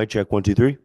Mic check, one, two, three.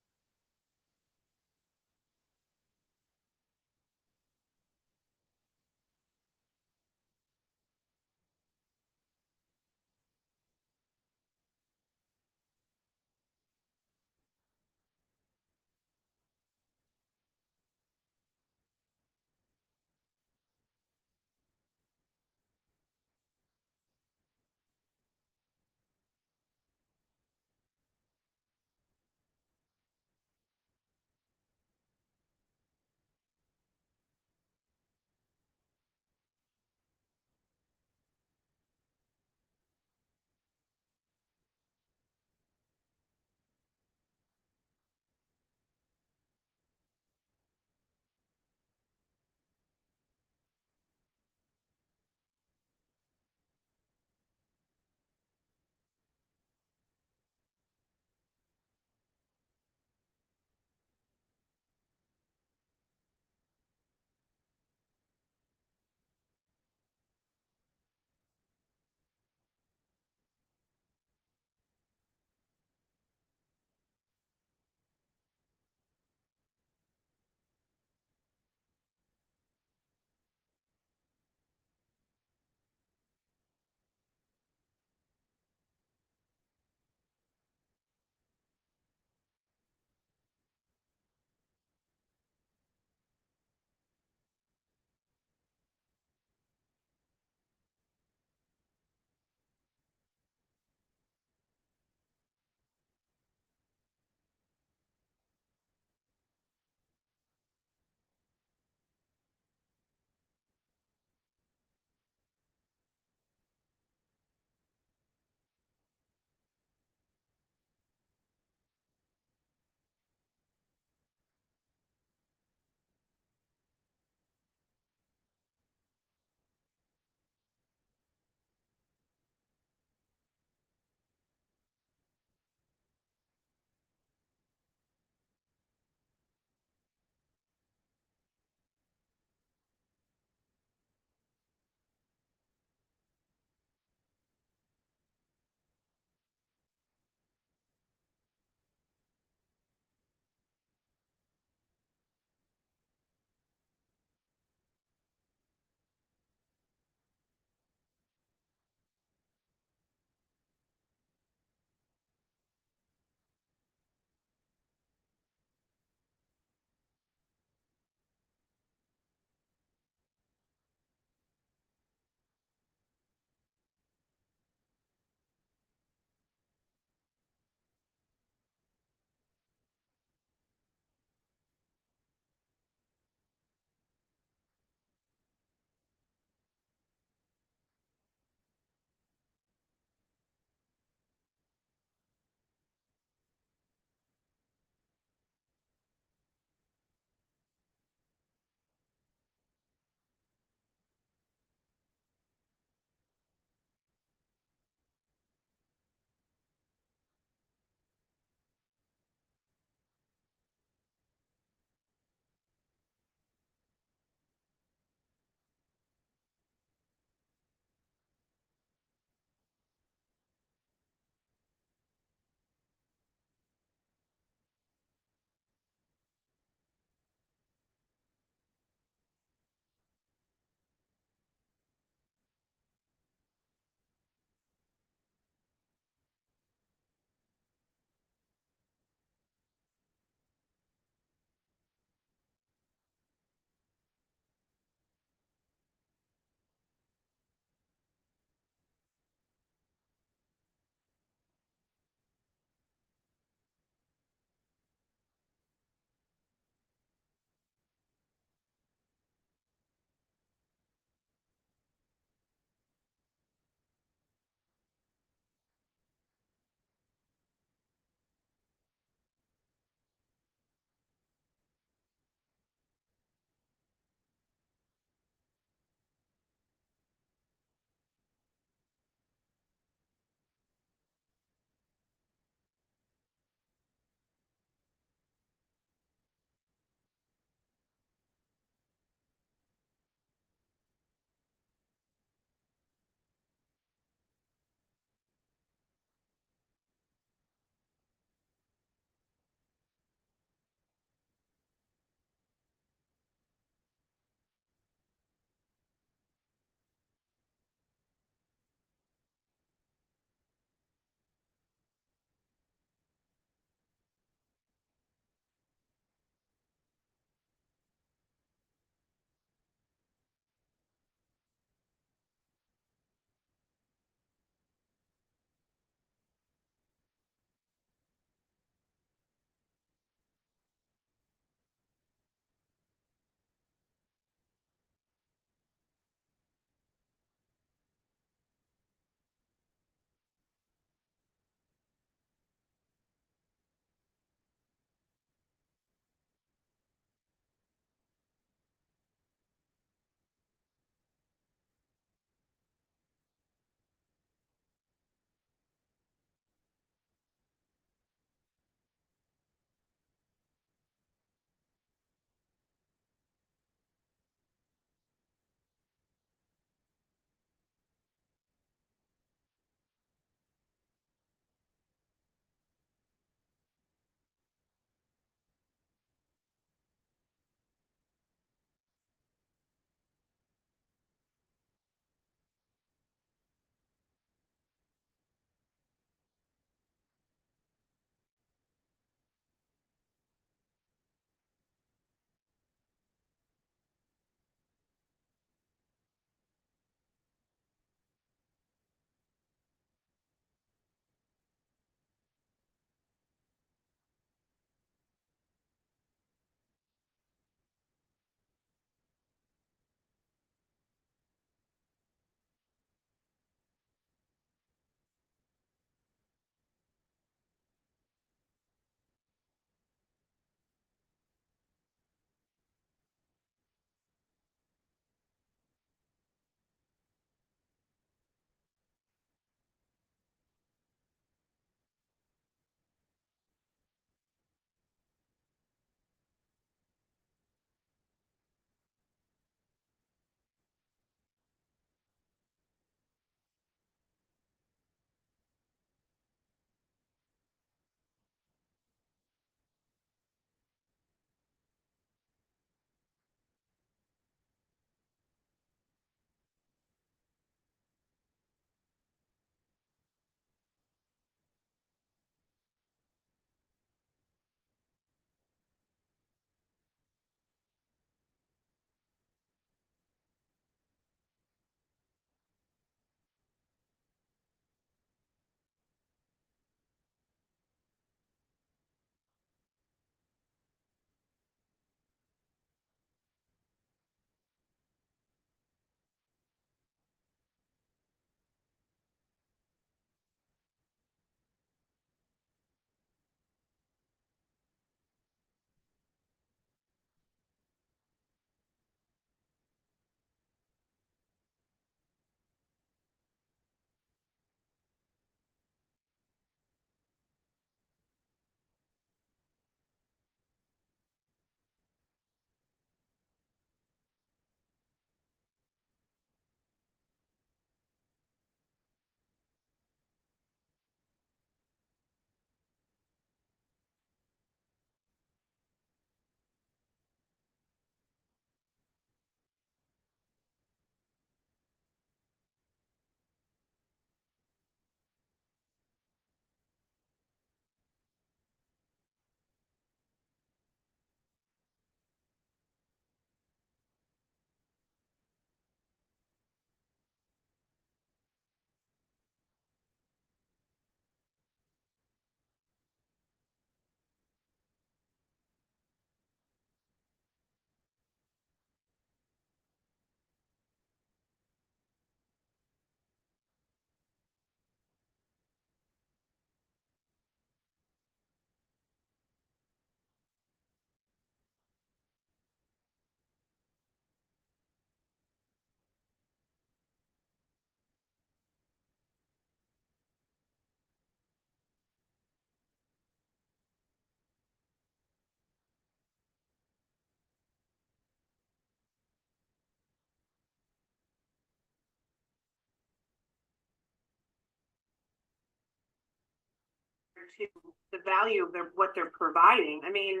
to the value of what they're providing. I mean,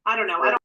I don't know. I don't.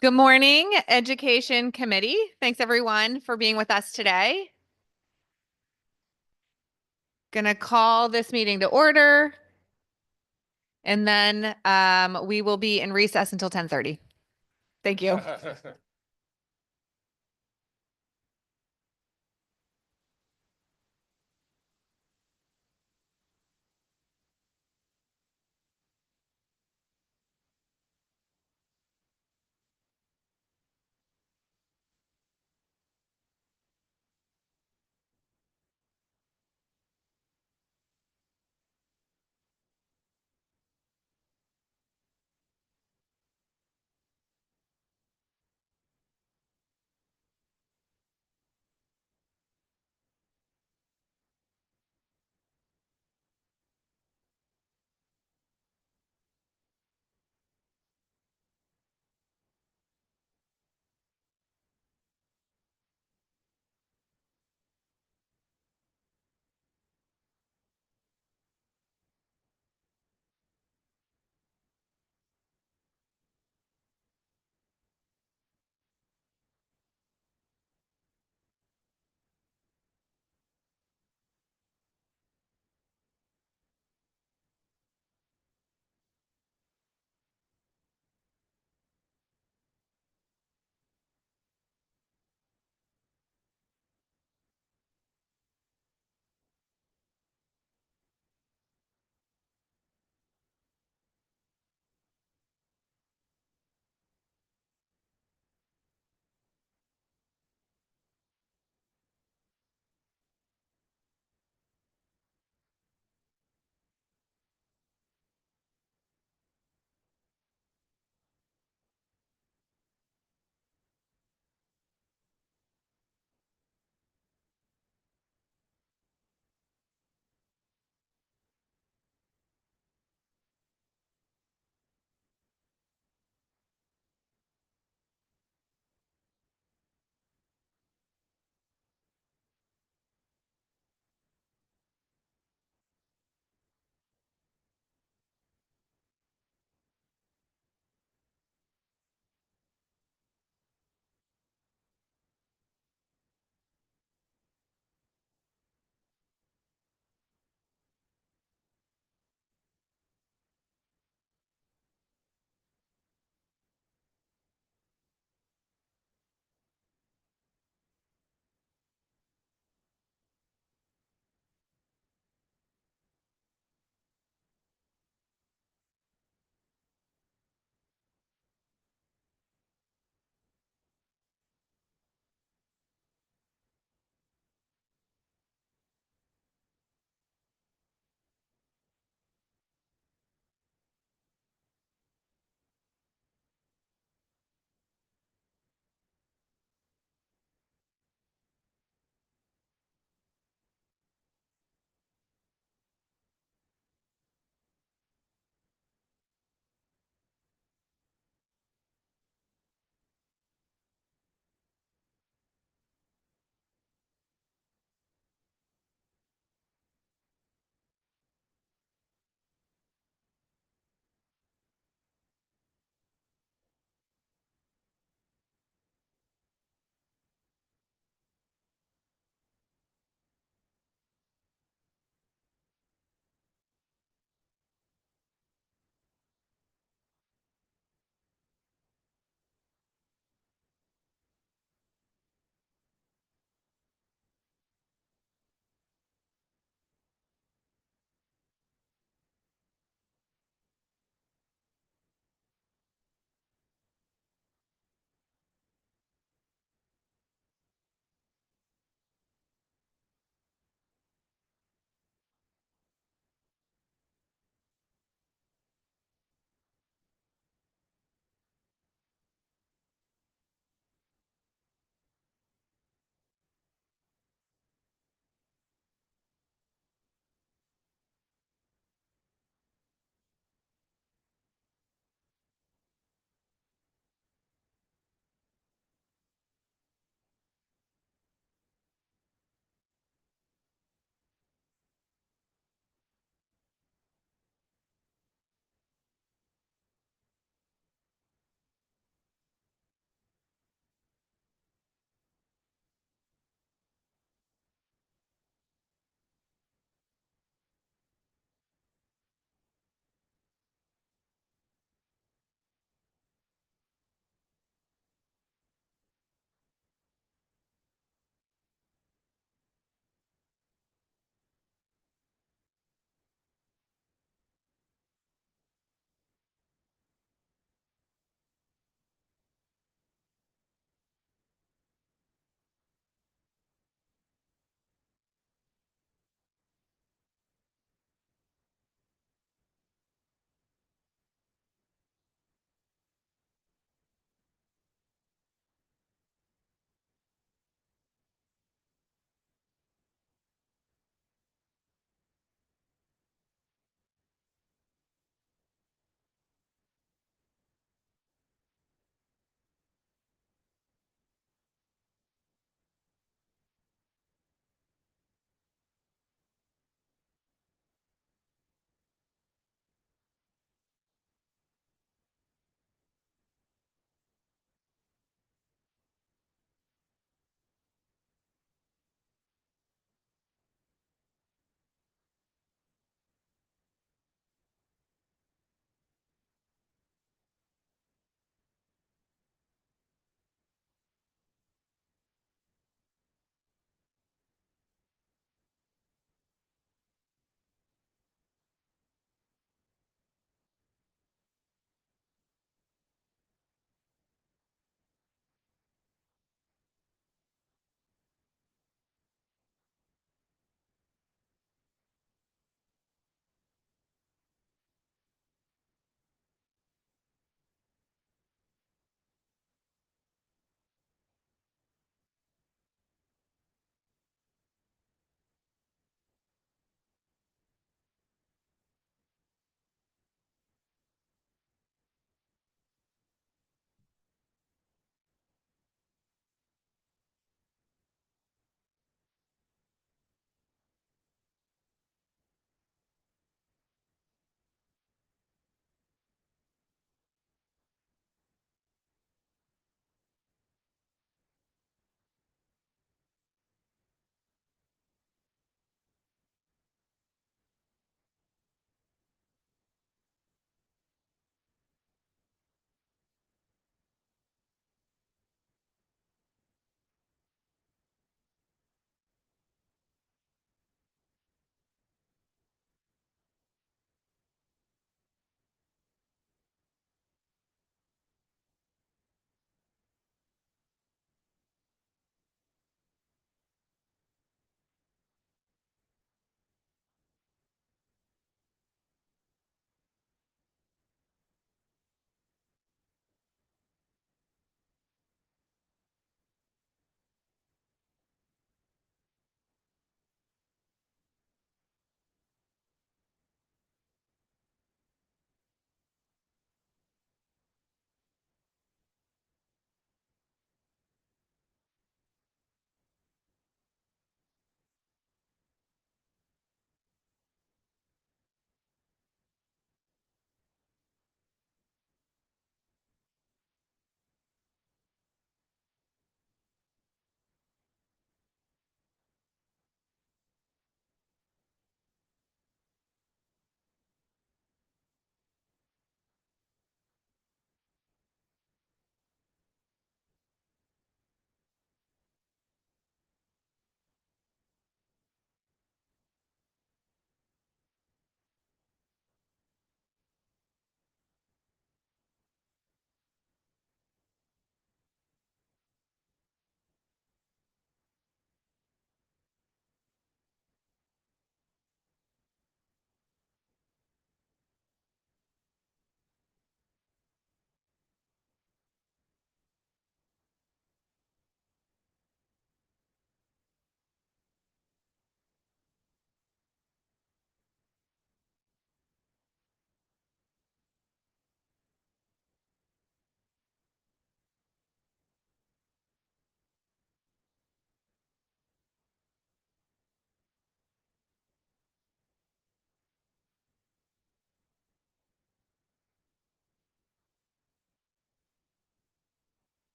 Good morning, Education Committee. Thanks everyone for being with us today. Gonna call this meeting to order. And then we will be in recess until 10:30. Thank you.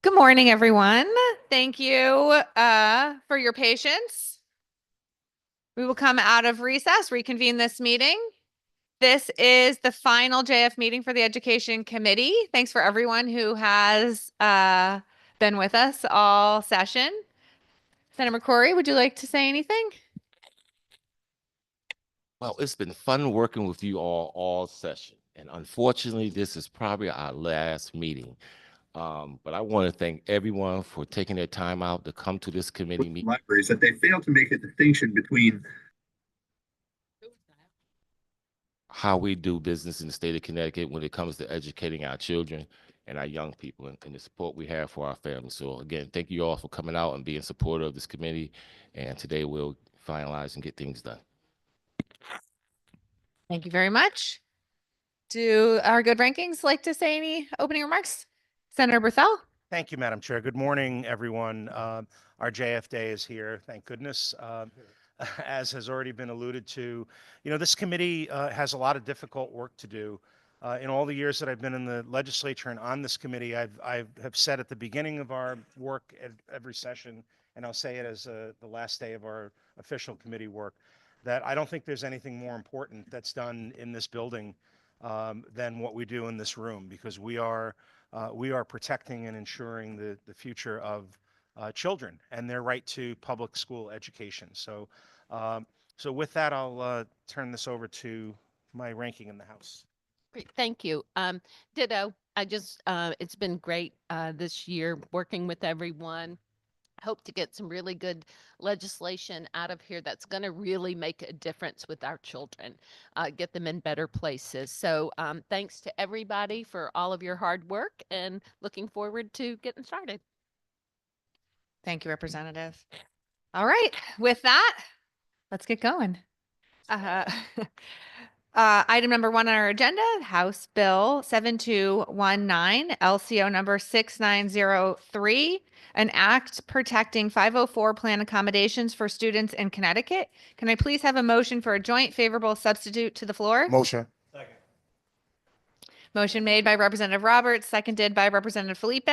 Good morning, everyone. Thank you for your patience. We will come out of recess, reconvene this meeting. This is the final JF meeting for the Education Committee. Thanks for everyone who has been with us all session. Senator McCrory, would you like to say anything? Well, it's been fun working with you all session. And unfortunately, this is probably our last meeting. But I want to thank everyone for taking their time out to come to this committee meeting. Libraries that they fail to make a distinction between How we do business in the state of Connecticut when it comes to educating our children and our young people and the support we have for our families. So again, thank you all for coming out and being supportive of this committee. And today we'll finalize and get things done. Thank you very much. Do our good rankings like to say any opening remarks? Senator Berthel? Thank you, Madam Chair. Good morning, everyone. Our JF Day is here, thank goodness. As has already been alluded to, this committee has a lot of difficult work to do. In all the years that I've been in the legislature and on this committee, I have said at the beginning of our work at every session, and I'll say it as the last day of our official committee work, that I don't think there's anything more important that's done in this building than what we do in this room, because we are protecting and ensuring the future of children and their right to public school education. So, so with that, I'll turn this over to my ranking in the House. Great, thank you. Ditto. It's been great this year working with everyone. Hope to get some really good legislation out of here that's going to really make a difference with our children, get them in better places. So thanks to everybody for all of your hard work and looking forward to getting started. Thank you, Representative. All right, with that, let's get going. Item number 1 on our agenda, House Bill 7219, LCO number 6903, an act protecting 504 plan accommodations for students in Connecticut. Can I please have a motion for a joint favorable substitute to the floor? motion. Motion made by Representative Roberts, seconded by Representative Felipe.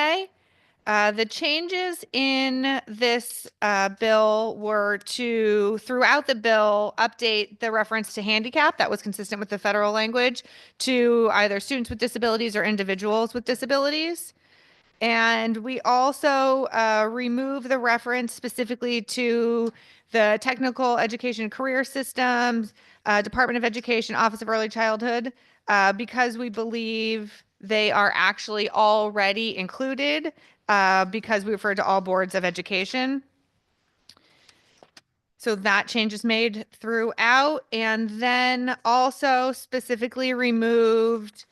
The changes in this bill were to, throughout the bill, update the reference to handicap that was consistent with the federal language to either students with disabilities or individuals with disabilities. And we also remove the reference specifically to the Technical Education Career Systems, Department of Education, Office of Early Childhood, because we believe they are actually already included because we refer to all boards of education. So that change is made throughout, and then also specifically removed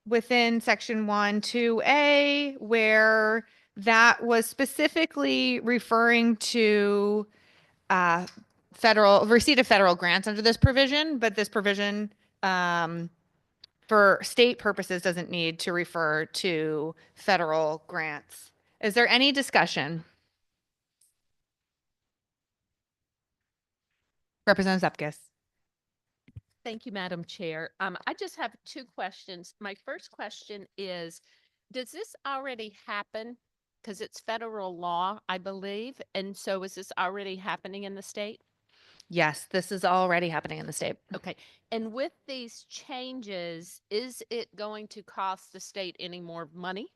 within section 1, 2A, where that was specifically referring to receipt of federal grants under this provision, but this provision for state purposes doesn't need to refer to federal grants. Is there any discussion? Representative Zepkis. Thank you, Madam Chair. I just have 2 questions. My first question is, does this already happen? Because it's federal law, I believe. And so is this already happening in the state? Yes, this is already happening in the state. Okay. And with these changes, is it going to cost the state any more money?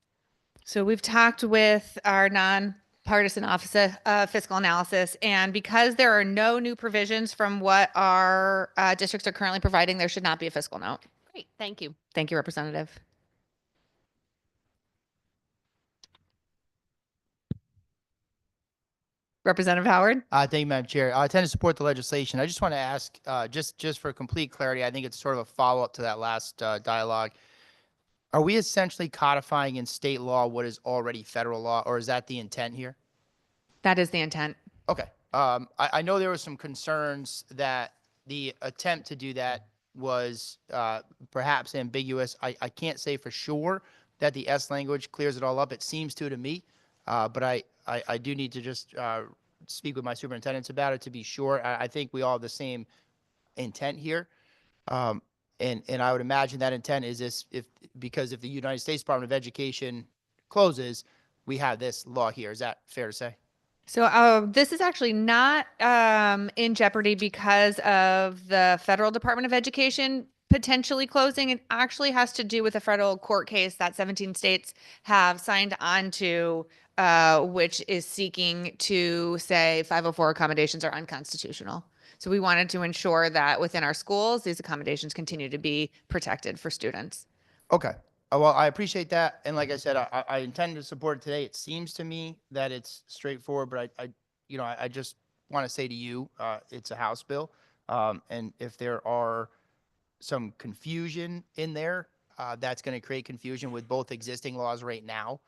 So we've talked with our nonpartisan Office of Fiscal Analysis, and because there are no new provisions from what our districts are currently providing, there should not be a fiscal note. Great. Thank you. Thank you, Representative. Representative Howard? Thank you, Madam Chair. I tend to support the legislation. I just want to ask, just for complete clarity, I think it's sort of a follow-up to that last dialogue. Are we essentially codifying in state law what is already federal law, or is that the intent here? That is the intent. Okay. I know there were some concerns that the attempt to do that was perhaps ambiguous. I can't say for sure that the S language clears it all up. It seems to me, but I do need to just speak with my superintendents about it to be sure. I think we all have the same intent here. Um, and I would imagine that intent is this, because if the United States Department of Education closes, we have this law here. Is that fair to say? So this is actually not in jeopardy because of the federal Department of Education potentially closing. It actually has to do with a federal court case that 17 states have signed on to, which is seeking to say 504 accommodations are unconstitutional. So we wanted to ensure that within our schools, these accommodations continue to be protected for students. Okay. Well, I appreciate that. And like I said, I intend to support it today. It seems to me that it's straightforward, but I just want to say to you, it's a House bill. And if there are some confusion in there, that's going to create confusion with both existing laws right now,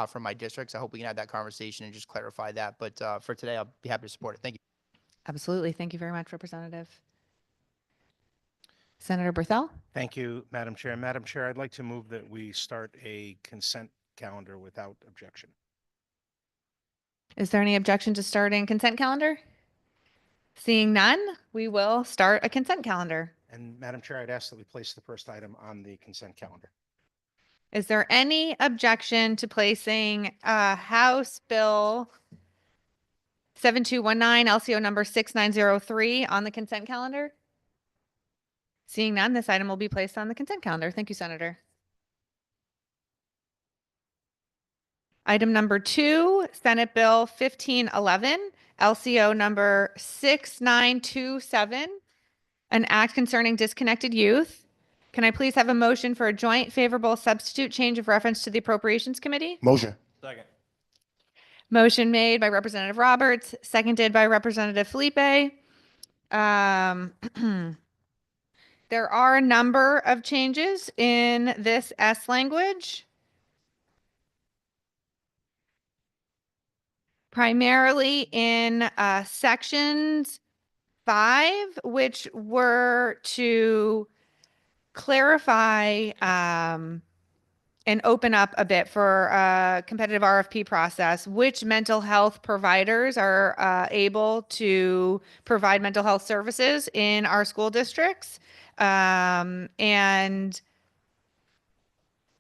from my districts. I hope we can have that conversation and just clarify that. But, for today, I'll be happy to support it. Thank you. Absolutely. Thank you very much, Representative. Senator Berthel? Thank you, Madam Chair. Madam Chair, I'd like to move that we start a consent calendar without objection. Is there any objection to starting consent calendar? Seeing none, we will start a consent calendar. And Madam Chair, I'd ask that we place the first item on the consent calendar. Is there any objection to placing House Bill 7219 LCO number 6903 on the consent calendar? Seeing none, this item will be placed on the consent calendar. Thank you, Senator. Item number 2, Senate Bill 1511, LCO number 6927, an act concerning disconnected youth. Can I please have a motion for a joint favorable substitute change of reference to the Appropriations Committee? Motion. Second. Motion made by Representative Roberts, seconded by Representative Felipe. There are a number of changes in this S language. Primarily in sections 5, which were to clarify and open up a bit for a competitive RFP process, which mental health providers are able to provide mental health services in our school districts. And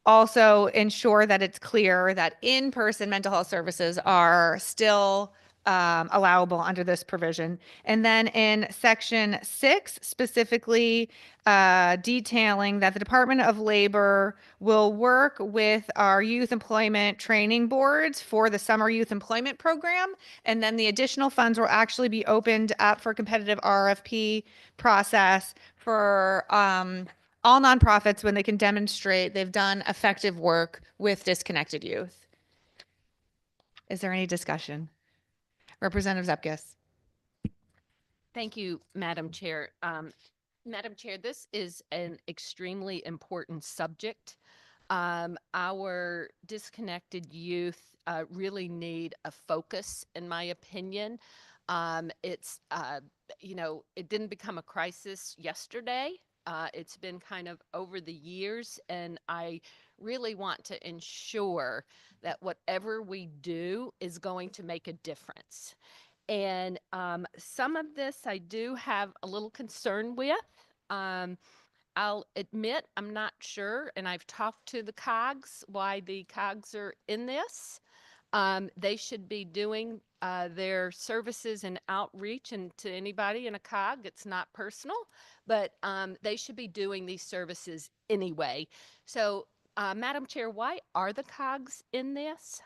also ensure that it's clear that in-person mental health services are still allowable under this provision. And then in section 6, specifically detailing that the Department of Labor will work with our youth employment training boards for the summer youth employment program. And then the additional funds will actually be opened up for competitive RFP process for all nonprofits when they can demonstrate they've done effective work with disconnected youth. Is there any discussion? Representative Zepkis. Thank you, Madam Chair. Madam Chair, this is an extremely important subject. Our disconnected youth really need a focus, in my opinion. It didn't become a crisis yesterday. It's been kind of over the years, and I really want to ensure that whatever we do is going to make a difference. And some of this I do have a little concern with. I'll admit I'm not sure, and I've talked to the COGs why the COGs are in this. They should be doing their services and outreach, and to anybody in a COG, it's not personal, but they should be doing these services anyway. So, Madam Chair, why are the COGs in this?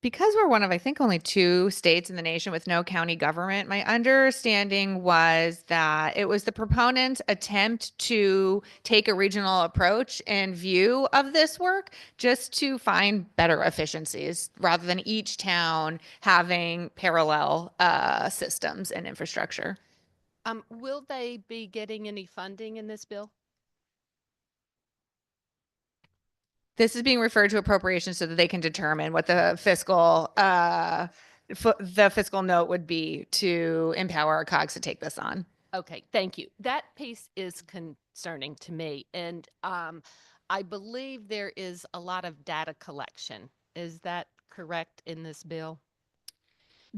Because we're one of, I think, only 2 states in the nation with no county government, my understanding was that it was the proponent's attempt to take a regional approach and view of this work just to find better efficiencies rather than each town having parallel systems and infrastructure. Will they be getting any funding in this bill? This is being referred to appropriations so that they can determine what the fiscal note would be to empower our COGs to take this on. Okay, thank you. That piece is concerning to me. And I believe there is a lot of data collection. Is that correct in this bill?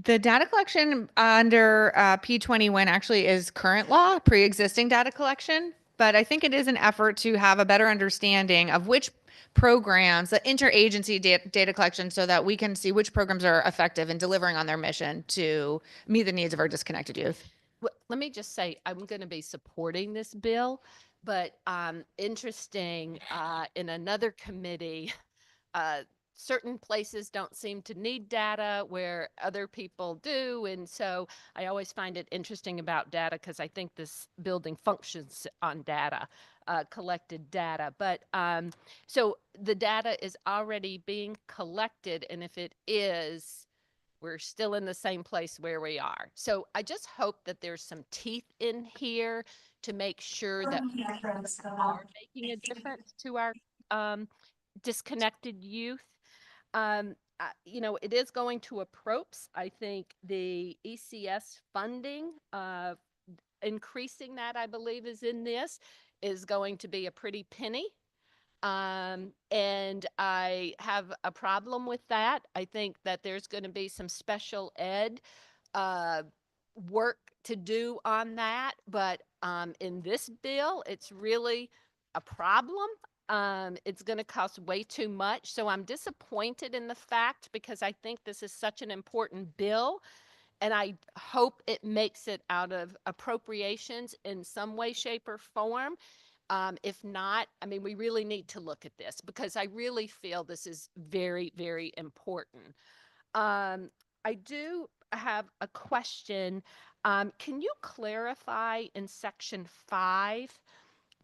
The data collection under P21 actually is current law, pre-existing data collection, but I think it is an effort to have a better understanding of which programs, the interagency data collection, so that we can see which programs are effective in delivering on their mission to meet the needs of our disconnected youth. Let me just say, I'm going to be supporting this bill, but interesting, in another committee, uh, certain places don't seem to need data where other people do. And so I always find it interesting about data because I think this building functions on data, collected data. But so the data is already being collected. And if it is, we're still in the same place where we are. So I just hope that there's some teeth in here to make sure that we are making a difference to our disconnected youth. You know, it is going to approach, I think, the ECS funding, increasing that, I believe, is in this, is going to be a pretty penny. And I have a problem with that. I think that there's going to be some special ed work to do on that. But in this bill, it's really a problem. It's going to cost way too much. So I'm disappointed in the fact because I think this is such an important bill. And I hope it makes it out of appropriations in some way, shape, or form. If not, I mean, we really need to look at this because I really feel this is very, very important. I do have a question. Can you clarify in section 5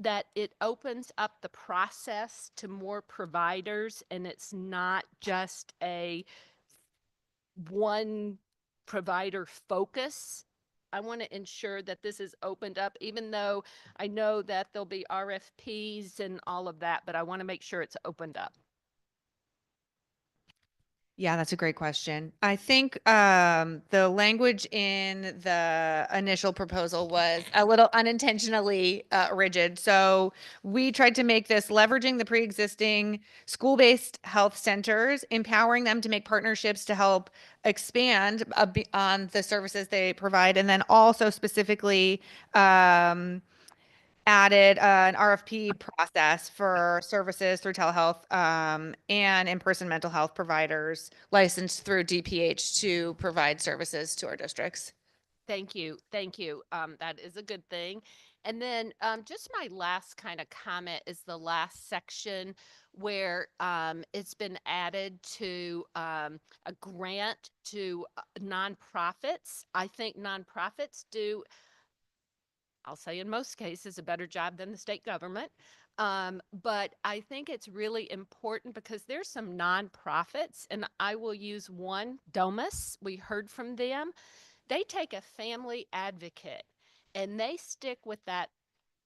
that it opens up the process to more providers and it's not just a one provider focus? I want to ensure that this is opened up, even though I know that there'll be RFPs and all of that, but I want to make sure it's opened up. Yeah, that's a great question. I think the language in the initial proposal was a little unintentionally rigid. So we tried to make this leveraging the pre-existing school-based health centers, empowering them to make partnerships to help expand on the services they provide, and then also specifically added an RFP process for services through telehealth and in-person mental health providers licensed through DPH to provide services to our districts. Thank you. Thank you. That is a good thing. And then just my last kind of comment is the last section where it's been added to a grant to nonprofits. I think nonprofits do, I'll say in most cases, a better job than the state government. But I think it's really important because there's some nonprofits, and I will use one, Domus. We heard from them. They take a family advocate and they stick with that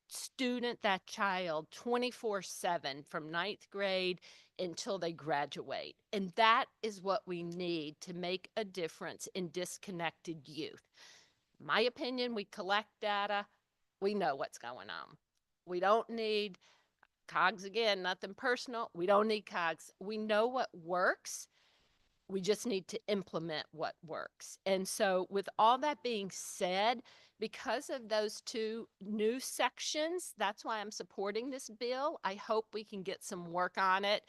student, that child 24/7 from ninth grade until they graduate. And that is what we need to make a difference in disconnected youth. My opinion, we collect data. We know what's going on. We don't need cogs again, nothing personal. We don't need cogs. We know what works. We just need to implement what works. And so with all that being said, because of those two new sections, that's why I'm supporting this bill. I hope we can get some work on it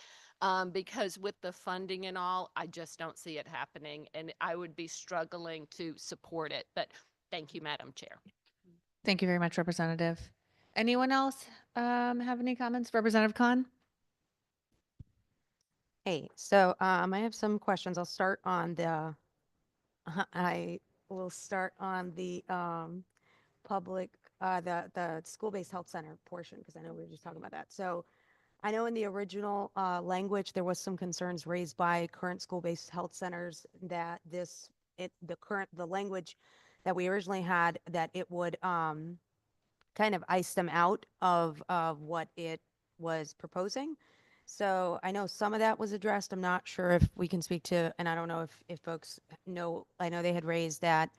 because with the funding and all, I just don't see it happening. And I would be struggling to support it. But thank you, Madam Chair. Thank you very much, Representative. Anyone else have any comments? Representative Khan? Hey, so I have some questions. I'll start on the, I will start on the public, the school-based health center portion, because I know we were just talking about that. So I know in the original language, there was some concerns raised by current school-based health centers that the language that we originally had, that it would kind of ice them out of what it was proposing. So I know some of that was addressed. I'm not sure if we can speak to, and I don't know if folks know, I know they had raised that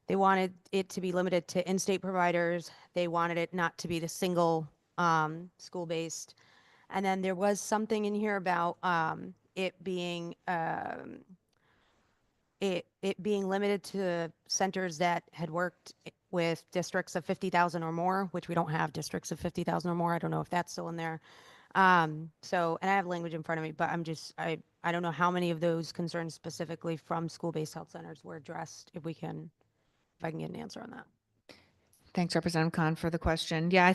they wanted it to be limited to in-state providers. They wanted it not to be the single school-based. And then there was something in here about it being it being limited to centers that had worked with districts of 50,000 or more, which we don't have districts of 50,000 or more. I don't know if that's still in there. So, and I have language in front of me, but I don't know how many of those concerns specifically from school-based health centers were addressed, if I can get an answer on that. Thanks, Representative Khan, for the question. Yeah,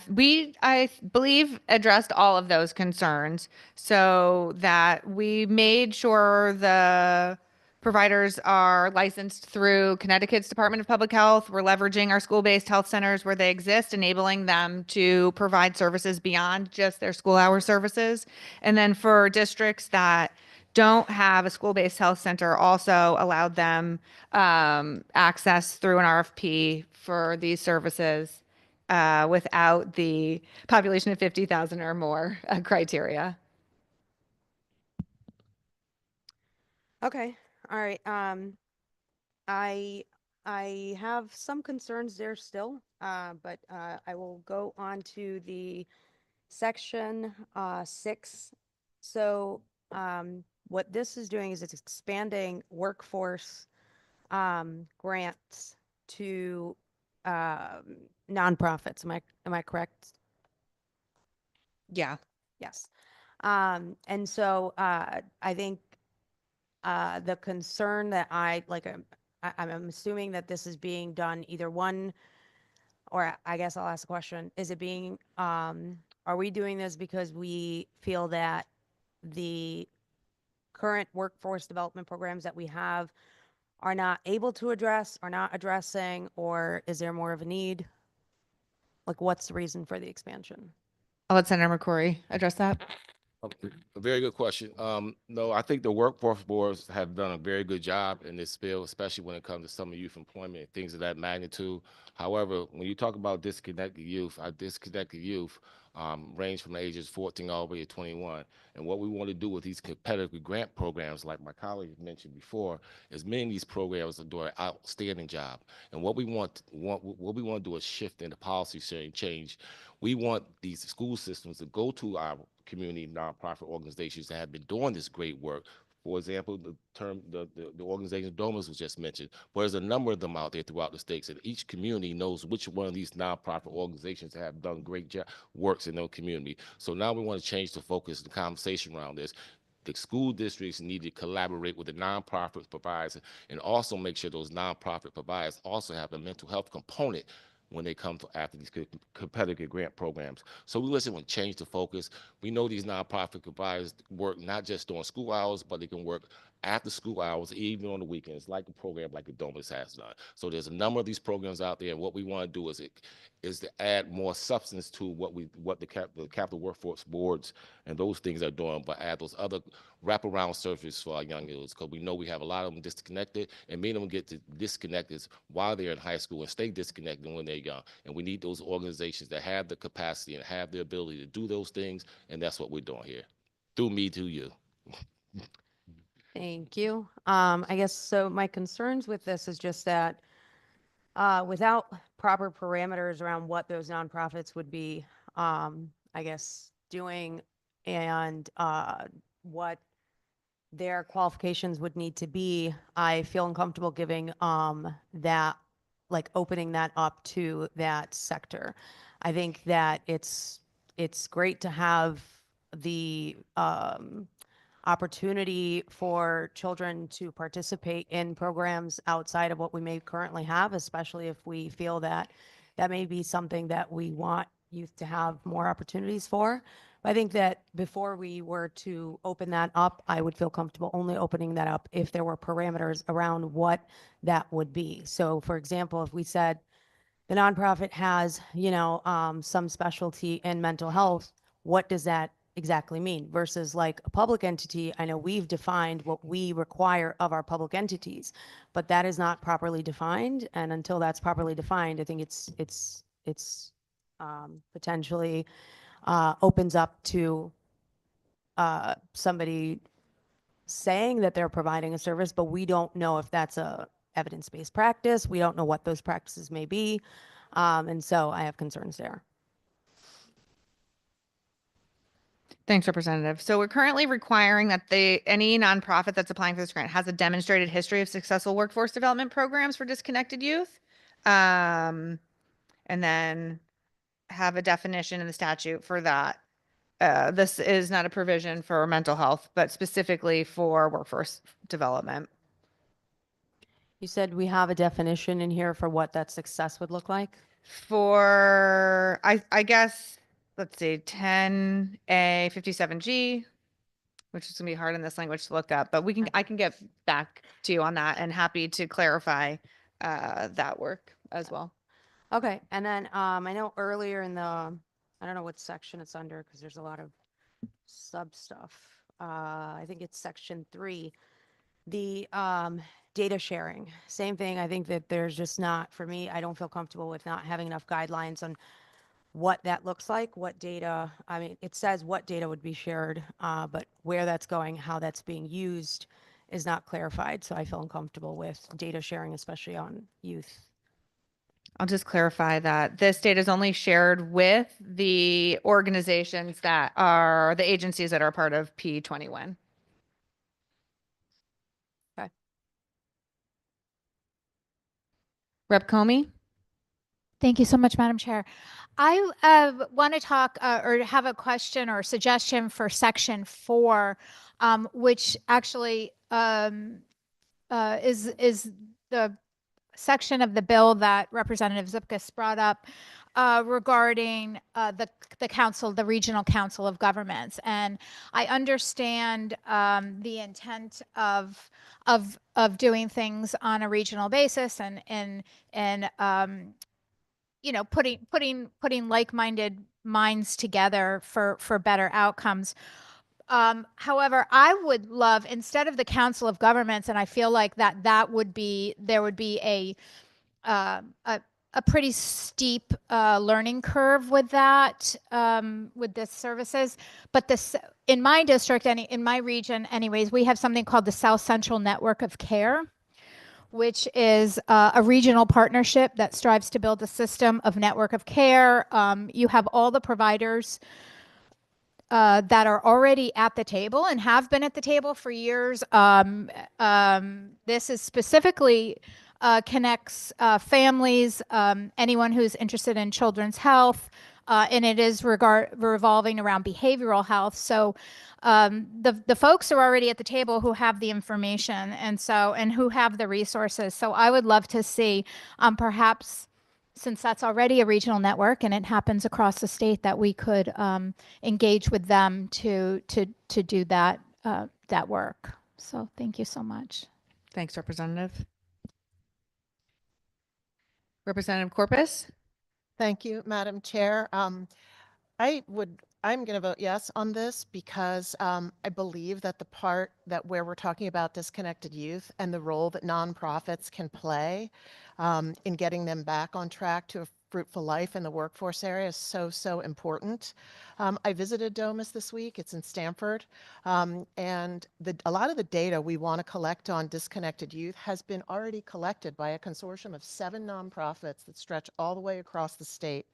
I believe addressed all of those concerns so that we made sure the providers are licensed through Connecticut's Department of Public Health. We're leveraging our school-based health centers where they exist, enabling them to provide services beyond just their school hour services. And then for districts that don't have a school-based health center, also allowed them access through an RFP for these services without the population of 50,000 or more criteria. Okay, all right. I have some concerns there still, but I will go on to the section 6. So what this is doing is it's expanding workforce grants to nonprofits. Am I correct? Yeah. Yes. And so I think the concern that I'm assuming that this is being done either one, or I guess I'll ask the question, is it being, are we doing this because we feel that the current workforce development programs that we have are not able to address, are not addressing, or is there more of a need? Like, what's the reason for the expansion? I'll let Senator McCrory address that. A very good question. No, I think the workforce boards have done a very good job in this bill, especially when it comes to summer youth employment and things of that magnitude. However, when you talk about disconnected youth, our disconnected youth range from ages 14 all the way to 21. And what we want to do with these competitive grant programs, like my colleague mentioned before, is many of these programs are doing an outstanding job. And what we want to do is shift into policy change. We want these school systems to go to our community nonprofit organizations that have been doing this great work. For example, the organization Domus was just mentioned, but there's a number of them out there throughout the states, and each community knows which one of these nonprofit organizations have done great works in their community. So now we want to change the focus, the conversation around this. The school districts need to collaborate with the nonprofit providers and also make sure those nonprofit providers also have a mental health component when they come to after these competitive grant programs. So we listen and change the focus. We know these nonprofit providers work not just during school hours, but they can work after school hours, even on the weekends, like a program like the Domus has done. So there's a number of these programs out there, and what we want to do is to add more substance to what the capital workforce boards and those things are doing, but add those other wraparound services for our young adults, because we know we have a lot of them disconnected, and many of them get disconnected while they're in high school and stay disconnected when they're young. And we need those organizations that have the capacity and have the ability to do those things, and that's what we're doing here. Through me to you. Thank you. I guess so. My concerns with this is just that without proper parameters around what those nonprofits would be, I guess, doing and what their qualifications would need to be, I feel uncomfortable giving that, like opening that up to that sector. I think that it's great to have the opportunity for children to participate in programs outside of what we may currently have, especially if we feel that that may be something that we want youth to have more opportunities for. But I think that before we were to open that up, I would feel comfortable only opening that up if there were parameters around what that would be. So for example, if we said the nonprofit has, some specialty in mental health, what does that exactly mean? Versus like a public entity, I know we've defined what we require of our public entities, but that is not properly defined. And until that's properly defined, I think it's potentially opens up to somebody saying that they're providing a service, but we don't know if that's a evidence-based practice. We don't know what those practices may be. And so I have concerns there. Thanks, Representative. So we're currently requiring that any nonprofit that's applying for this grant has a demonstrated history of successful workforce development programs for disconnected youth. And then have a definition in the statute for that. This is not a provision for mental health, but specifically for workforce development. You said we have a definition in here for what that success would look like? For, I guess, let's see, 10A 57G, which is gonna be hard in this language to look up, but I can get back to you on that and happy to clarify that work as well. Okay, and then I know earlier in the, I don't know what section it's under because there's a lot of sub stuff. I think it's section 3, the data sharing. Same thing. I think that there's just not, for me, I don't feel comfortable with not having enough guidelines on what that looks like, what data. I mean, it says what data would be shared, but where that's going, how that's being used is not clarified. So I feel uncomfortable with data sharing, especially on youth. I'll just clarify that this data is only shared with the organizations that are the agencies that are part of P21. Okay. Rep. Comey? Thank you so much, Madam Chair. I want to talk or have a question or suggestion for Section 4, which actually is the section of the bill that Representative Zipkus brought up regarding the council, the Regional Council of Governments. And I understand the intent of doing things on a regional basis and you know, putting like-minded minds together for better outcomes. However, I would love, instead of the Council of Governments, and I feel like there would be a pretty steep learning curve with that, with the services. But this, in my district, in my region, anyways, we have something called the South Central Network of Care, which is a regional partnership that strives to build a system of network of care. You have all the providers that are already at the table and have been at the table for years. This is specifically connects families, anyone who's interested in children's health, and it is revolving around behavioral health. So the folks are already at the table who have the information and who have the resources. So I would love to see perhaps, since that's already a regional network and it happens across the state, that we could engage with them to do that work. So thank you so much. Thanks, Representative. Representative Corpus? Thank you, Madam Chair. I'm going to vote yes on this because I believe that the part that where we're talking about disconnected youth and the role that nonprofits can play in getting them back on track to a fruitful life in the workforce area is so important. I visited Domus this week. It's in Stamford. And a lot of the data we want to collect on disconnected youth has been already collected by a consortium of 7 nonprofits that stretch all the way across the state.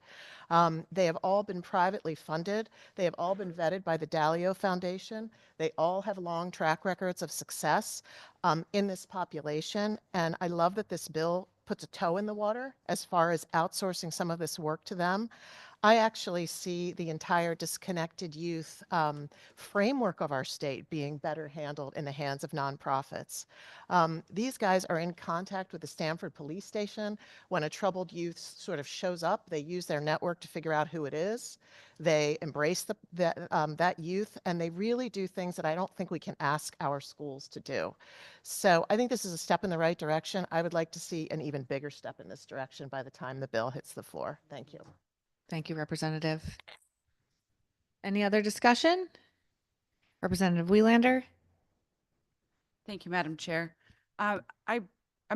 They have all been privately funded. They have all been vetted by the Dalio Foundation. They all have long track records of success in this population. And I love that this bill puts a toe in the water as far as outsourcing some of this work to them. I actually see the entire disconnected youth framework of our state being better handled in the hands of nonprofits. These guys are in contact with the Stamford Police Station. When a troubled youth sort of shows up, they use their network to figure out who it is. They embrace that youth, and they really do things that I don't think we can ask our schools to do. So I think this is a step in the right direction. I would like to see an even bigger step in this direction by the time the bill hits the floor. Thank you. Thank you, Representative. Any other discussion? Representative Wieslander? Thank you, Madam Chair. I'm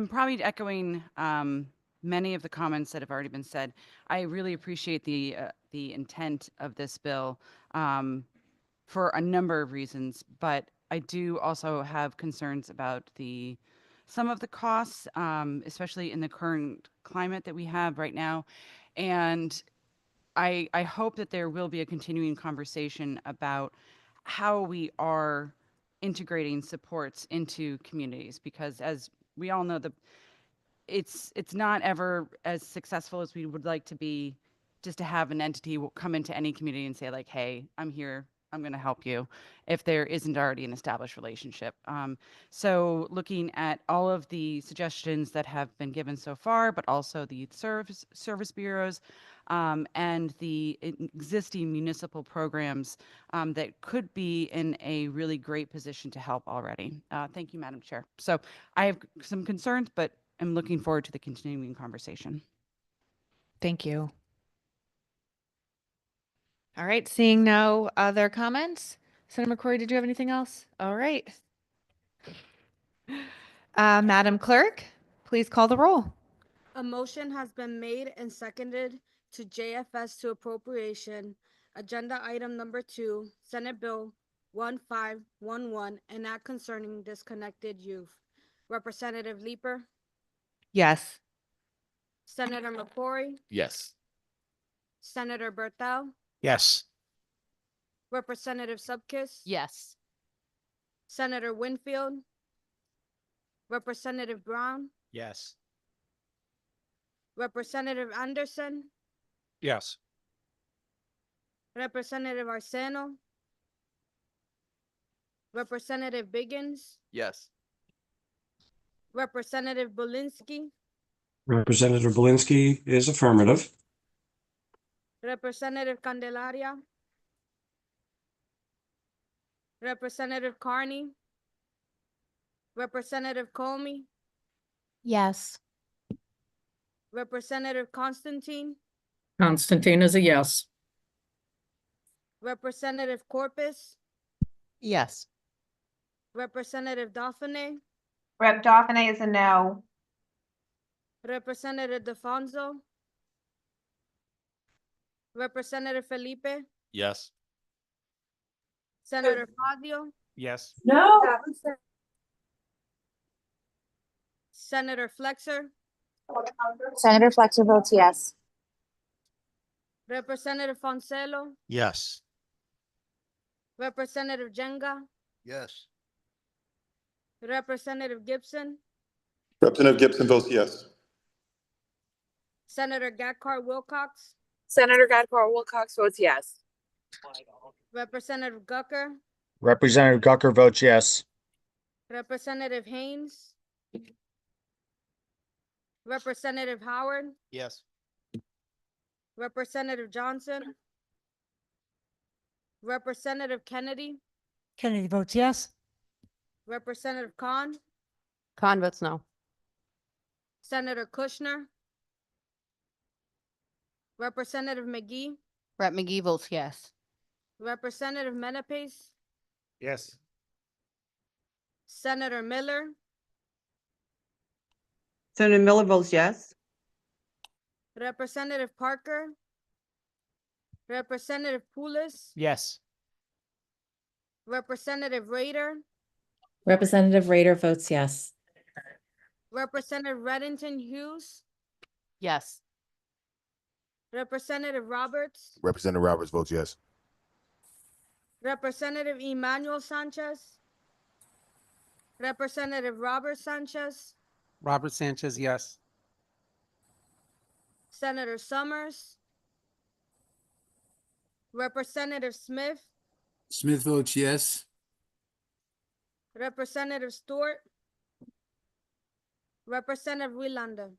probably echoing many of the comments that have already been said. I really appreciate the intent of this bill for a number of reasons, but I do also have concerns about some of the costs, especially in the current climate that we have right now. And I hope that there will be a continuing conversation about how we are integrating supports into communities, because as we all know, it's not ever as successful as we would like to be, just to have an entity will come into any community and say like, hey, I'm here, I'm going to help you, if there isn't already an established relationship. So looking at all of the suggestions that have been given so far, but also the youth service bureaus, and the existing municipal programs that could be in a really great position to help already. Thank you, Madam Chair. So I have some concerns, but I'm looking forward to the continuing conversation. Thank you. All right, seeing no other comments. Senator McCrory, did you have anything else? All right. Madam Clerk, please call the roll. A motion has been made and seconded to JFS to appropriation. Agenda item number 2, Senate Bill 1511, and act concerning disconnected youth. Representative Leeper, Yes. Senator McCrory, Yes. Senator Berthel, Yes. Representative Subkiss, Yes. Senator Winfield, Representative Brown, Yes. Representative Anderson, Yes. Representative Arseno, Representative Biggins, Yes. Representative Belinsky, Representative Belinsky is affirmative. Representative Candelaria, Representative Carney, Representative Comey, Yes. Representative Constantine, Constantine is a yes. Representative Corpus, Yes. Representative Dauphiné, Rep. Dauphiné is a no. Representative DeFonso, Representative Felipe, Yes. Senator Fazio, Yes. No. Senator Flexer, Senator Flexer votes yes. Representative Foncelo, Yes. Representative Jenga, Yes. Representative Gibson, Representative Gibson votes yes. Senator Gatkar Wilcox, Senator Gatkar Wilcox votes yes. Representative Gucker, Representative Gucker votes yes. Representative Haynes, Representative Howard, Yes. Representative Johnson, Representative Kennedy, Kennedy votes yes. Representative Khan, Khan votes no. Senator Kushner, Representative McGee, Rep. McGee votes yes. Representative Menapace, Yes. Senator Miller, Senator Miller votes yes. Representative Parker, Representative Poulos, Yes. Representative Rader, Representative Rader votes yes. Representative Reddington Hughes, Yes. Representative Roberts, Representative Roberts votes yes. Representative Emmanuel Sanchez, Representative Robert Sanchez, Robert Sanchez, yes. Senator Summers, Representative Smith, Smith votes yes. Representative Stewart, Representative Wielander.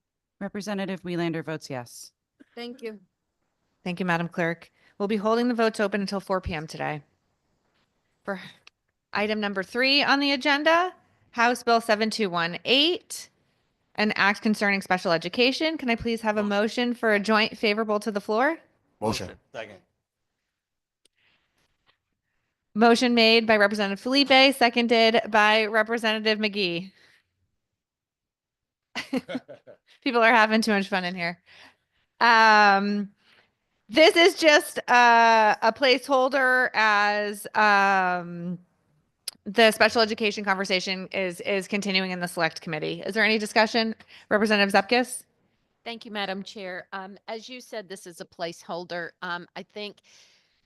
Representative Wielander votes yes. Thank you. Thank you, Madam Clerk. We'll be holding the votes open until 4 p.m. today. For item number 3 on the agenda, House Bill 7218, an act concerning special education. Can I please have a motion for a joint favorable to the floor? Motion. Second. Motion made by Representative Felipe, seconded by Representative McGee. People are having too much fun in here. This is just a placeholder as the special education conversation is continuing in the select committee. Is there any discussion? Representative Zepkis? Thank you, Madam Chair. As you said, this is a placeholder. I think,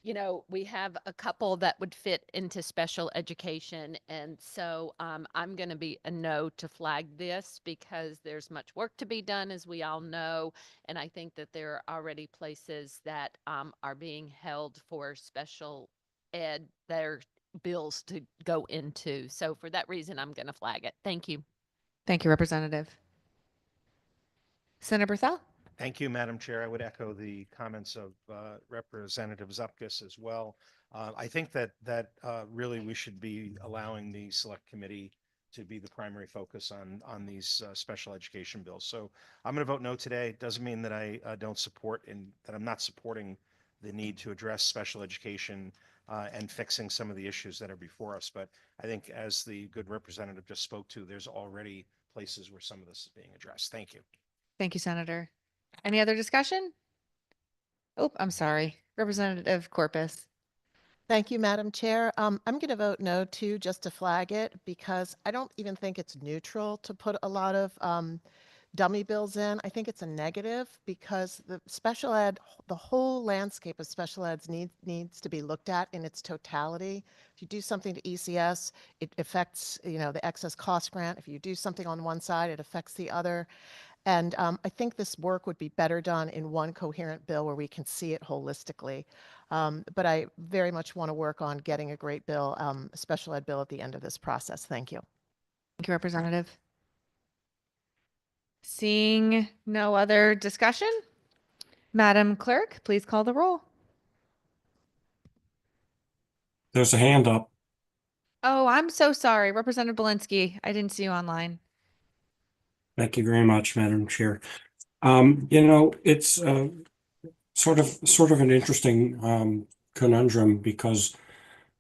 you know, we have a couple that would fit into special education. And so I'm going to be a no to flag this because there's much work to be done, as we all know. And I think that there are already places that are being held for special ed, their bills to go into. So for that reason, I'm going to flag it. Thank you. Thank you, Representative. Senator Berthel? Thank you, Madam Chair. I would echo the comments of Representative Zupkis as well. I think that really we should be allowing the Select Committee to be the primary focus on these special education bills. So I'm going to vote no today. It doesn't mean that I don't support and that I'm not supporting the need to address special education and fixing some of the issues that are before us. But I think, as the good representative just spoke to, there's already places where some of this is being addressed. Thank you. Thank you, Senator. Any other discussion? Oh, I'm sorry. Representative Corpus. Thank you, Madam Chair. I'm going to vote no too, just to flag it, because I don't even think it's neutral to put a lot of dummy bills in. I think it's a negative because the special ed, the whole landscape of special eds needs to be looked at in its totality. If you do something to ECS, it affects, you know, the excess cost grant. If you do something on one side, it affects the other. And I think this work would be better done in one coherent bill where we can see it holistically. But I very much want to work on getting a great bill, a special ed bill at the end of this process. Thank you. Thank you, Representative. Seeing no other discussion, Madam Clerk, please call the roll. There's a hand up. Oh, I'm so sorry. Representative Belinsky, I didn't see you online. Thank you very much, Madam Chair. It's sort of an interesting conundrum because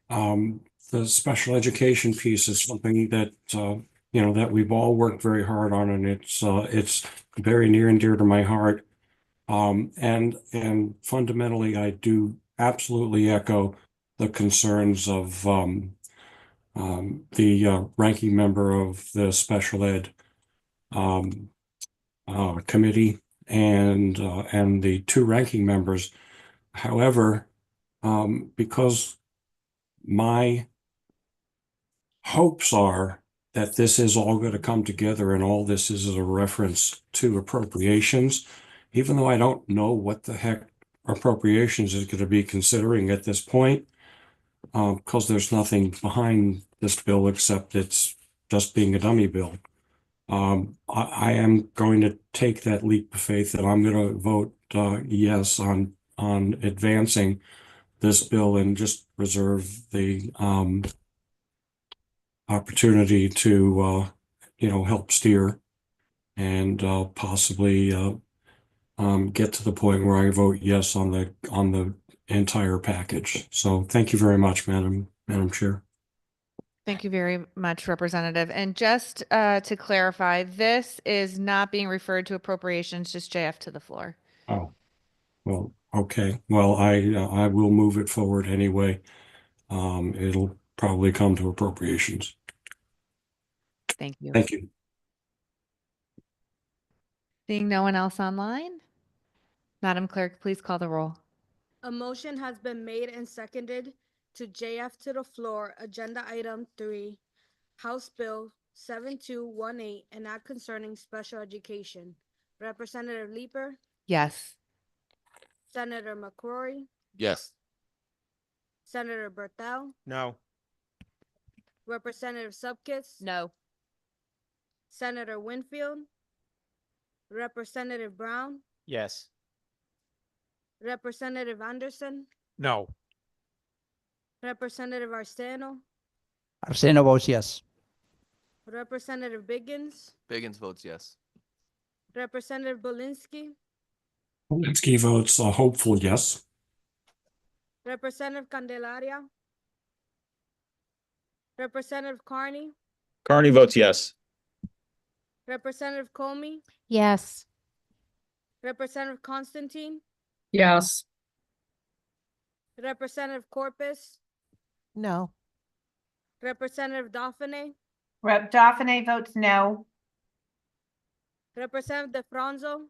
the special education piece is something that that we've all worked very hard on, and it's very near and dear to my heart. And fundamentally, I do absolutely echo the concerns of the ranking member of the special ed committee and the two ranking members. However, because my hopes are that this is all going to come together and all this is a reference to appropriations, even though I don't know what the heck appropriations is going to be considering at this point, because there's nothing behind this bill except it's just being a dummy bill. I am going to take that leap of faith and I'm going to vote yes on advancing this bill and just reserve the opportunity to help steer and possibly get to the point where I vote yes on the entire package. So thank you very much, Madam Chair. Thank you very much, Representative. And just to clarify, this is not being referred to appropriations, just JF to the floor. Oh, well, okay. Well, I will move it forward anyway. It'll probably come to appropriations. Thank you. Thank you. Seeing no one else online, Madam Clerk, please call the roll. A motion has been made and seconded to JF to the floor, agenda item 3, House Bill 7218, and not concerning special education. Representative Leeper, Yes. Senator McCrory, Yes. Senator Berthel, No. Representative Zupkis, No. Senator Winfield, Representative Brown, Yes. Representative Anderson, No. Representative Arceno, Arceno votes yes. Representative Biggins, Biggins votes yes. Representative Belinsky, Polanski votes a hopeful yes. Representative Candelaria, Representative Carney, Carney votes yes. Representative Comey, Yes. Representative Constantine, Yes. Representative Corpus, No. Representative Dauphiné, Rep. Dauphiné votes no. Representative DeFranzo,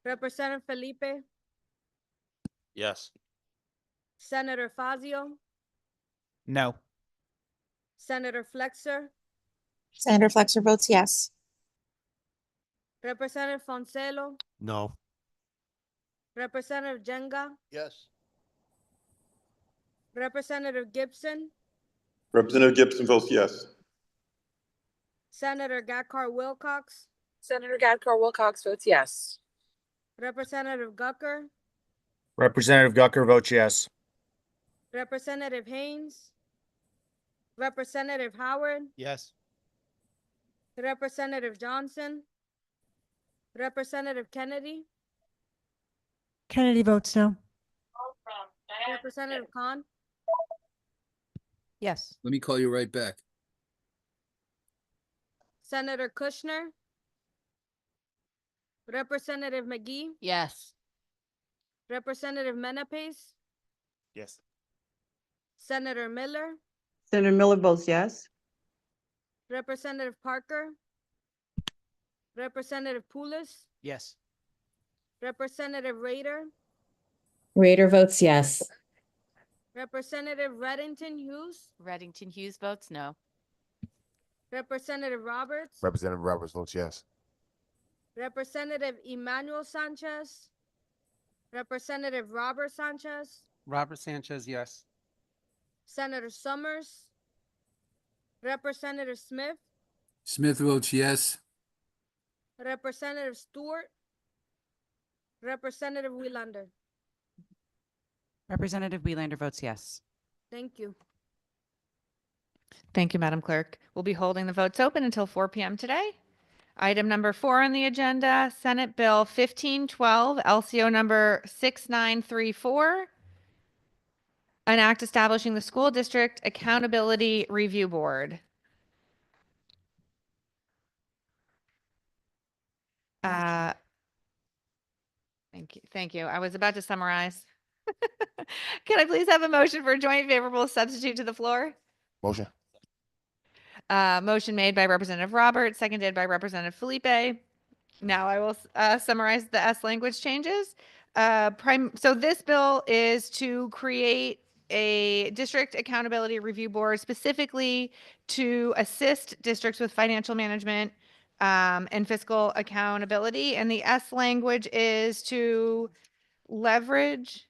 Representative Felipe, Yes. Senator Fazio, No. Senator Flexer, Senator Flexer votes yes. Representative Foncelo, No. Representative Jenga, Yes. Representative Gibson, Representative Gibson votes yes. Senator Gakar Wilcox, Senator Gadkar Wilcox votes yes. Representative Gucker, Representative Gucker votes yes. Representative Haynes, Representative Howard, Yes. Representative Johnson, Representative Kennedy, Kennedy votes no. Representative Khan, Yes. Let me call you right back. Senator Kushner, Representative McGee, Yes. Representative Menapes, Yes. Senator Miller, Senator Miller votes yes. Representative Parker, Representative Poulos, Yes. Representative Rader, Raider votes yes. Representative Reddington Hughes, Reddington Hughes votes no. Representative Roberts, Representative Roberts votes yes. Representative Emmanuel Sanchez, Representative Robert Sanchez, Robert Sanchez, yes. Senator Summers, Representative Smith, Smith votes yes. Representative Stewart, Representative Wielander. Representative Wheelander votes yes. Thank you. Thank you, Madam Clerk. We'll be holding the votes open until 4 p.m. today. Item number 4 on the agenda, Senate Bill 1512, LCO number 6934. An act establishing the School District Accountability Review Board. Thank you. Thank you. I was about to summarize. Can I please have a motion for a joint favorable substitute to the floor? Motion. Motion made by Representative Roberts, seconded by Representative Felipe. Now I will summarize the S language changes. So this bill is to create a district accountability review board specifically to assist districts with financial management and fiscal accountability. And the S language is to leverage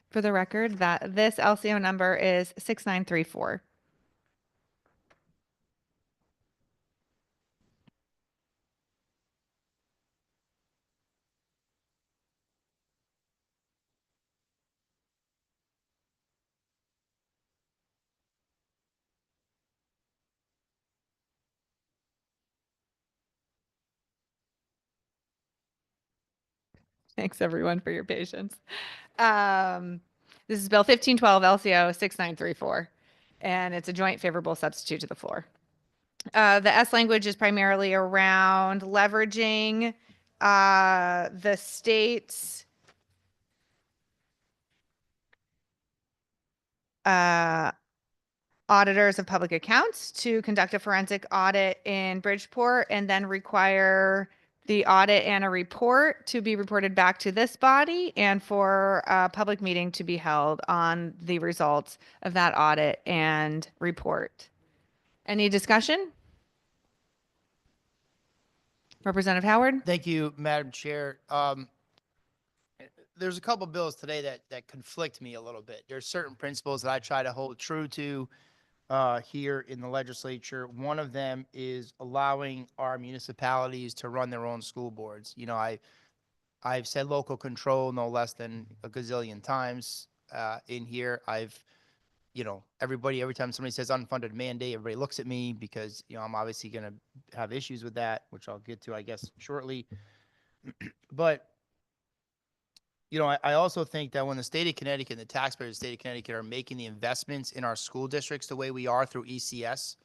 for the record that this LCO number is 6934. Thanks everyone for your patience. This is Bill 1512 LCO 6934, and it's a joint favorable substitute to the floor. The S language is primarily around leveraging the state's auditors of public accounts to conduct a forensic audit in Bridgeport and then require the audit and a report to be reported back to this body and for a public meeting to be held on the results of that audit and report. Any discussion? Representative Howard? Thank you, Madam Chair. There's a couple bills today that conflict me a little bit. There's certain principles that I try to hold true to here in the legislature. One of them is allowing our municipalities to run their own school boards. You know, I've said local control no less than a gazillion times in here. Every time somebody says unfunded mandate, everybody looks at me because, I'm obviously going to have issues with that, which I'll get to, I guess, shortly. But, I also think that when the state of Connecticut and the taxpayers of the state of Connecticut are making the investments in our school districts the way we are through ECS,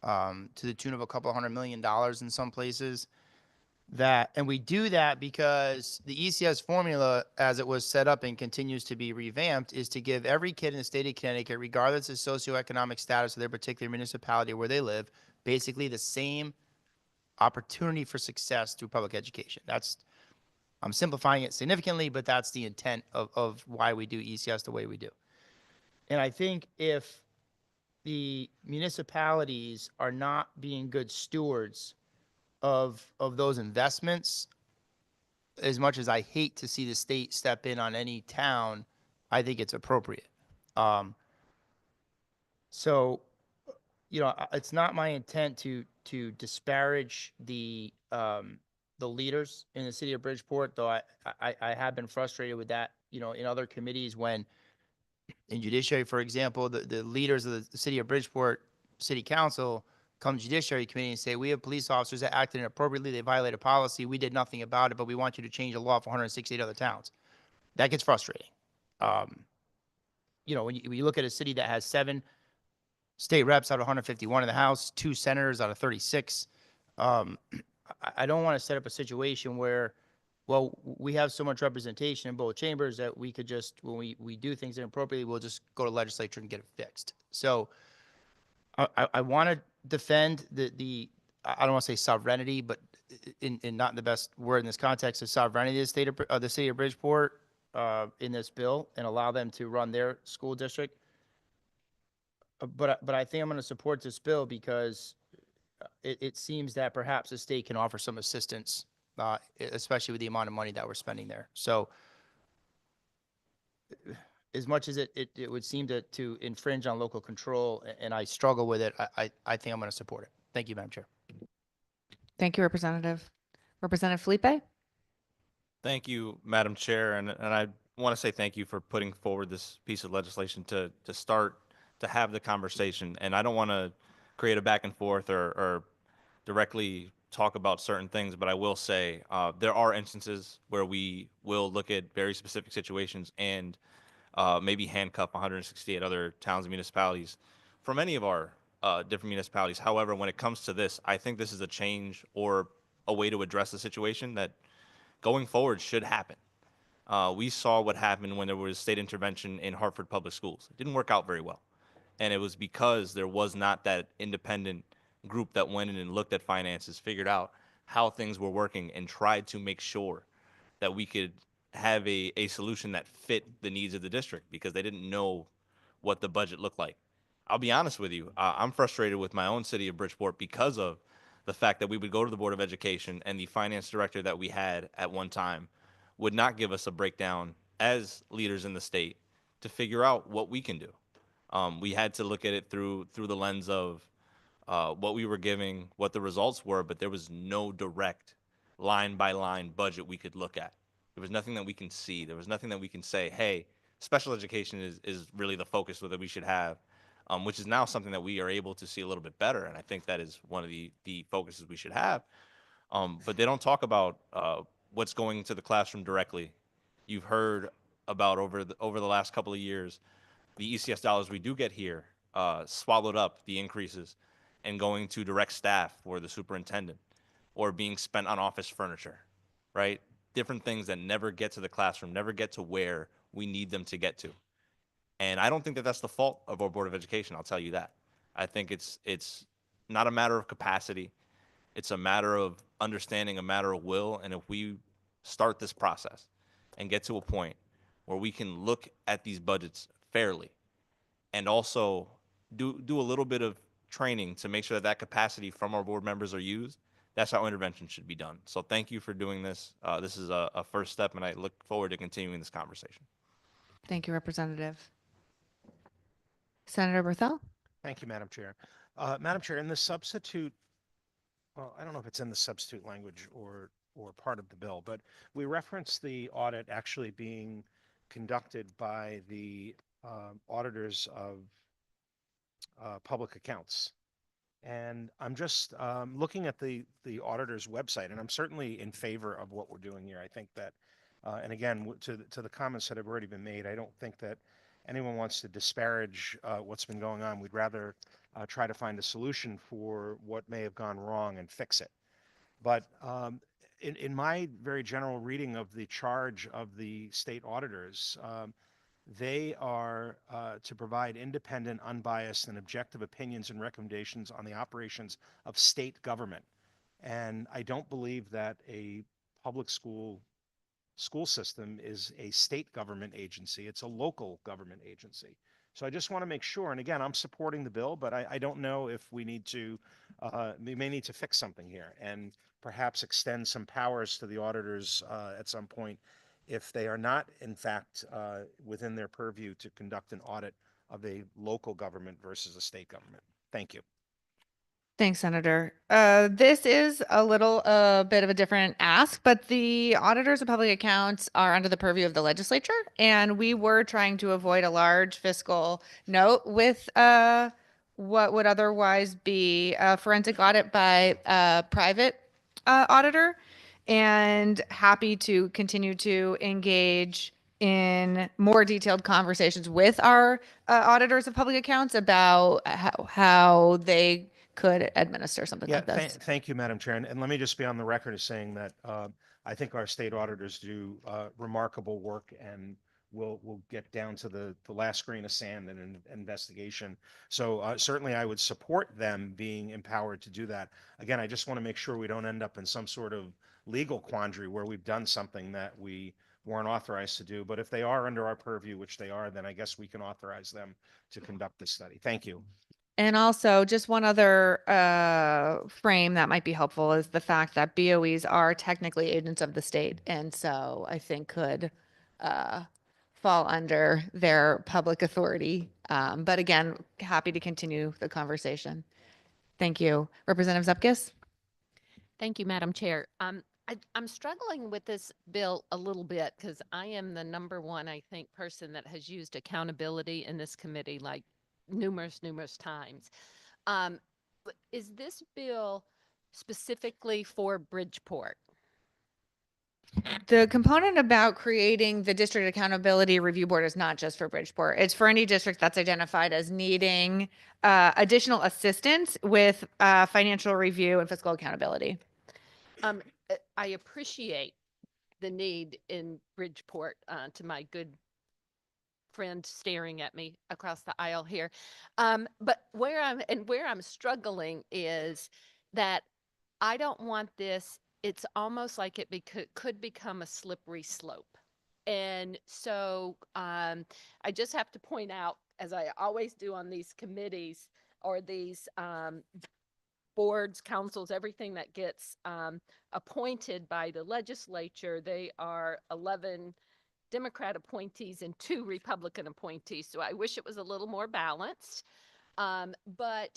to the tune of a couple $100 million in some places, that, and we do that because the ECS formula, as it was set up and continues to be revamped, is to give every kid in the state of Connecticut, regardless of socioeconomic status of their particular municipality or where they live, basically the same opportunity for success through public education. I'm simplifying it significantly, but that's the intent of why we do ECS the way we do. And I think if the municipalities are not being good stewards of those investments, as much as I hate to see the state step in on any town, I think it's appropriate. Um, so, it's not my intent to disparage the leaders in the city of Bridgeport, though I have been frustrated with that, in other committees when, in judiciary, for example, the leaders of the city of Bridgeport City Council come to Judiciary Committee and say, we have police officers that acted inappropriately, they violated policy, we did nothing about it, but we want you to change the law for 168 other towns. That gets frustrating. When you look at a city that has 7 state reps out of 151 in the House, 2 senators out of 36, I don't want to set up a situation where, well, we have so much representation in both chambers that we could just, when we do things inappropriately, we'll just go to legislature and get it fixed. So I want to defend I don't want to say sovereignty, but in not in the best word in this context, the sovereignty of the city of Bridgeport in this bill, and allow them to run their school district. But I think I'm going to support this bill because it seems that perhaps the state can offer some assistance, especially with the amount of money that we're spending there. So as much as it would seem to infringe on local control, and I struggle with it, I think I'm going to support it. Thank you, Madam Chair. Thank you, Representative. Representative Felipe? Thank you, Madam Chair, and I want to say thank you for putting forward this piece of legislation to start to have the conversation. And I don't want to create a back and forth or directly talk about certain things, but I will say there are instances where we will look at very specific situations and maybe handcuff 168 other towns and municipalities from any of our different municipalities. However, when it comes to this, I think this is a change or a way to address the situation that going forward should happen. We saw what happened when there was state intervention in Hartford Public Schools. It didn't work out very well. And it was because there was not that independent group that went in and looked at finances, figured out how things were working, and tried to make sure that we could have a solution that fit the needs of the district, because they didn't know what the budget looked like. I'll be honest with you, I'm frustrated with my own city of Bridgeport because of the fact that we would go to the Board of Education and the finance director that we had at one time would not give us a breakdown as leaders in the state to figure out what we can do. We had to look at it through the lens of what we were giving, what the results were, but there was no direct line by line budget we could look at. There was nothing that we can see. There was nothing that we can say, hey, special education is really the focus that we should have, which is now something that we are able to see a little bit better. And I think that is one of the focuses we should have. But they don't talk about what's going to the classroom directly. You've heard about over the last couple of years, the ECS dollars we do get here swallowed up the increases and going to direct staff for the superintendent, or being spent on office furniture, right? Different things that never get to the classroom, never get to where we need them to get to. And I don't think that that's the fault of our Board of Education, I'll tell you that. I think it's not a matter of capacity. It's a matter of understanding, a matter of will. And if we start this process and get to a point where we can look at these budgets fairly, and also do a little bit of training to make sure that capacity from our board members are used, that's how intervention should be done. So thank you for doing this. This is a first step, and I look forward to continuing this conversation. Thank you, Representative. Senator Berthel? Thank you, Madam Chair. Madam Chair, in the substitute, well, I don't know if it's in the substitute language or part of the bill, but we reference the audit actually being conducted by the auditors of public accounts. And I'm just looking at the auditor's website, and I'm certainly in favor of what we're doing here. I think that, and again, to the comments that have already been made, I don't think that anyone wants to disparage what's been going on. We'd rather try to find a solution for what may have gone wrong and fix it. But in my very general reading of the charge of the state auditors, they are to provide independent, unbiased, and objective opinions and recommendations on the operations of state government. And I don't believe that a public school system is a state government agency. It's a local government agency. So I just want to make sure, and again, I'm supporting the bill, but I don't know if we need to, we may need to fix something here and perhaps extend some powers to the auditors at some point if they are not, in fact, within their purview to conduct an audit of a local government versus a state government. Thank you. Thanks, Senator. This is a little bit of a different ask, but the auditors of public accounts are under the purview of the legislature, and we were trying to avoid a large fiscal note with what would otherwise be a forensic audit by a private auditor, and happy to continue to engage in more detailed conversations with our auditors of public accounts about how they could administer something like this. Thank you, Madam Chair. And let me just be on the record as saying that I think our state auditors do remarkable work, and we'll get down to the last grain of sand in an investigation. So certainly I would support them being empowered to do that. Again, I just want to make sure we don't end up in some sort of legal quandary where we've done something that we weren't authorized to do. But if they are under our purview, which they are, then I guess we can authorize them to conduct this study. Thank you. And also, just one other frame that might be helpful is the fact that BOEs are technically agents of the state, and so I think could fall under their public authority. But again, happy to continue the conversation. Thank you. Representative Zupkis? Thank you, Madam Chair. I'm struggling with this bill a little bit because I am the number one, I think, person that has used accountability in this committee like numerous times. Is this bill specifically for Bridgeport? The component about creating the district accountability review board is not just for Bridgeport. It's for any district that's identified as needing additional assistance with financial review and fiscal accountability. I appreciate the need in Bridgeport, to my good friend staring at me across the aisle here. But where I'm struggling is that I don't want this. It's almost like it could become a slippery slope. And so I just have to point out, as I always do on these committees or these boards, councils, everything that gets appointed by the legislature, they are 11 Democrat appointees and 2 Republican appointees. So I wish it was a little more balanced. But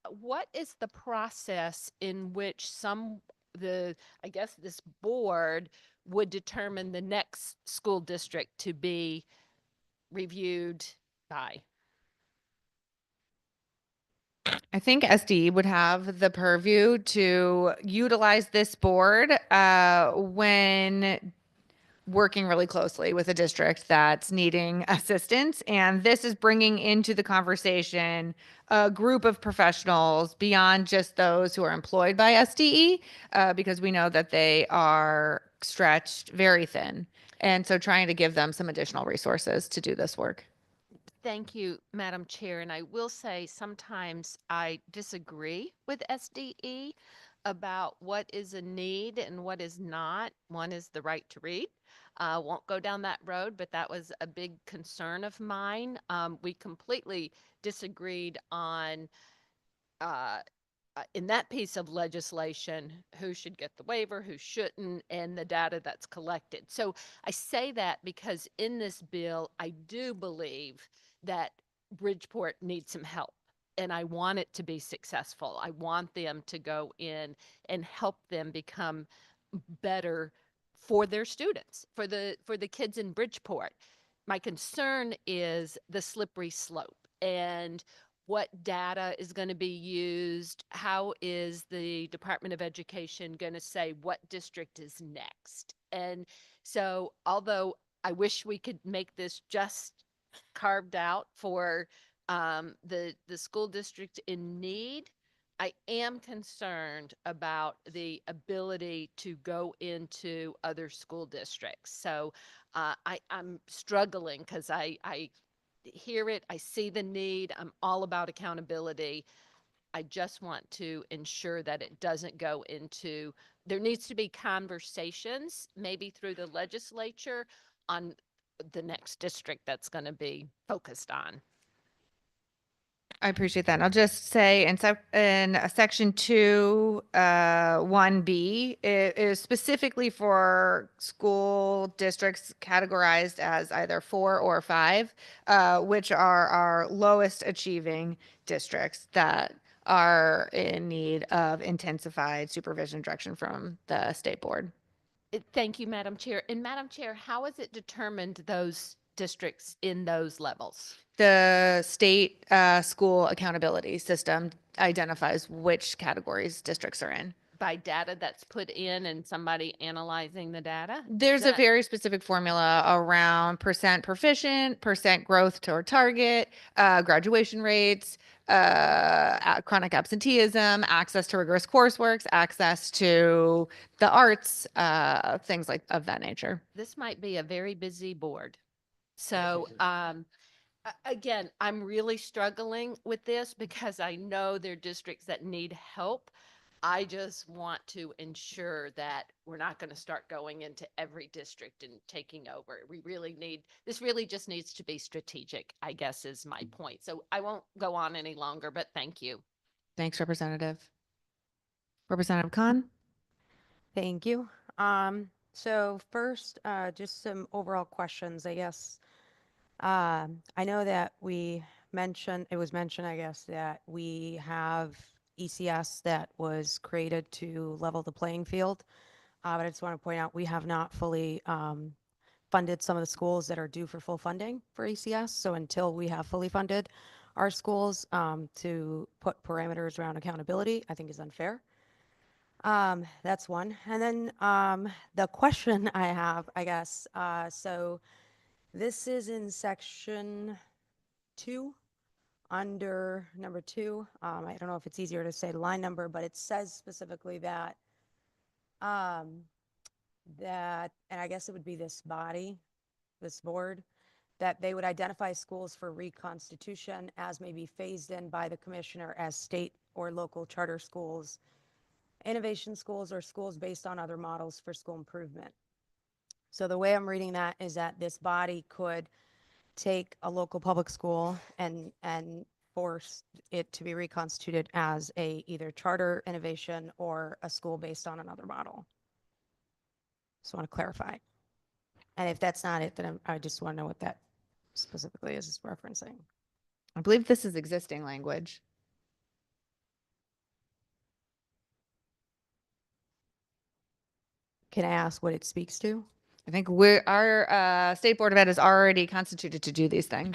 what is the process in which I guess this board would determine the next school district to be reviewed by? I think SDE would have the purview to utilize this board when working really closely with a district that's needing assistance. And this is bringing into the conversation a group of professionals beyond just those who are employed by SDE, because we know that they are stretched very thin. And so trying to give them some additional resources to do this work. Thank you, Madam Chair. And I will say sometimes I disagree with SDE about what is a need and what is not. One is the right to read. Won't go down that road, but that was a big concern of mine. We completely disagreed on in that piece of legislation, who should get the waiver, who shouldn't, and the data that's collected. So I say that because in this bill, I do believe that Bridgeport needs some help, and I want it to be successful. I want them to go in and help them become better for their students, for the kids in Bridgeport. My concern is the slippery slope and what data is going to be used. How is the Department of Education going to say what district is next? And so, although I wish we could make this just carved out for the school district in need, I am concerned about the ability to go into other school districts. So I'm struggling because I hear it, I see the need, I'm all about accountability. I just want to ensure that it doesn't go into, there needs to be conversations, maybe through the legislature, on the next district that's going to be focused on. I appreciate that. And I'll just say in section 2, 1B, it is specifically for school districts categorized as either 4 or 5, which are our lowest achieving districts that are in need of intensified supervision direction from the state board. Thank you, Madam Chair. And Madam Chair, how is it determined those districts in those levels? The state school accountability system identifies which categories districts are in. By data that's put in and somebody analyzing the data? There's a That- very specific formula around percent proficient, percent growth toward target, graduation rates, chronic absenteeism, access to rigorous coursework, access to the arts, things like of that nature. This might be a very busy board. So, again, I'm really struggling with this because I know there are districts that need help. I just want to ensure that we're not going to start going into every district and taking over. We really need, this really just needs to be strategic, I guess is my point. So I won't go on any longer, but thank you. Thanks, Representative. Representative Khan? Thank you. So first, just some overall questions, I guess. I know that it was mentioned, I guess, that we have ECS that was created to level the playing field. But I just want to point out, we have not fully funded some of the schools that are due for full funding for ECS. So until we have fully funded our schools, to put parameters around accountability, I think is unfair. That's one. And then the question I have, I guess, so this is in section 2, under number 2. I don't know if it's easier to say the line number, but it says specifically that, and I guess it would be this body, this board, that they would identify schools for reconstitution as may be phased in by the commissioner as state or local charter schools, innovation schools, or schools based on other models for school improvement. So the way I'm reading that is that this body could take a local public school and force it to be reconstituted as a either charter, innovation, or a school based on another model. Just want to clarify. And if that's not it, then I just want to know what that specifically is referencing. I believe this is existing language. Can I ask what it speaks to? I think our State Board of Ed is already constituted to do these things.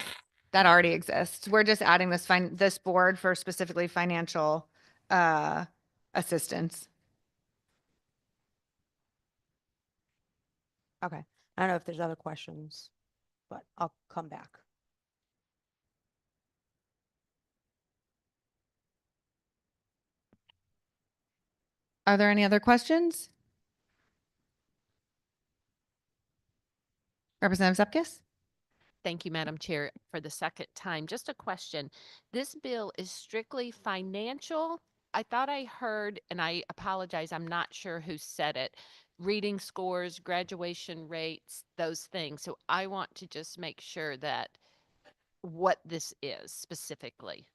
That already exists. We're just adding this board for specifically financial assistance. Okay. I don't know if there's other questions, but I'll come back. Are there any other questions? Representative Zepkis? Thank you, Madam Chair, for the second time. Just a question. This bill is strictly financial. I thought I heard, and I apologize, I'm not sure who said it, reading scores, graduation rates, those things. So I want to just make sure that what this is specifically.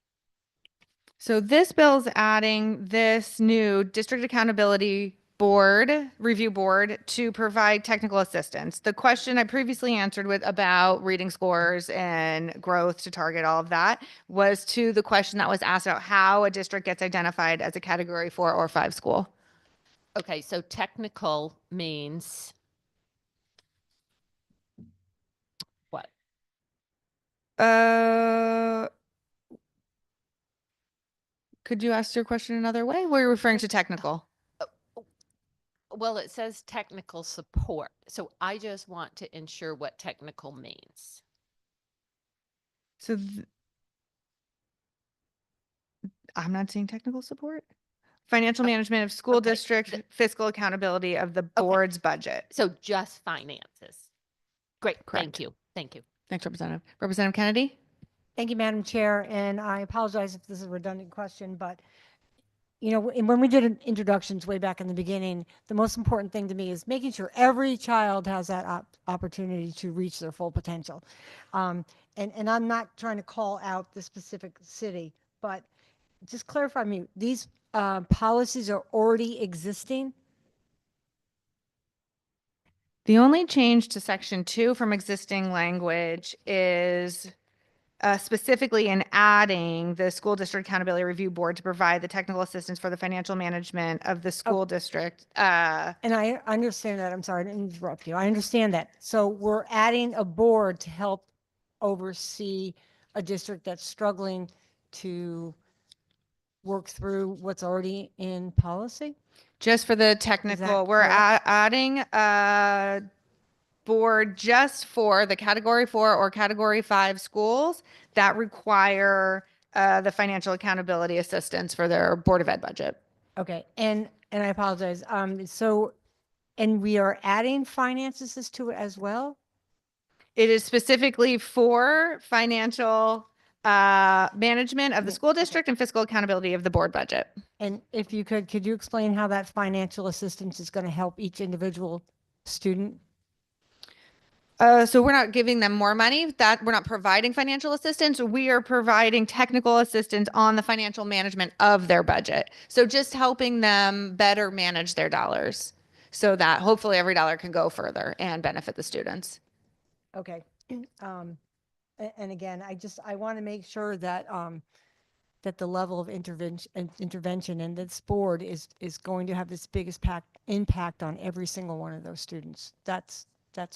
So this bill's adding this new district accountability board, review board, to provide technical assistance. The question I previously answered with about reading scores and growth to target all of that was to the question that was asked about how a district gets identified as a category 4 or 5 school. Okay, so technical means what? Could you ask your question another way? Were you referring to technical? Well, it says technical support. So I just want to ensure what technical means. So I'm not seeing technical support. Financial management of school okay. district, fiscal accountability of the board's budget. So just finances. Great, Correct. thank you, thank you. Next representative. Representative Kennedy? Thank you, Madam Chair, and I apologize if this is a redundant question, but you know, when we did introductions way back in the beginning, the most important thing to me is making sure every child has that opportunity to reach their full potential. And I'm not trying to call out the specific city, but just clarify me, these policies are already existing? The only change to section 2 from existing language is specifically in adding the school district accountability review board to provide the technical assistance for the financial management of the school district. And I understand that. I'm sorry to interrupt you. I understand that. So we're adding a board to help oversee a district that's struggling to work through what's already in policy? Just for the technical, we're adding a board just for the category 4 or category 5 schools that require the financial accountability assistance for their Board of Ed budget. Okay, and I apologize. And we are adding finances to it as well? It is specifically for financial management of the school district and fiscal accountability of the board budget. And if you could you explain how that financial assistance is going to help each individual student? So we're not giving them more money, that we're not providing financial assistance. We are providing technical assistance on the financial management of their budget. So just helping them better manage their dollars so that hopefully every dollar can go further and benefit the students. Okay. And again, I want to make sure that that the level of intervention in this board is going to have this biggest impact on every single one of those students. That's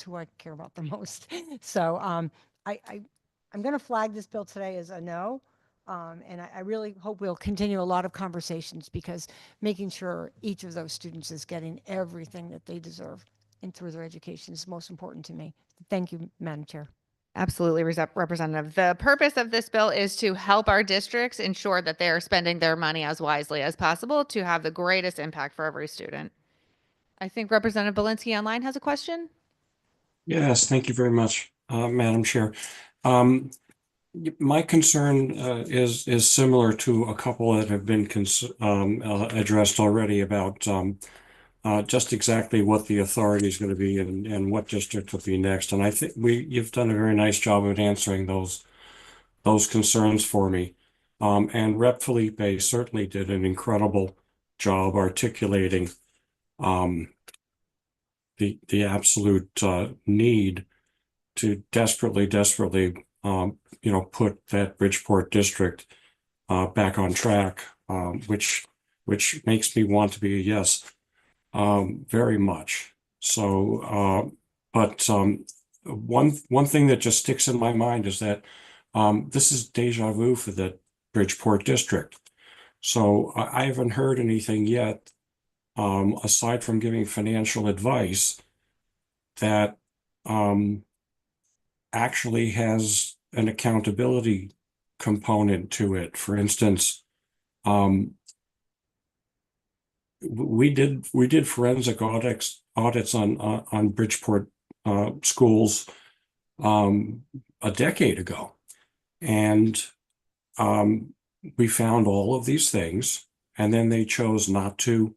who I care about the most. So I'm going to flag this bill today as a no. And I really hope we'll continue a lot of conversations because making sure each of those students is getting everything that they deserve and through their education is most important to me. Thank you, Madam Chair. Absolutely, Representative. The purpose of this bill is to help our districts ensure that they are spending their money as wisely as possible to have the greatest impact for every student. I think Representative Belinsky online has a question. Yes, thank you very much, Madam Chair. My concern is similar to a couple that have been addressed already about just exactly what the authority is going to be and what district will be next. And I think you've done a very nice job of answering those concerns for me. And Rep. Felipe certainly did an incredible job articulating the absolute need to desperately, put that Bridgeport district back on track, which makes me want to be a yes, very much. So, but one thing that just sticks in my mind is that this is deja vu for the Bridgeport district. So I haven't heard anything yet, aside from giving financial advice, that actually has an accountability component to it. For instance, we did forensic audits on Bridgeport schools a decade ago, and we found all of these things, and then they chose not to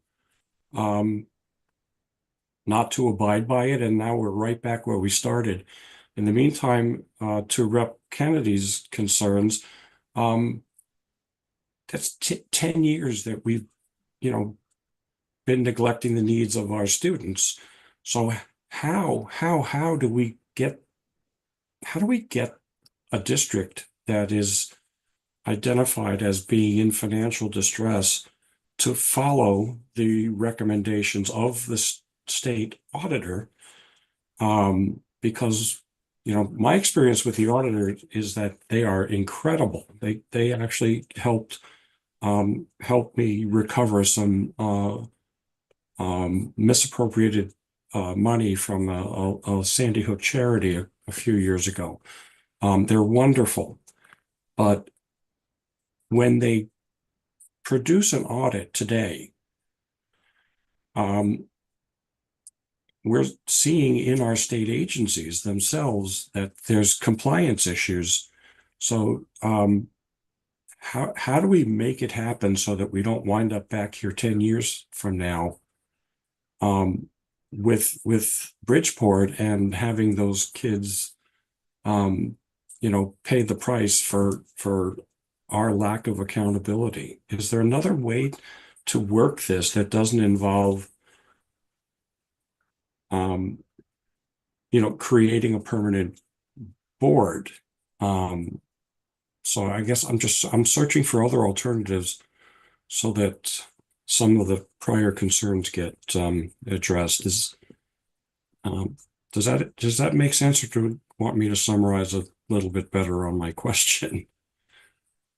abide by it, and now we're right back where we started. In the meantime, to Rep. Kennedy's concerns, that's 10 years that we've, been neglecting the needs of our students. So how do we get a district that is identified as being in financial distress to follow the recommendations of the state auditor? Because my experience with the auditor is that they are incredible. They actually helped me recover some misappropriated money from a Sandy Hook charity a few years ago. They're wonderful, but when they produce an audit today, we're seeing in our state agencies themselves that there's compliance issues. So how do we make it happen so that we don't wind up back here 10 years from now with Bridgeport and having those kids pay the price for our lack of accountability? Is there another way to work this that doesn't involve creating a permanent board? So I guess I'm searching for other alternatives so that some of the prior concerns get addressed. Does that make sense, or do you want me to summarize a little bit better on my question?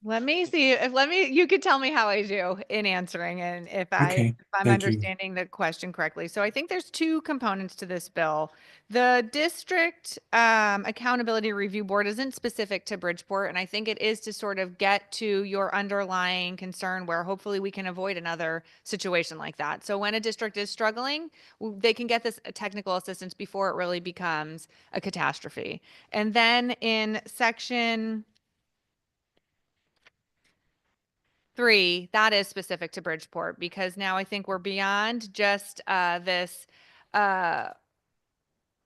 Let me see if you could tell me how I do in answering and if Okay, I'm thank you. understanding the question correctly. So I think there's two components to this bill. The district accountability review board isn't specific to Bridgeport, and I think it is to sort of get to your underlying concern where hopefully we can avoid another situation like that. So when a district is struggling, they can get this technical assistance before it really becomes a catastrophe. And then in section 3, that is specific to Bridgeport, because now I think we're beyond just this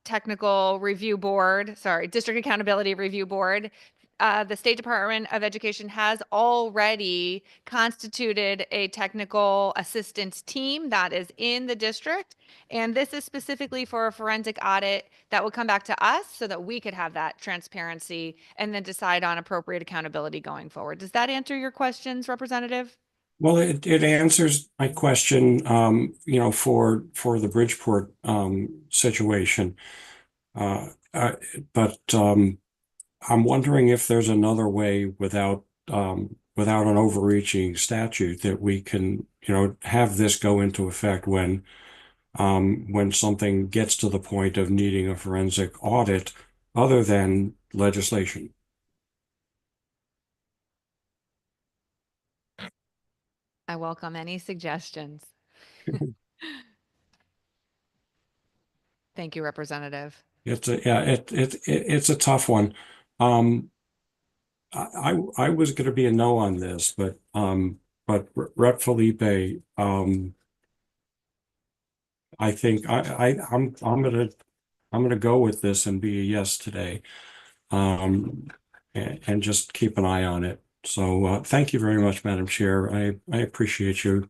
technical review board, district accountability review board. The State Department of Education has already constituted a technical assistance team that is in the district. And this is specifically for a forensic audit that would come back to us so that we could have that transparency and then decide on appropriate accountability going forward. Does that answer your questions, Representative? Well, it answers my question, for the Bridgeport situation. But I'm wondering if there's another way without an overreaching statute that we can, have this go into effect when something gets to the point of needing a forensic audit other than legislation. I welcome any suggestions. Thank you, Representative. It's a tough one. I was going to be a no on this, but Rep. Felipe, I think I'm gonna go with this and be a yes today, and just keep an eye on it. So thank you very much, Madam Chair. I appreciate you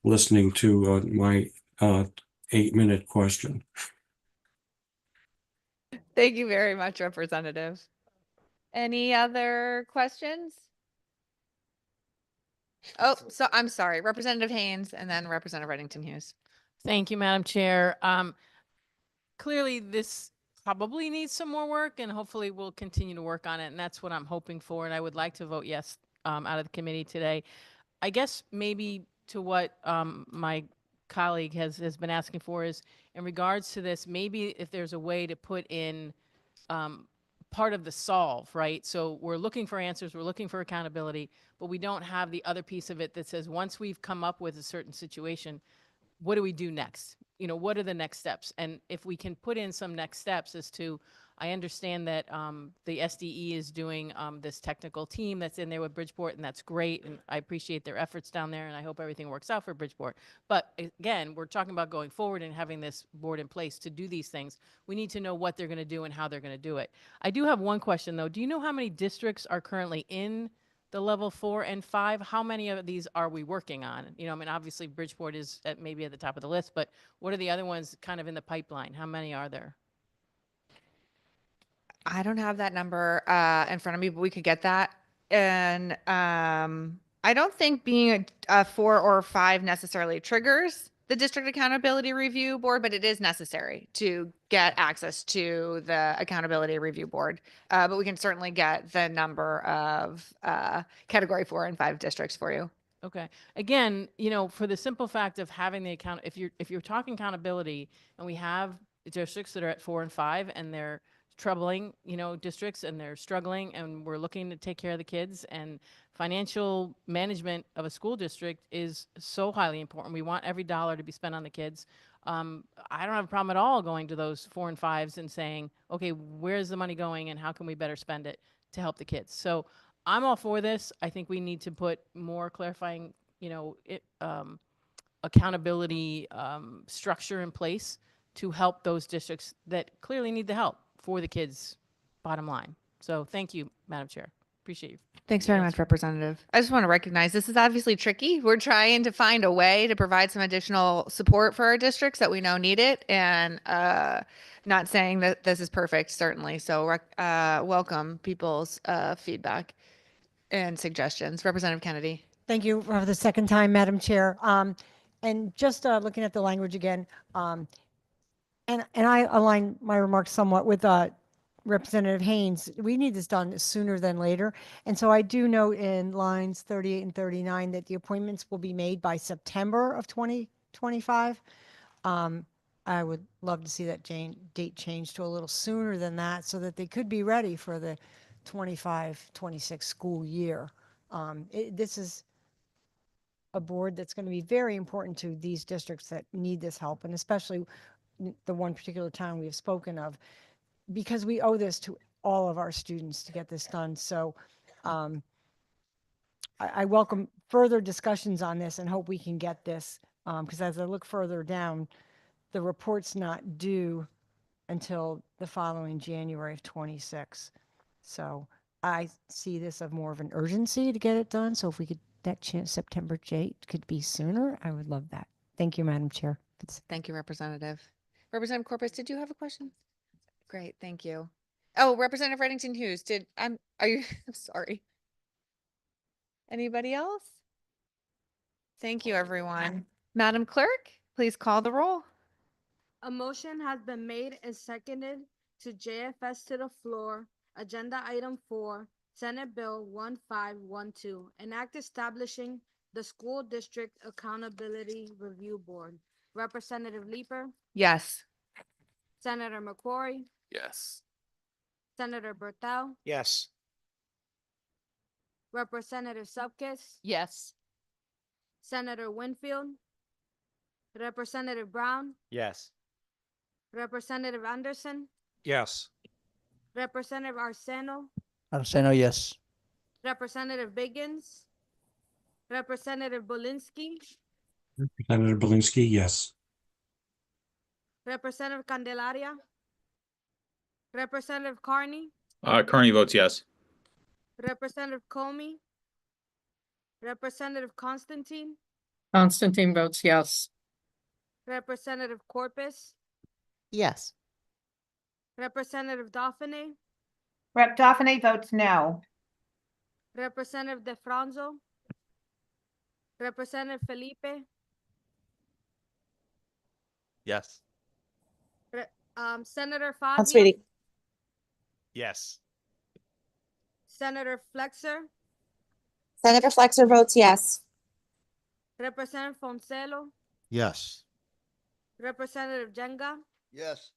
listening to my 8-minute question. Thank you very much, Representative. Any other questions? Oh, so I'm sorry, Representative Haynes and then Representative Reddington Hughes. Thank you, Madam Chair. Clearly, this probably needs some more work, and hopefully we'll continue to work on it, and that's what I'm hoping for, and I would like to vote yes out of the committee today. I guess maybe to what my colleague has been asking for is, in regards to this, maybe if there's a way to put in part of the solve, right? So we're looking for answers, we're looking for accountability, but we don't have the other piece of it that says once we've come up with a certain situation, what do we do next? What are the next steps? And if we can put in some next steps as to, I understand that the SDE is doing this technical team that's in there with Bridgeport, and that's great. And I appreciate their efforts down there, and I hope everything works out for Bridgeport. But again, we're talking about going forward and having this board in place to do these things. We need to know what they're going to do and how they're going to do it. I do have one question, though. Do you know how many districts are currently in the level 4 and 5? How many of these are we working on? Obviously Bridgeport is maybe at the top of the list, but what are the other ones kind of in the pipeline? How many are there? I don't have that number in front of me, but we could get that. And I don't think being a 4 or 5 necessarily triggers the District Accountability Review Board, but it is necessary to get access to the Accountability Review Board. But we can certainly get the number of Category 4 and 5 districts for you. Okay. Again, for the simple fact of having the if you're talking accountability, and we have districts that are at 4 and 5 and they're troubling, districts, and they're struggling, and we're looking to take care of the kids. And financial management of a school district is so highly important. We want every dollar to be spent on the kids. I don't have a problem at all going to those 4 and 5s and saying, okay, where's the money going and how can we better spend it to help the kids? So I'm all for this. I think we need to put more clarifying, accountability structure in place to help those districts that clearly need the help for the kids, bottom line. So thank you, Madam Chair. Appreciate you. Thanks very much, Representative. I just want to recognize this is obviously tricky. We're trying to find a way to provide some additional support for our districts that we know need it, and not saying that this is perfect, certainly. So welcome people's feedback and suggestions. Representative Kennedy. Thank you for the second time, Madam Chair. And just looking at the language again, and I align my remarks somewhat with Representative Haynes. We need this done sooner than later. And so I do note in lines 38 and 39 that the appointments will be made by September of 2025. I would love to see that date changed to a little sooner than that so that they could be ready for the 25-26 school year. This is a board that's going to be very important to these districts that need this help, and especially the one particular town we have spoken of, because we owe this to all of our students to get this done. So I welcome further discussions on this and hope we can get this, because as I look further down, the report's not due until the following January of 26. So I see this of more of an urgency to get it done. So if we could, that chance September date could be sooner, I would love that. Thank you, Madam Chair. Thank you, Representative. Representative Corpus, did you have a question? Great, thank you. Oh, Representative Reddington Hughes, are you, I'm sorry. Anybody else? Thank you, everyone. Madam Clerk, please call the roll. A motion has been made and seconded to JFS to the floor. Agenda item 4, Senate Bill 1512, an act establishing the School District Accountability Review Board. Representative Leeper, Yes. Senator McCrory, Yes. Senator Berthel, Yes. Representative Subkis, Yes. Senator Winfield, Representative Brown, Yes. Representative Anderson, Yes. Representative Arceno, Arceno, yes. Representative Biggins, Representative Belinsky, Representative Belinsky, yes. Representative Candelaria, Representative Carney, Carney votes yes. Representative Comey, Representative Constantine, Constantine votes yes. Representative Corpus, Yes. Representative Dauphiné, Rep. Dauphiné votes no. Representative DeFranzo, Representative Felipe, Yes. Senator Fazio, Yes. Senator Flexer, Senator Flexer votes yes. Representative Foncelo, Yes. Representative Jenga, Yes.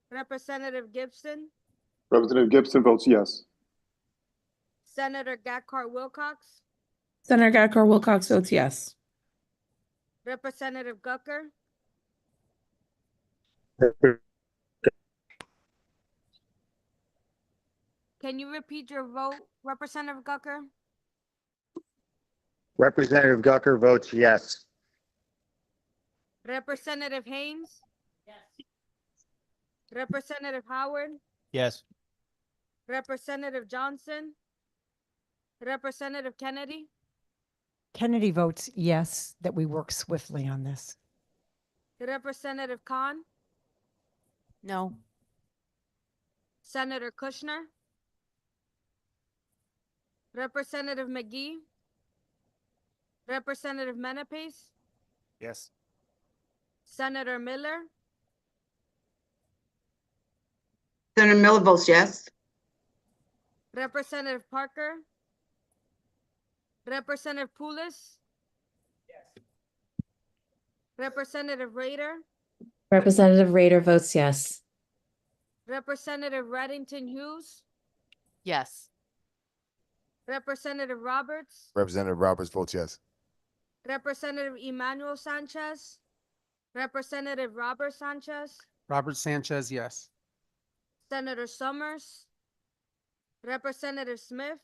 Representative Gibson, Representative Gibson votes yes. Senator Gatkar Wilcox, Senator Gatkar Wilcox votes yes. Representative Gucker, can you repeat your vote, Representative Gucker? Representative Gucker votes yes. Representative Haynes? Yes. Representative Howard? Yes. Representative Johnson? Representative Kennedy? Kennedy votes yes, that we work swiftly on this. Representative Khan? No. Senator Kushner? Representative McGee? Representative Menapace? Yes. Senator Miller? Senator Miller votes yes. Representative Parker? Representative Poulos? Yes. Representative Rader? Representative Rader votes yes. Representative Reddington Hughes, Yes. Representative Roberts, Representative Roberts votes yes. Representative Emmanuel Sanchez, Representative Robert Sanchez, Robert Sanchez, yes. Senator Summers, Representative Smith,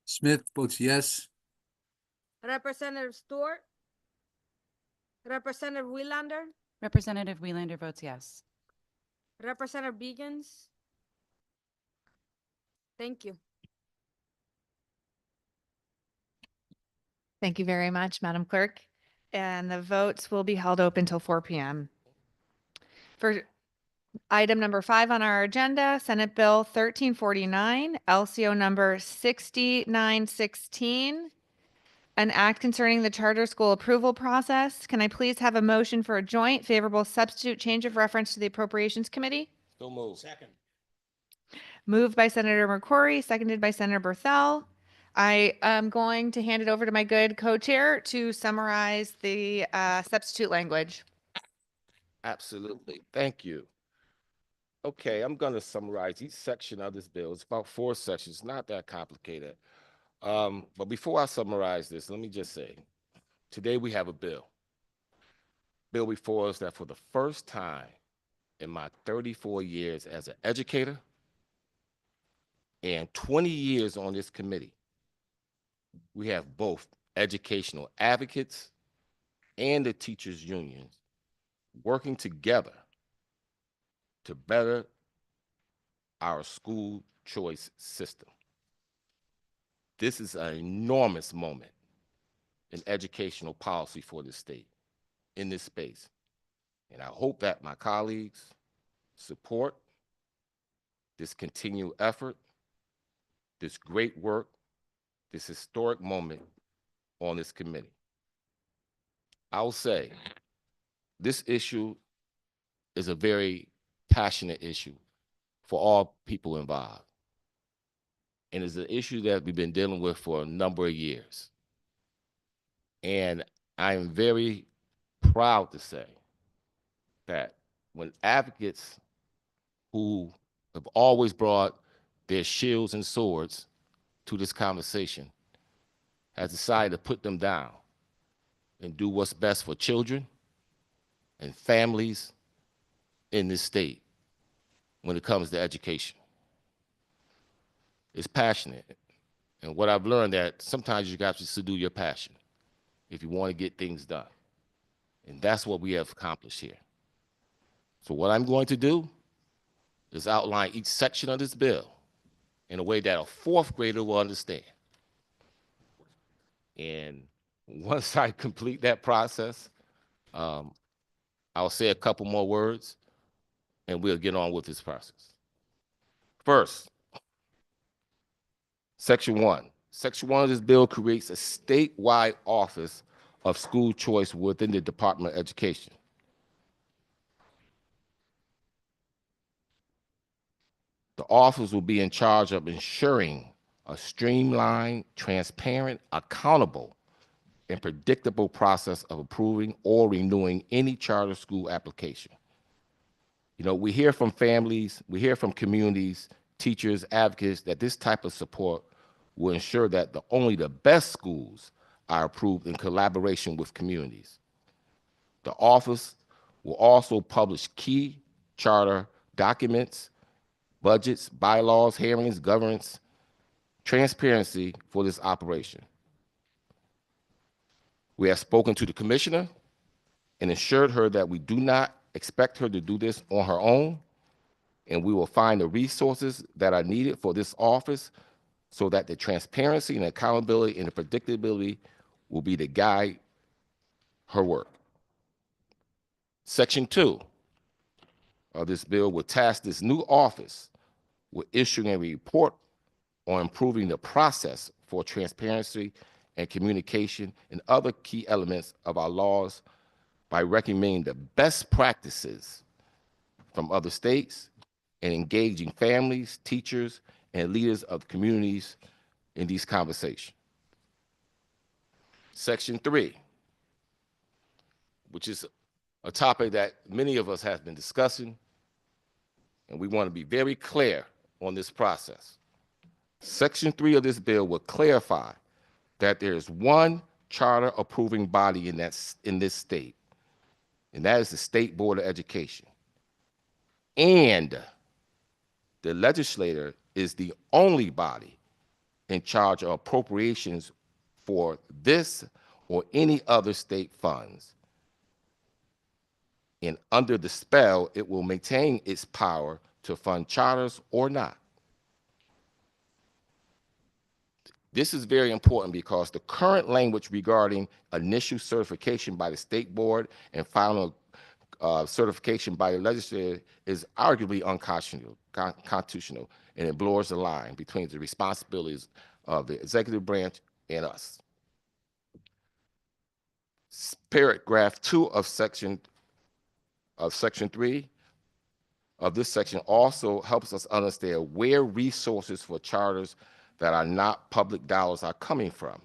Smith votes yes. Representative Stewart, Representative Wielander, Representative Wielander votes yes. Representative Begans. Thank you. Thank you very much, Madam Clerk. And the votes will be held open till 4 p.m. For item number 5 on our agenda, Senate Bill 1349, LCO number 6916, an act concerning the charter school approval process. Can I please have a motion for a joint favorable substitute change of reference to the Appropriations Committee? So move. Second. Moved by Senator McCrory, seconded by Senator Berthel. I am going to hand it over to my good co-chair to summarize the substitute language. Absolutely. Thank you. Okay, I'm going to summarize each section of this bill. It's about 4 sections, not that complicated. But before I summarize this, let me just say, today we have a bill before us that for the first time in my 34 years as an educator and 20 years on this committee, we have both educational advocates and the teachers' unions working together to better our school choice system. This is an enormous moment in educational policy for the state in this space. And I hope that my colleagues support this continued effort, this great work, this historic moment on this committee. I'll say this issue is a very passionate issue for all people involved. And it's an issue that we've been dealing with for a number of years. And I am very proud to say that when advocates who have always brought their shields and swords to this conversation has decided to put them down and do what's best for children and families in this state when it comes to education. It's passionate. And what I've learned that sometimes you got to do your passion if you want to get things done. And that's what we have accomplished here. So what I'm going to do is outline each section of this bill in a way that a 4th grader will understand. And once I complete that process, I'll say a couple more words and we'll get on with this process. First, Section 1. Section 1 of this bill creates a statewide office of school choice within the Department of Education. The office will be in charge of ensuring a streamlined, transparent, accountable, and predictable process of approving or renewing any charter school application. You know, we hear from families, we hear from communities, teachers, advocates that this type of support will ensure that only the best schools are approved in collaboration with communities. The office will also publish key charter documents, budgets, bylaws, hearings, governance, transparency for this operation. We have spoken to the commissioner and assured her that we do not expect her to do this on her own, and we will find the resources that are needed for this office so that the transparency and accountability and the predictability will be to guide her work. Section 2 of this bill will task this new office with issuing a report on improving the process for transparency and communication and other key elements of our laws by recommending the best practices from other states and engaging families, teachers, and leaders of communities in these conversations. Section 3, which is a topic that many of us have been discussing, and we want to be very clear on this process. Section 3 of this bill will clarify that there is one charter approving body in this state, and that is the State Board of Education. And the legislator is the only body in charge of appropriations for this or any other state funds. And under the spell, it will maintain its power to fund charters or not. This is very important because the current language regarding initial certification by the state board and final certification by the legislature is arguably unconstitutional, and it blurs the line between the responsibilities of the executive branch and us. Paragraph 2 of section 3 of this section also helps us understand where resources for charters that are not public dollars are coming from,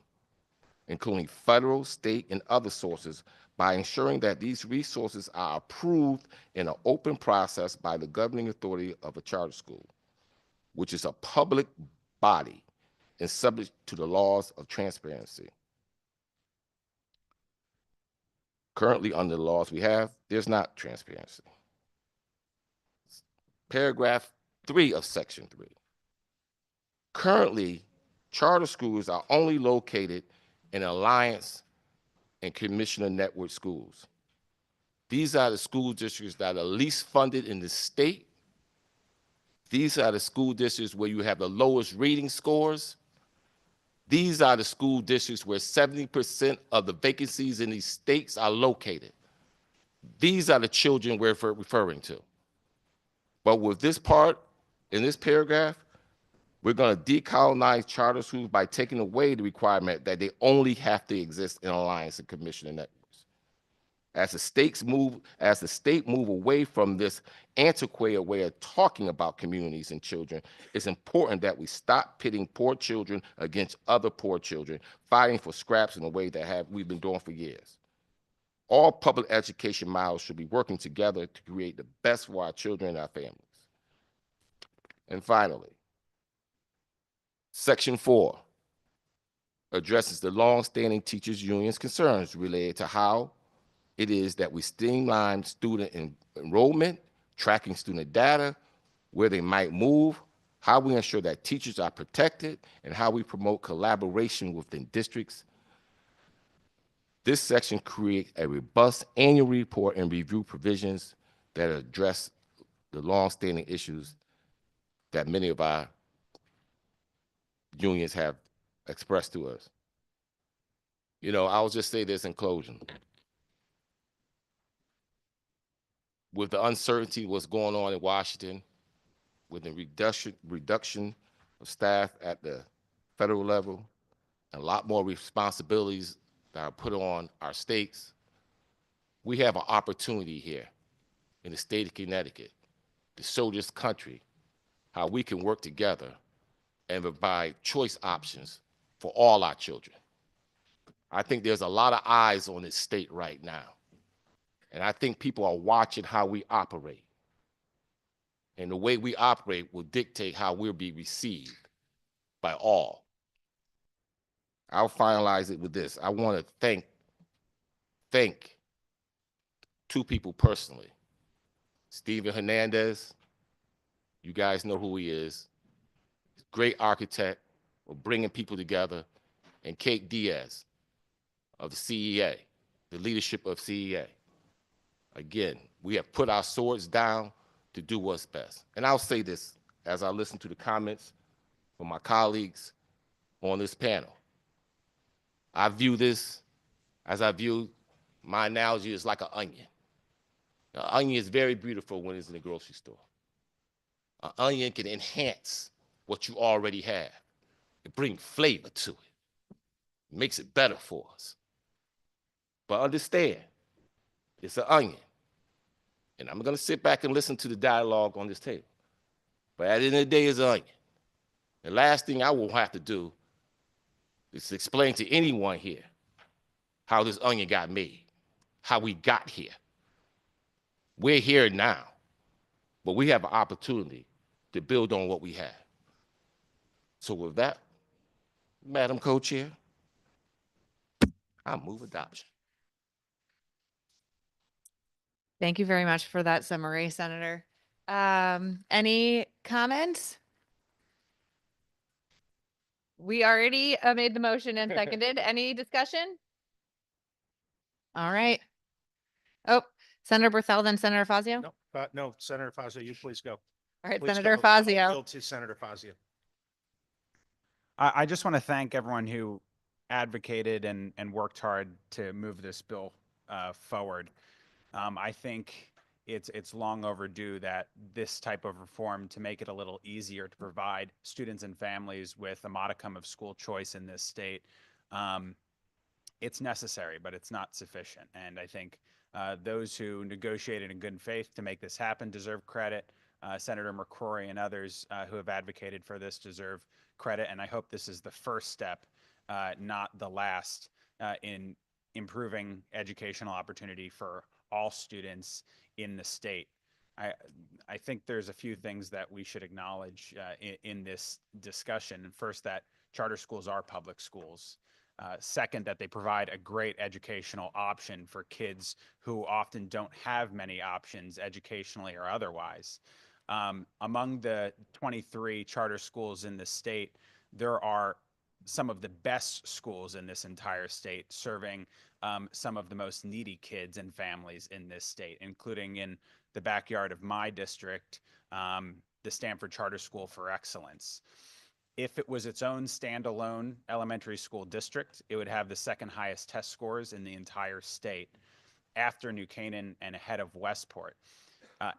including federal, state, and other sources, by ensuring that these resources are approved in an open process by the governing authority of a charter school, which is a public body and subject to the laws of transparency. Currently, under the laws we have, there's not transparency. Paragraph 3 of section 3. Currently, charter schools are only located in Alliance and Commissioner Network schools. These are the school districts that are least funded in the state. These are the school districts where you have the lowest reading scores. These are the school districts where 70% of the vacancies in these states are located. These are the children we're referring to. But with this part, in this paragraph, we're going to decolonize charter schools by taking away the requirement that they only have to exist in Alliance and Commissioner networks. As the state move away from this antiquated way of talking about communities and children, it's important that we stop pitting poor children against other poor children, fighting for scraps in a way that we've been doing for years. All public education models should be working together to create the best for our children and our families. And finally, Section 4 addresses the long-standing teachers' unions' concerns related to how it is that we streamline student enrollment, tracking student data, where they might move, how we ensure that teachers are protected, and how we promote collaboration within districts. This section creates a robust annual report and review provisions that address the long-standing issues that many of our unions have expressed to us. You know, I'll just say this in closing. With the uncertainty of what's going on in Washington, with the reduction of staff at the federal level, and a lot more responsibilities that are put on our states, we have an opportunity here in the state of Connecticut to show this country how we can work together and provide choice options for all our children. I think there's a lot of eyes on this state right now. And I think people are watching how we operate. And the way we operate will dictate how we'll be received by all. I'll finalize it with this. I want to thank two people personally. Steven Hernandez, you guys know who he is. Great architect of bringing people together, and Kate Diaz of the CEA, the leadership of CEA. Again, we have put our swords down to do what's best. And I'll say this as I listen to the comments from my colleagues on this panel. I view this as I view my analogy is like an onion. An onion is very beautiful when it's in the grocery store. An onion can enhance what you already have. It brings flavor to it. It makes it better for us. But understand, it's an onion. And I'm going to sit back and listen to the dialogue on this table. But at the end of the day, it's an onion. The last thing I will have to do is explain to anyone here how this onion got made, how we got here. We're here now. but we have an opportunity to build on what we have. So with that, Madam Co-Chair, I move adoption. Thank you very much for that summary, Senator. Any comments? We already made the motion and seconded. Any discussion? All right. Oh, Senator Berthel, then Senator Fazio. No, Senator Fazio, you please go. All right, Please Senator go. Fazio. Bill to Senator Fazio. I just want to thank everyone who advocated and worked hard to move this bill forward. I think it's long overdue that this type of reform to make it a little easier to provide students and families with a modicum of school choice in this state. It's necessary, but it's not sufficient. And I think those who negotiated in good faith to make this happen deserve credit. Senator McCrory and others who have advocated for this deserve credit. And I hope this is the first step, not the last, in improving educational opportunity for all students in the state. I think there's a few things that we should acknowledge in this discussion. And first, that charter schools are public schools. Second, that they provide a great educational option for kids who often don't have many options educationally or otherwise. Among the 23 charter schools in the state, there are some of the best schools in this entire state serving some of the most needy kids and families in this state, including in the backyard of my district, the Stanford Charter School for Excellence. If it was its own standalone elementary school district, it would have the second highest test scores in the entire state after New Canaan and ahead of Westport.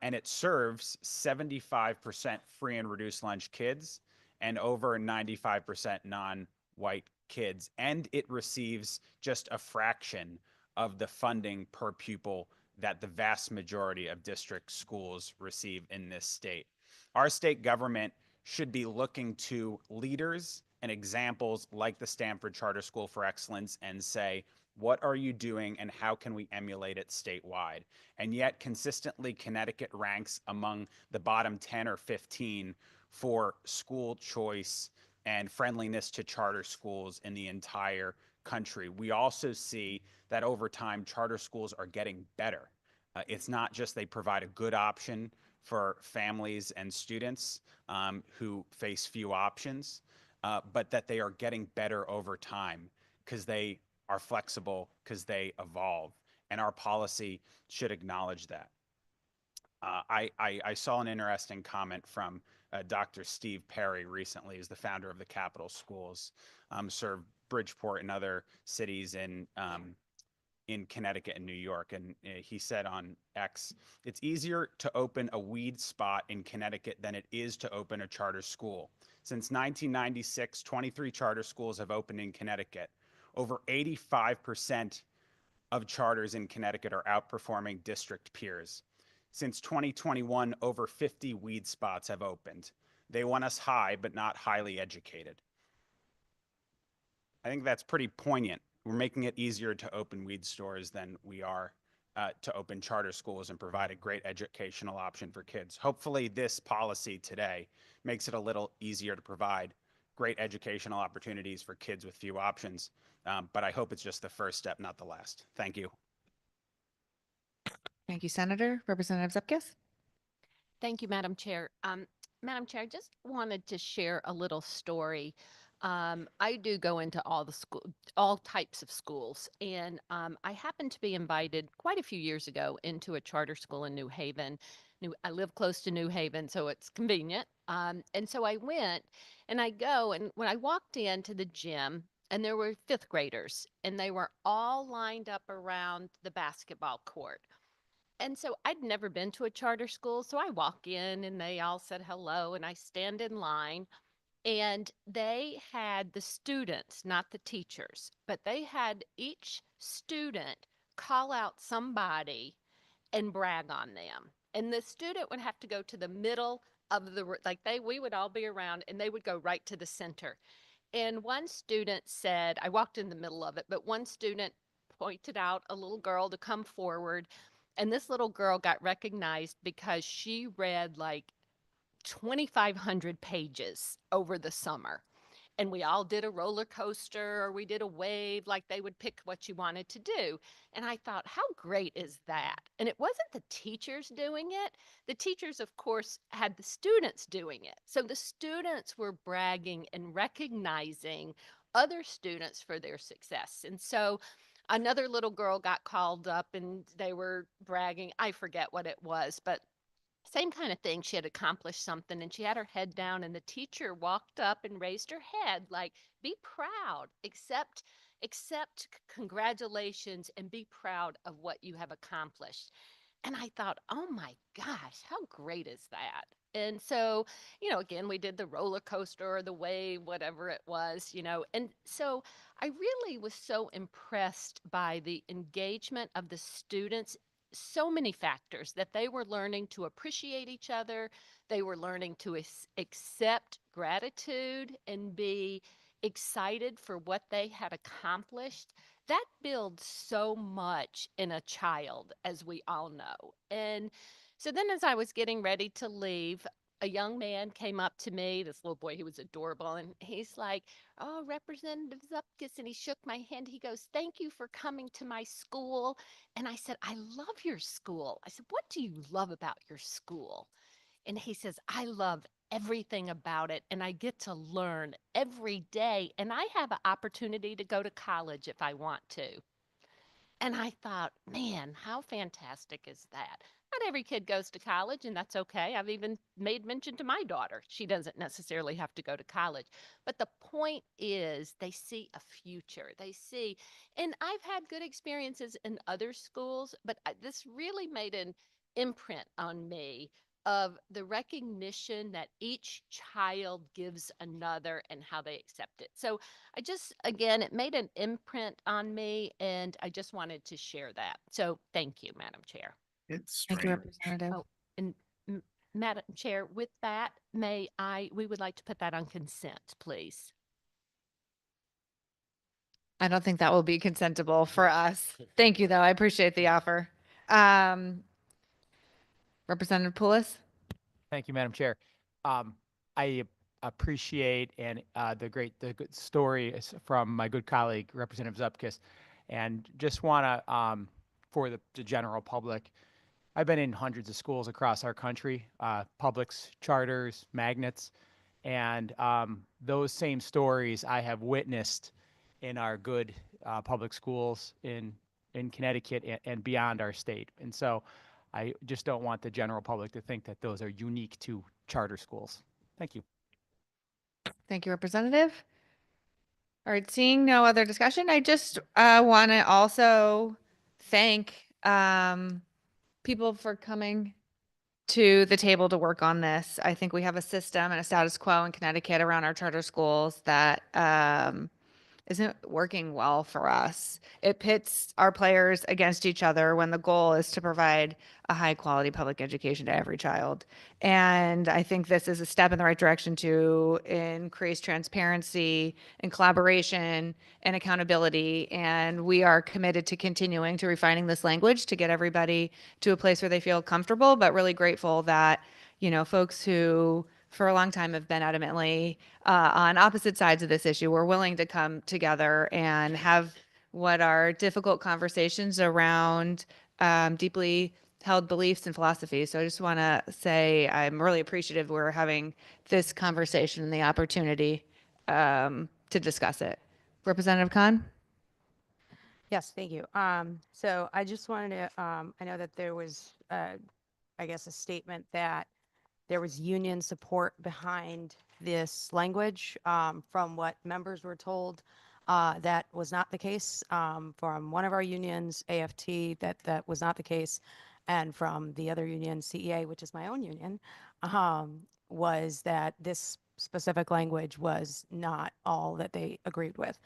And it serves 75% free and reduced lunch kids and over 95% non-white kids. And it receives just a fraction of the funding per pupil that the vast majority of district schools receive in this state. Our state government should be looking to leaders and examples like the Stanford Charter School for Excellence and say, what are you doing and how can we emulate it statewide? And yet consistently Connecticut ranks among the bottom 10 or 15 for school choice and friendliness to charter schools in the entire country. We also see that over time charter schools are getting better. It's not just they provide a good option for families and students who face few options, but that they are getting better over time because they are flexible, because they evolve. And our policy should acknowledge that. I saw an interesting comment from Dr. Steve Perry recently, who's the founder of the Capital Schools, served Bridgeport and other cities in Connecticut and New York. And he said on X, it's easier to open a weed spot in Connecticut than it is to open a charter school. Since 1996, 23 charter schools have opened in Connecticut. Over 85% of charters in Connecticut are outperforming district peers. Since 2021, over 50 weed spots have opened. They want us high, but not highly educated. I think that's pretty poignant. We're making it easier to open weed stores than we are to open charter schools and provide a great educational option for kids. Hopefully this policy today makes it a little easier to provide great educational opportunities for kids with few options. But I hope it's just the first step, not the last. Thank you. Thank you, Senator. Representative Zepkis. Thank you, Madam Chair. Madam Chair, I just wanted to share a little story. I do go into all types of schools, and I happened to be invited quite a few years ago into a charter school in New Haven. I live close to New Haven, so it's convenient. And so I went, and I go, and when I walked into the gym, and there were fifth graders, and they were all lined up around the basketball court. And so I'd never been to a charter school, so I walk in, and they all said hello, and I stand in line. And they had the students, not the teachers, but they had each student call out somebody and brag on them. And the student would have to go to the middle of we would all be around and they would go right to the center. And one student said, I walked in the middle of it, but one student pointed out a little girl to come forward And this little girl got recognized because she read like 2,500 pages over the summer. And we all did a roller coaster or we did a wave, like they would pick what you wanted to do. And I thought, how great is that? And it wasn't the teachers doing it. The teachers, of course, had the students doing it. So the students were bragging and recognizing other students for their success. And so another little girl got called up and they were bragging. I forget what it was, but same kind of thing. She had accomplished something and she had her head down, and the teacher walked up and raised her head like, be proud, accept congratulations, and be proud of what you have accomplished. And I thought, oh my gosh, how great is that? And so, again, we did the roller coaster or the wave, whatever it was, And so I really was so impressed by the engagement of the students. So many factors that they were learning to appreciate each other. They were learning to accept gratitude and be excited for what they had accomplished. That builds so much in a child, as we all know. And so then, as I was getting ready to leave, a young man came up to me, this little boy, he was adorable, and he's like, oh, Representative Zupkis, and he shook my hand. He goes, thank you for coming to my school. And I said, I love your school. I said, what do you love about your school? And he says, I love everything about it, and I get to learn every day, and I have an opportunity to go to college if I want to. And I thought, man, how fantastic is that? Not every kid goes to college, and that's okay. I've even made mention to my daughter. She doesn't necessarily have to go to college. But the point is, they see a future. They see, and I've had good experiences in other schools, but this really made an imprint on me of the recognition that each child gives another and how they accept it. So again, it made an imprint on me, and I just wanted to share that. So thank you, Madam Chair. It's Thank you, strange. Representative. Oh, and Madam Chair, with that, we would like to put that on consent, please. I don't think that will be consentable for us. Thank you, though. I appreciate the offer. Representative Poulos? Thank you, Madam Chair. I appreciate the good story from my good colleague, Representative Zupkis, and just want to, for the general public, I've been in hundreds of schools across our country, publics, charters, magnets, and those same stories I have witnessed in our good public schools in Connecticut and beyond our state. And so I just don't want the general public to think that those are unique to charter schools. Thank you. Thank you, Representative. All right, seeing no other discussion, I just want to also thank people for coming to the table to work on this. I think we have a system and a status quo in Connecticut around our charter schools that isn't working well for us. It pits our players against each other when the goal is to provide a high quality public education to every child. And I think this is a step in the right direction to increase transparency and collaboration and accountability. And we are committed to continuing to refining this language to get everybody to a place where they feel comfortable, but really grateful that, folks who for a long time have been adamantly on opposite sides of this issue. We're willing to come together and have what are difficult conversations around deeply held beliefs and philosophies. So I just want to say I'm really appreciative we're having this conversation and the opportunity to discuss it. Representative Khan? Yes, thank you. So I just wanted to, I know that there was, I guess, a statement that there was union support behind this language. From what members were told, that was not the case. From one of our unions, AFT, that was not the case. And from the other union, CEA, which is my own union, was that this specific language was not all that they agreed with.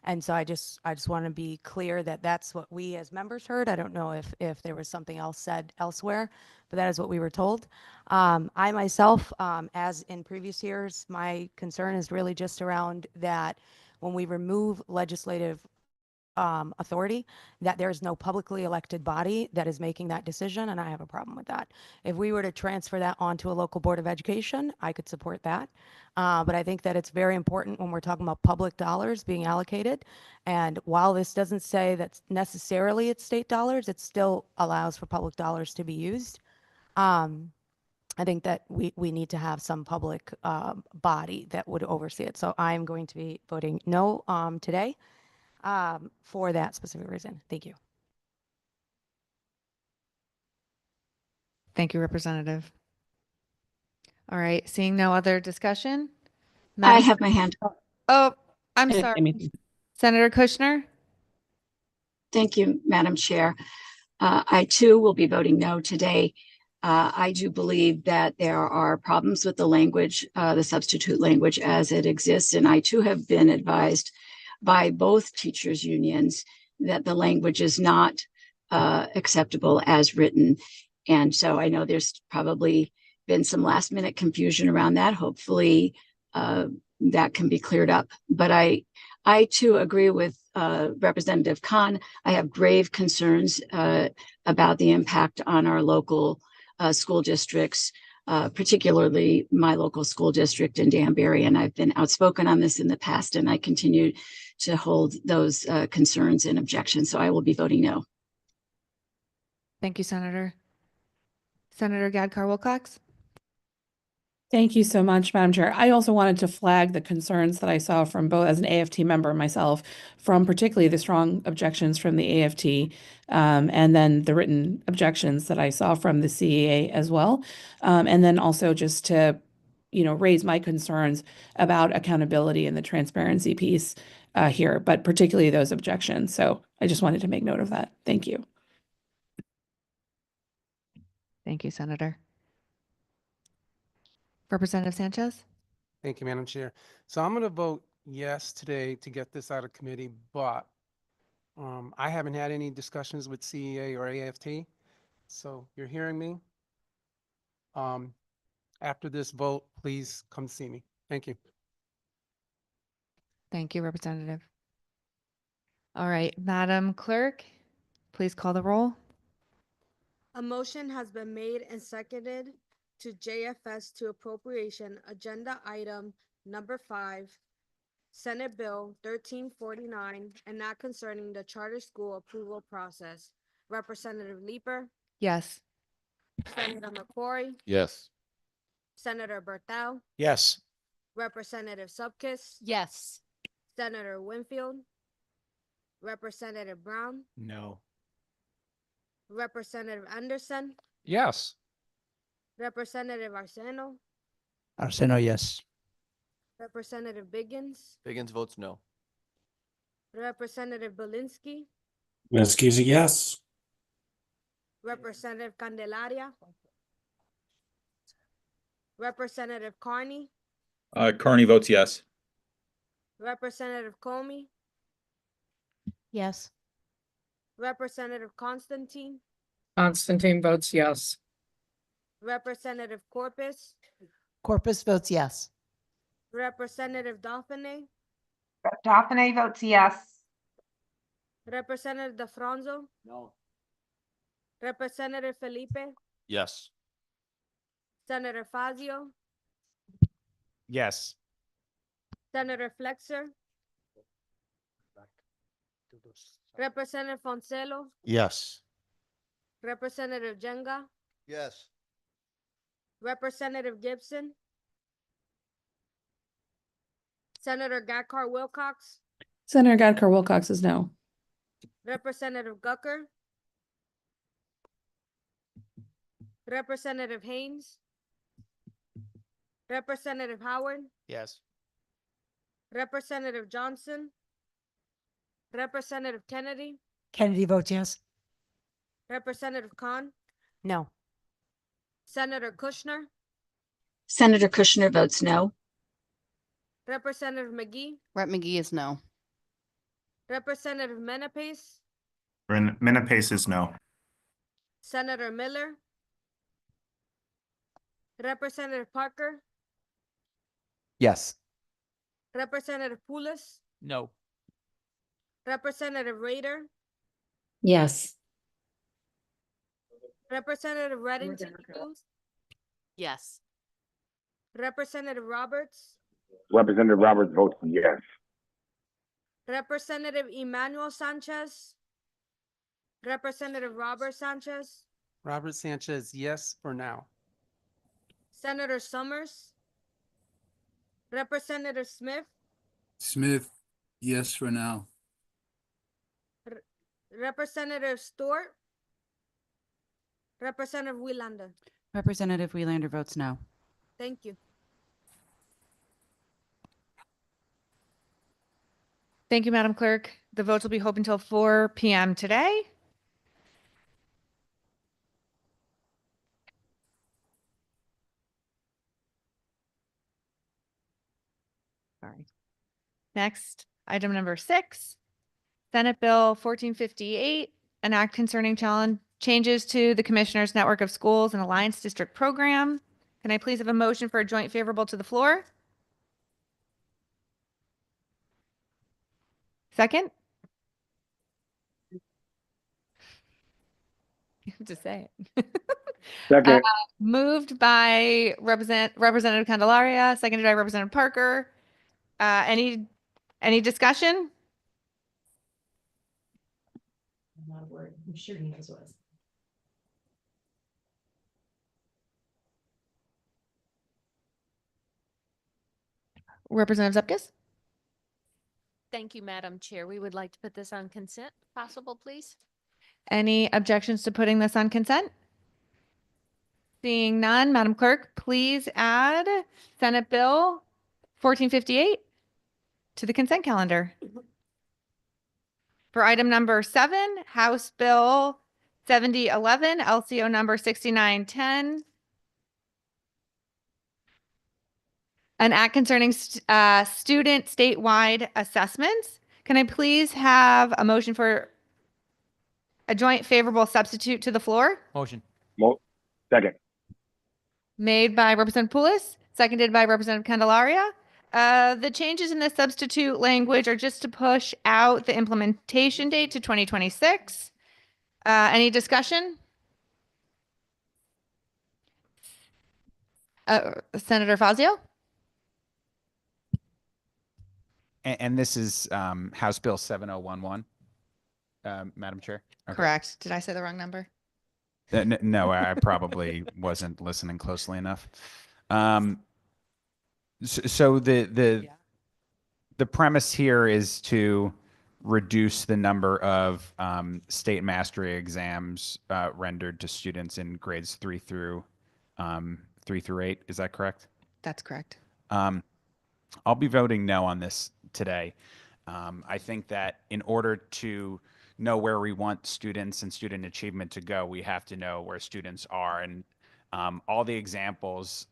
And so I just want to be clear that that's what we as members heard. I don't know if there was something else said elsewhere, but that is what we were told. I myself, as in previous years, my concern is really just around that when we remove legislative authority, that there is no publicly elected body that is making that decision, and I have a problem with that. If we were to transfer that onto a local board of education, I could support that. But I think that it's very important when we're talking about public dollars being allocated. And while this doesn't say that necessarily it's state dollars, it still allows for public dollars to be used. I think that we need to have some public body that would oversee it. So I'm going to be voting no today for that specific reason. Thank you. Thank you, Representative. All right, seeing no other discussion? I Madam- have my hand up. Oh, I'm Eh, sorry. Amy. Senator Kushner? Thank you, Madam Chair. I too will be voting no today. I do believe that there are problems with the language, the substitute language as it exists. And I too have been advised by both teachers' unions that the language is not acceptable as written. And so I know there's probably been some last minute confusion around that. Hopefully that can be cleared up. But I too agree with Representative Khan. I have grave concerns about the impact on our local school districts, particularly my local school district in Danbury. And I've been outspoken on this in the past, and I continue to hold those concerns and objections. So I will be voting no. Thank you, Senator. Senator Gadkar Wilcox? Thank you so much, Madam Chair. I also wanted to flag the concerns that I saw from both as an AFT member myself, from particularly the strong objections from the AFT, and then the written objections that I saw from the CEA as well. And then also just to, raise my concerns about accountability and the transparency piece here, but particularly those objections. So I just wanted to make note of that. Thank you. Thank you, Senator. Representative Sanchez? Thank you, Madam Chair. So I'm going to vote yes today to get this out of committee, but I haven't had any discussions with CEA or AFT. So you're hearing me. After this vote, please come see me. Thank you. Thank you, Representative. All right, Madam Clerk, please call the roll. A motion has been made and seconded to JFS to appropriation agenda item number 5, Senate Bill 1349, and not concerning the charter school approval process. Representative Leeper, Yes. Senator McCrory, Yes. Senator Berthel, Yes. Representative Subkis, Yes. Senator Winfield, Representative Brown, No. Representative Anderson, Yes. Representative Arseno, Arseno, yes. Representative Biggins, Biggins votes no. Representative Belinsky, Minsky's a yes. Representative Candelaria, Representative Carney, Carney votes yes. Representative Comey, Yes. Representative Constantine, Constantine votes yes. Representative Corpus, Corpus votes yes. Representative Dauphiné, Dauphiné votes yes. Representative DeFranzo, No. Representative Felipe, Yes. Senator Fazio, Yes. Senator Flexer, Representative Foncelo, Yes. Representative Jenga, Yes. Representative Gibson, Senator Gadkar Wilcox, Senator Gadkar Wilcox is no. Representative Gucker, Representative Haynes, Representative Howard, Yes. Representative Johnson, Representative Kennedy, Kennedy votes yes. Representative Khan, No. Senator Kushner, Senator Kushner votes no. Representative McGee, Rep. McGee is no. Representative Menapace, Menapace is no. Senator Miller, Representative Parker, Yes. Representative Poulos, No. Representative Raider, Yes. Representative Reddington Hughes, Yes. Representative Roberts, Representative Roberts votes yes. Representative Emmanuel Sanchez, Representative Robert Sanchez, Robert Sanchez, yes for now. Senator Summers, Representative Smith, Smith, yes for now. Representative Stewart, Representative Wielander. Representative Wielander votes no. Thank you. Thank you, Madam Clerk. The votes will be open until 4 p.m. today. Sorry. Next, item number 6, Senate Bill 1458, an act concerning changes to the Commissioners' Network of Schools and Alliance District Program. Can I please have a motion for a joint favorable to the floor? Second? You have to say it. Second. Moved by Representative Candelaria, seconded by Representative Parker. Any discussion? Not a word. I'm sure he knows what. Representative Zepkis? Thank you, Madam Chair. We would like to put this on consent, if possible, please. Any objections to putting this on consent? Seeing none, Madam Clerk, please add Senate Bill 1458 to the consent calendar. For item number 7, House Bill 7011, LCO number 6910, an act concerning student statewide assessments. Can I please have a motion for a joint favorable substitute to the floor? Motion. Second. Made by Representative Poulos, seconded by Representative Candelaria. The changes in the substitute language are just to push out the implementation date to 2026. Any discussion? Senator Fazio? And this is House Bill 7011, Madam Chair. Okay. Correct. Did I say the wrong number? No, I probably wasn't listening closely enough. So the premise here is to reduce the number of state mastery exams rendered to students in grades 3 through 8. Is that correct? That's correct. I'll be voting no on this today. I think that in order to know where we want students and student achievement to go, we have to know where students are. And all the examples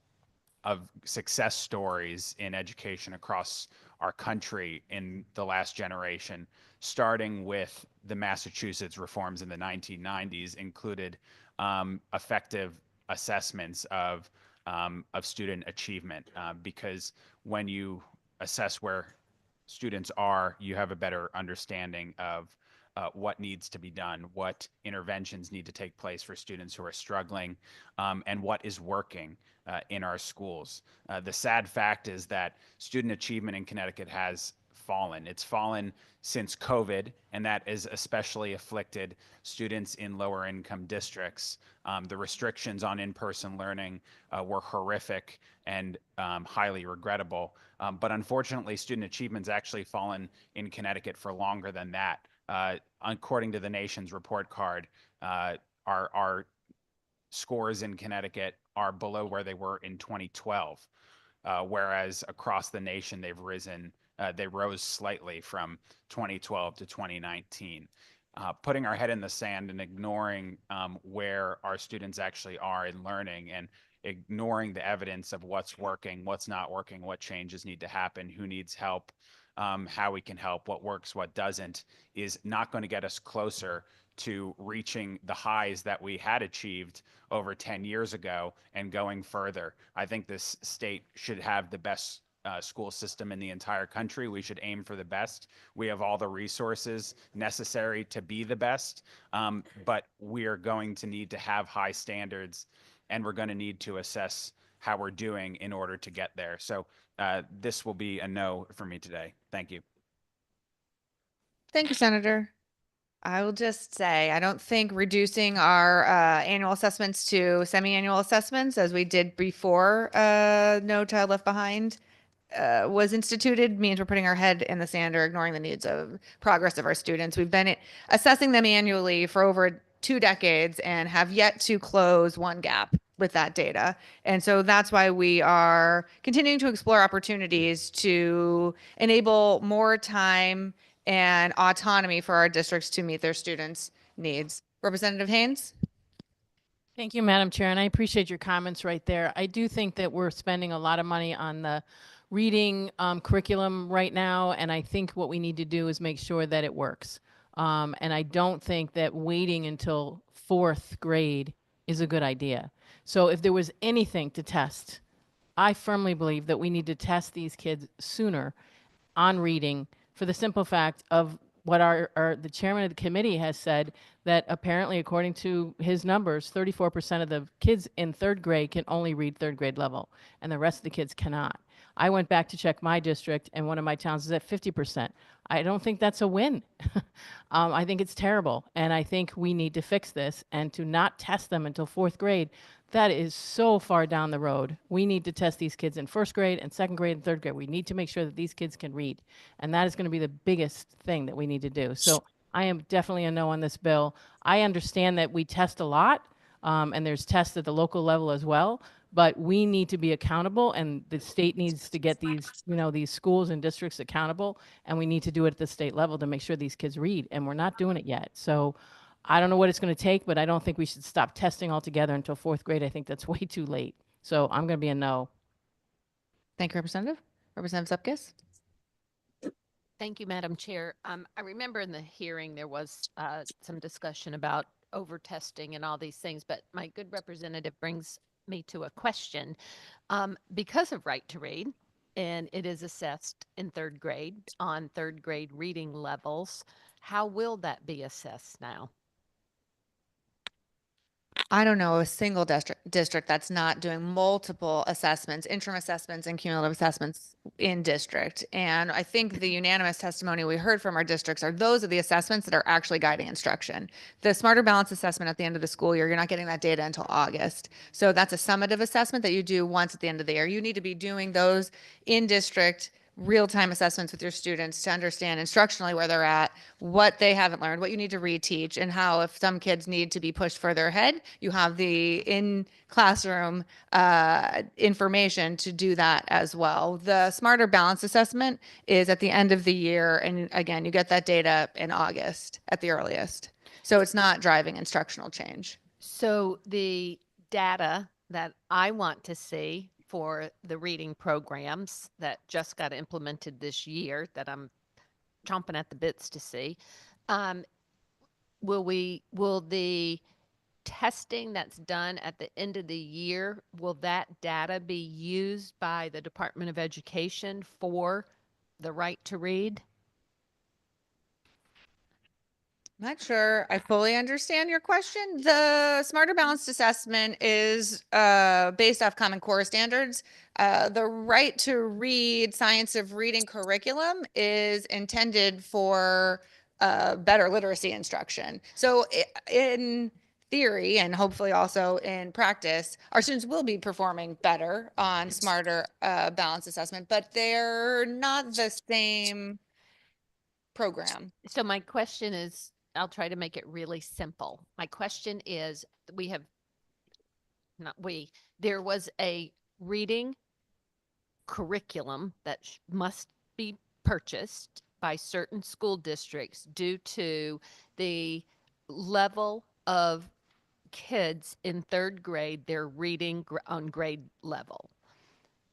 of success stories in education across our country in the last generation, starting with the Massachusetts reforms in the 1990s, included effective assessments of student achievement, because when you assess where students are, you have a better understanding of what needs to be done, what interventions need to take place for students who are struggling, and what is working in our schools. The sad fact is that student achievement in Connecticut has fallen. It's fallen since COVID, and that has especially afflicted students in lower income districts. The restrictions on in-person learning were horrific and highly regrettable. But unfortunately, student achievement's actually fallen in Connecticut for longer than that. According to the nation's report card, our scores in Connecticut are below where they were in 2012, whereas across the nation they've risen. They rose slightly from 2012 to 2019. Putting our head in the sand and ignoring where our students actually are in learning, and ignoring the evidence of what's working, what's not working, what changes need to happen, who needs help, how we can help, what works, what doesn't, is not going to get us closer to reaching the highs that we had achieved over 10 years ago and going further. I think this state should have the best school system in the entire country. We should aim for the best. We have all the resources necessary to be the best, but we are going to need to have high standards, and we're going to need to assess how we're doing in order to get there. So this will be a no for me today. Thank you. Thank you, Senator. I will just say, I don't think reducing our annual assessments to semi-annual assessments, as we did before No Child Left Behind was instituted, means we're putting our head in the sand or ignoring the needs of progress of our students. We've been assessing them annually for over 2 decades and have yet to close one gap with that data. And so that's why we are continuing to explore opportunities to enable more time and autonomy for our districts to meet their students' needs. Representative Haynes? Thank you, Madam Chair, and I appreciate your comments right there. I do think that we're spending a lot of money on the reading curriculum right now, and I think what we need to do is make sure that it works. And I don't think that waiting until 4th grade is a good idea. So if there was anything to test, I firmly believe that we need to test these kids sooner on reading for the simple fact of what the chairman of the committee has said, that apparently, according to his numbers, 34% of the kids in 3rd grade can only read 3rd grade level, and the rest of the kids cannot. I went back to check my district, and one of my towns is at 50%. I don't think that's a win. I think it's terrible, and I think we need to fix this, and to not test them until 4th grade, that is so far down the road. We need to test these kids in 1st grade and 2nd grade and 3rd grade. We need to make sure that these kids can read. And that is going to be the biggest thing that we need to do. So I am definitely a no on this bill. I understand that we test a lot, and there's tests at the local level as well, but we need to be accountable, and the state needs to get these, these schools and districts accountable, and we need to do it at the state level to make sure these kids read, and we're not doing it yet. So I don't know what it's going to take, but I don't think we should stop testing altogether until 4th grade. I think that's way too late. So I'm going to be a no. Thank you, Representative. Representative Zupkis? Thank you, Madam Chair. I remember in the hearing there was some discussion about over testing and all these things, but my good representative brings me to a question. Because of Right to Read, and it is assessed in 3rd grade on 3rd grade reading levels, how will that be assessed now? I don't know a single district that's not doing multiple assessments, interim assessments and cumulative assessments in district. And I think the unanimous testimony we heard from our districts are those are the assessments that are actually guiding instruction. The Smarter Balance assessment at the end of the school year, you're not getting that data until August. So that's a summative assessment that you do once at the end of the year. You need to be doing those in district real-time assessments with your students to understand instructionally where they're at, what they haven't learned, what you need to reteach, and how if some kids need to be pushed further ahead, you have the in-classroom information to do that as well. The Smarter Balance assessment is at the end of the year, and again, you get that data in August at the earliest. So it's not driving instructional change. So the data that I want to see for the reading programs that just got implemented this year that I'm chomping at the bits to see, will the testing that's done at the end of the year, will that data be used by the Department of Education for the Right to Read? Not sure I fully understand your question. The Smarter Balanced Assessment is based off Common Core standards. The Right to Read Science of Reading curriculum is intended for better literacy instruction. So in theory, and hopefully also in practice, our students will be performing better on Smarter Balanced Assessment, but they're not the same program. So my question is, I'll try to make it really simple. My question is, there was a reading curriculum that must be purchased by certain school districts due to the level of kids in 3rd grade, they're reading on grade level.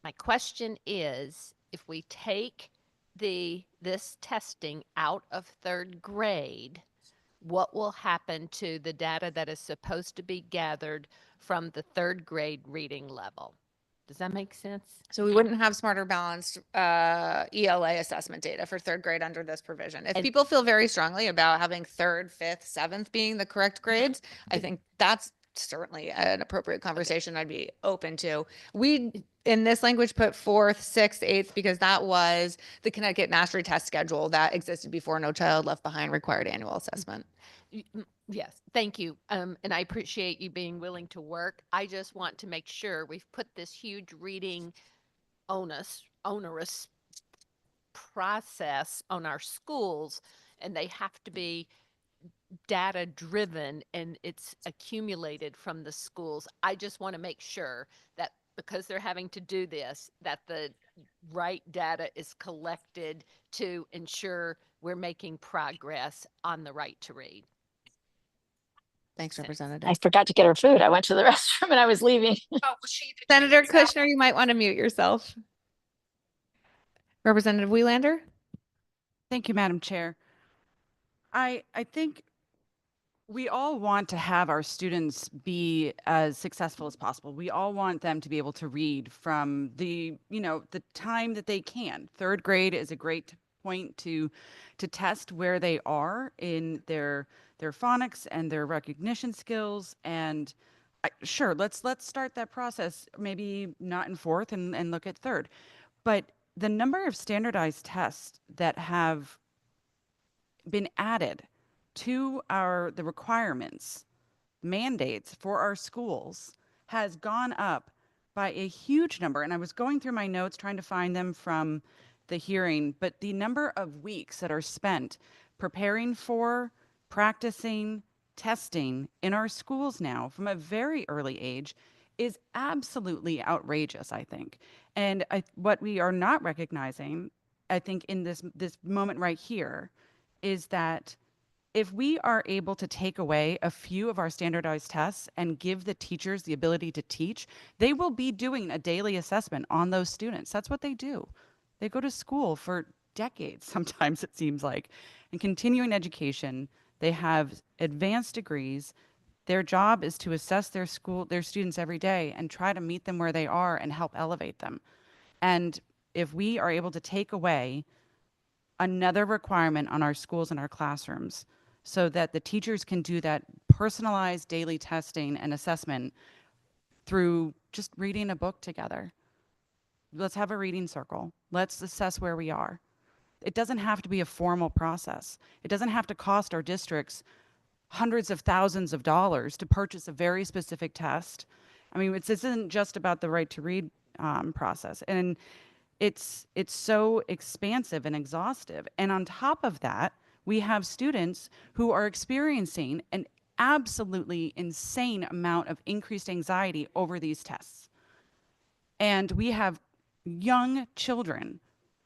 My question is, if we take this testing out of 3rd grade, what will happen to the data that is supposed to be gathered from the 3rd grade reading level? Does that make sense? So we wouldn't have smarter balanced ELA assessment data for third grade under this provision. If And- people feel very strongly about having third, fifth, seventh being the correct grades, I think that's certainly an appropriate conversation I'd be open to. We, in this language, put fourth, sixth, eighth, because that was the Connecticut mastery test schedule that existed before No Child Left Behind required annual assessment. Yes, thank you. And I appreciate you being willing to work. I just want to make sure we've put this huge reading onerous process on our schools, and they have to be data driven and it's accumulated from the schools. I just want to make sure that because they're having to do this, that the right data is collected to ensure we're making progress on the right to read. Thanks, Representative. I forgot to get her food. I went to the restroom and I was leaving. Senator Kushner, you might want to mute yourself. Representative Wieland. Thank you, Madam Chair. I think we all want to have our students be as successful as possible. We all want them to be able to read from the time that they can. Third grade is a great point to test where they are in their phonics and their recognition skills. And sure, let's start that process, maybe not in fourth and look at third. But the number of standardized tests that have been added to the requirements, mandates for our schools has gone up by a huge number. And I was going through my notes trying to find them from the hearing, but the number of weeks that are spent preparing for, practicing, testing in our schools now from a very early age is absolutely outrageous, I think. And what we are not recognizing, I think, in this moment right here, is that if we are able to take away a few of our standardized tests and give the teachers the ability to teach, they will be doing a daily assessment on those students. That's what they do. They go to school for decades, sometimes it seems like, in continuing education. They have advanced degrees. Their job is to assess their students every day and try to meet them where they are and help elevate them. And if we are able to take away another requirement on our schools and our classrooms so that the teachers can do that personalized daily testing and assessment through just reading a book together. Let's have a reading circle. Let's assess where we are. It doesn't have to be a formal process. It doesn't have to cost our districts hundreds of thousands of dollars to purchase a very specific test. I mean, this isn't just about the right to read process. And it's so expansive and exhaustive. And on top of that, we have students who are experiencing an absolutely insane amount of increased anxiety over these tests. And we have young children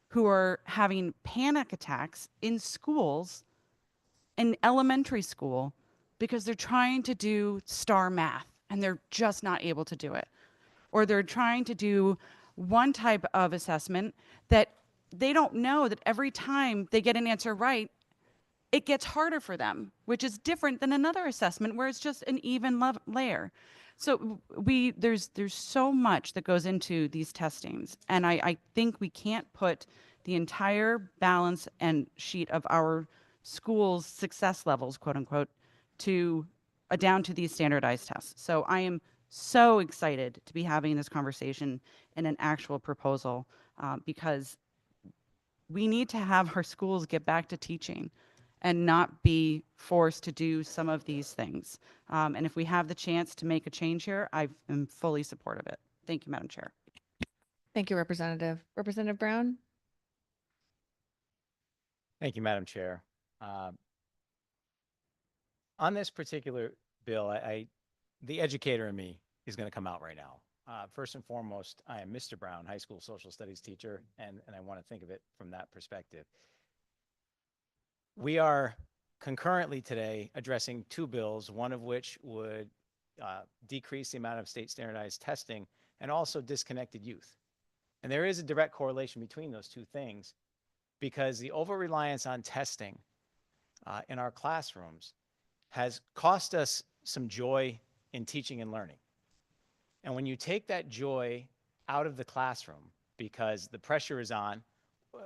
who are having panic attacks in schools, in elementary school, because they're trying to do star math and they're just not able to do it. Or they're trying to do one type of assessment that they don't know that every time they get an answer right, it gets harder for them, which is different than another assessment where it's just an even layer. So there's so much that goes into these testings, and I think we can't put the entire balance and sheet of our schools' success levels, quote unquote, down to these standardized tests. So I am so excited to be having this conversation in an actual proposal because we need to have our schools get back to teaching and not be forced to do some of these things. And if we have the chance to make a change here, I am fully supportive of it. Thank you, Madam Chair. Thank you, Representative. Representative Brown? Thank you, Madam Chair. On this particular bill, the educator in me is going to come out right now. First and foremost, I am Mr. Brown, high school social studies teacher, and I want to think of it from that perspective. We are concurrently today addressing two bills, one of which would decrease the amount of state standardized testing and also disconnected youth. And there is a direct correlation between those two things because the over-reliance on testing in our classrooms has cost us some joy in teaching and learning. And when you take that joy out of the classroom because the pressure is on,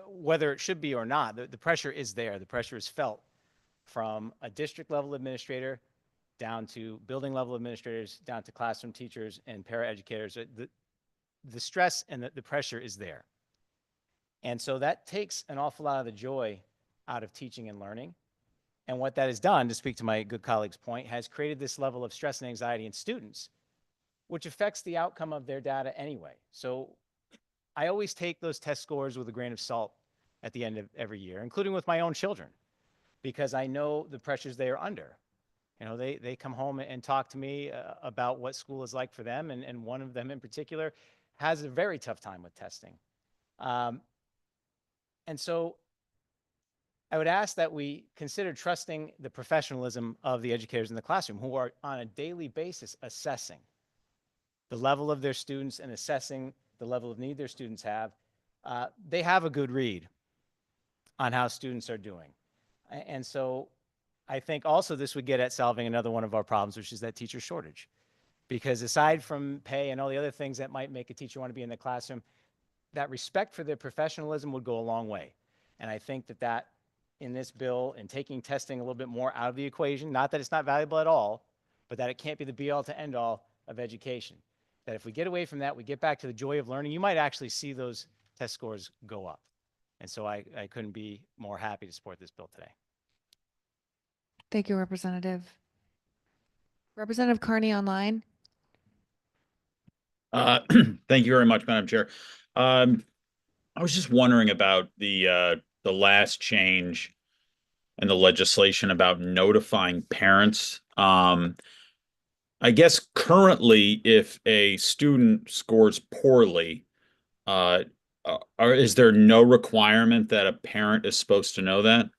whether it should be or not. The pressure is there. The pressure is felt from a district level administrator down to building level administrators, down to classroom teachers and paraeducators. The stress and the pressure is there. And so that takes an awful lot of the joy out of teaching and learning. And what that has done, to speak to my good colleague's point, has created this level of stress and anxiety in students, which affects the outcome of their data anyway. So I always take those test scores with a grain of salt at the end of every year, including with my own children, because I know the pressures they are under. You know, they come home and talk to me about what school is like for them, and one of them in particular has a very tough time with testing. And so I would ask that we consider trusting the professionalism of the educators in the classroom who are on a daily basis assessing the level of their students and assessing the level of need their students have. They have a good read on how students are doing. And so I think also this would get at solving another one of our problems, which is that teacher shortage. Because aside from pay and all the other things that might make a teacher want to be in the classroom, that respect for their professionalism would go a long way. And I think that in this bill and taking testing a little bit more out of the equation, not that it's not valuable at all, but that it can't be the be all to end all of education. That if we get away from that, we get back to the joy of learning, you might actually see those test scores go up. And so I couldn't be more happy to support this bill today. Thank you, Representative. Representative Carney online. Thank you very much, Madam Chair. I was just wondering about the last change in the legislation about notifying parents. I guess currently, if a student scores poorly, is there no requirement that a parent is supposed to know that?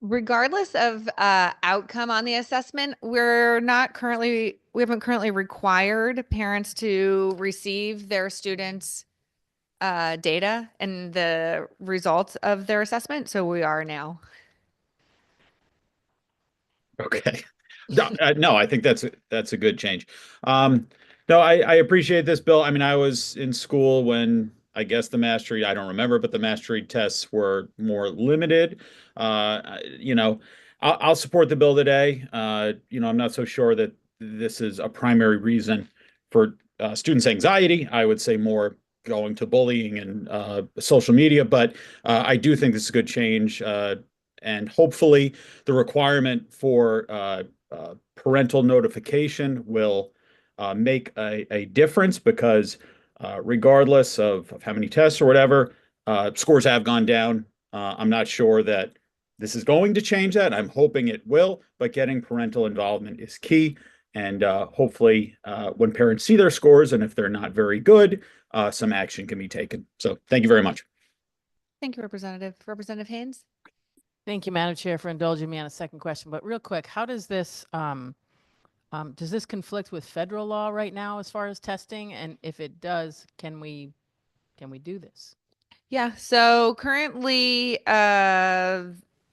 Regardless of outcome on the assessment, we haven't currently required parents to receive their students' data and the results of their assessment. So we are now. Okay. No, I think that's a good change. No, I appreciate this bill. I mean, I was in school when I guess the mastery, I don't remember, but the mastery tests were more limited. You know, I'll support the bill today. You know, I'm not so sure that this is a primary reason for students' anxiety. I would say more going to bullying and social media, but I do think this is a good change. And hopefully the requirement for parental notification will make a difference because regardless of how many tests or whatever, scores have gone down. I'm not sure that this is going to change that. I'm hoping it will, but getting parental involvement is key. And hopefully when parents see their scores and if they're not very good, some action can be taken. So thank you very much. Thank you, Representative. Representative Haynes. Thank you, Madam Chair, for indulging me on a second question. But real quick, how does this conflict with federal law right now as far as testing? And if it does, can we do this? Yeah, so currently,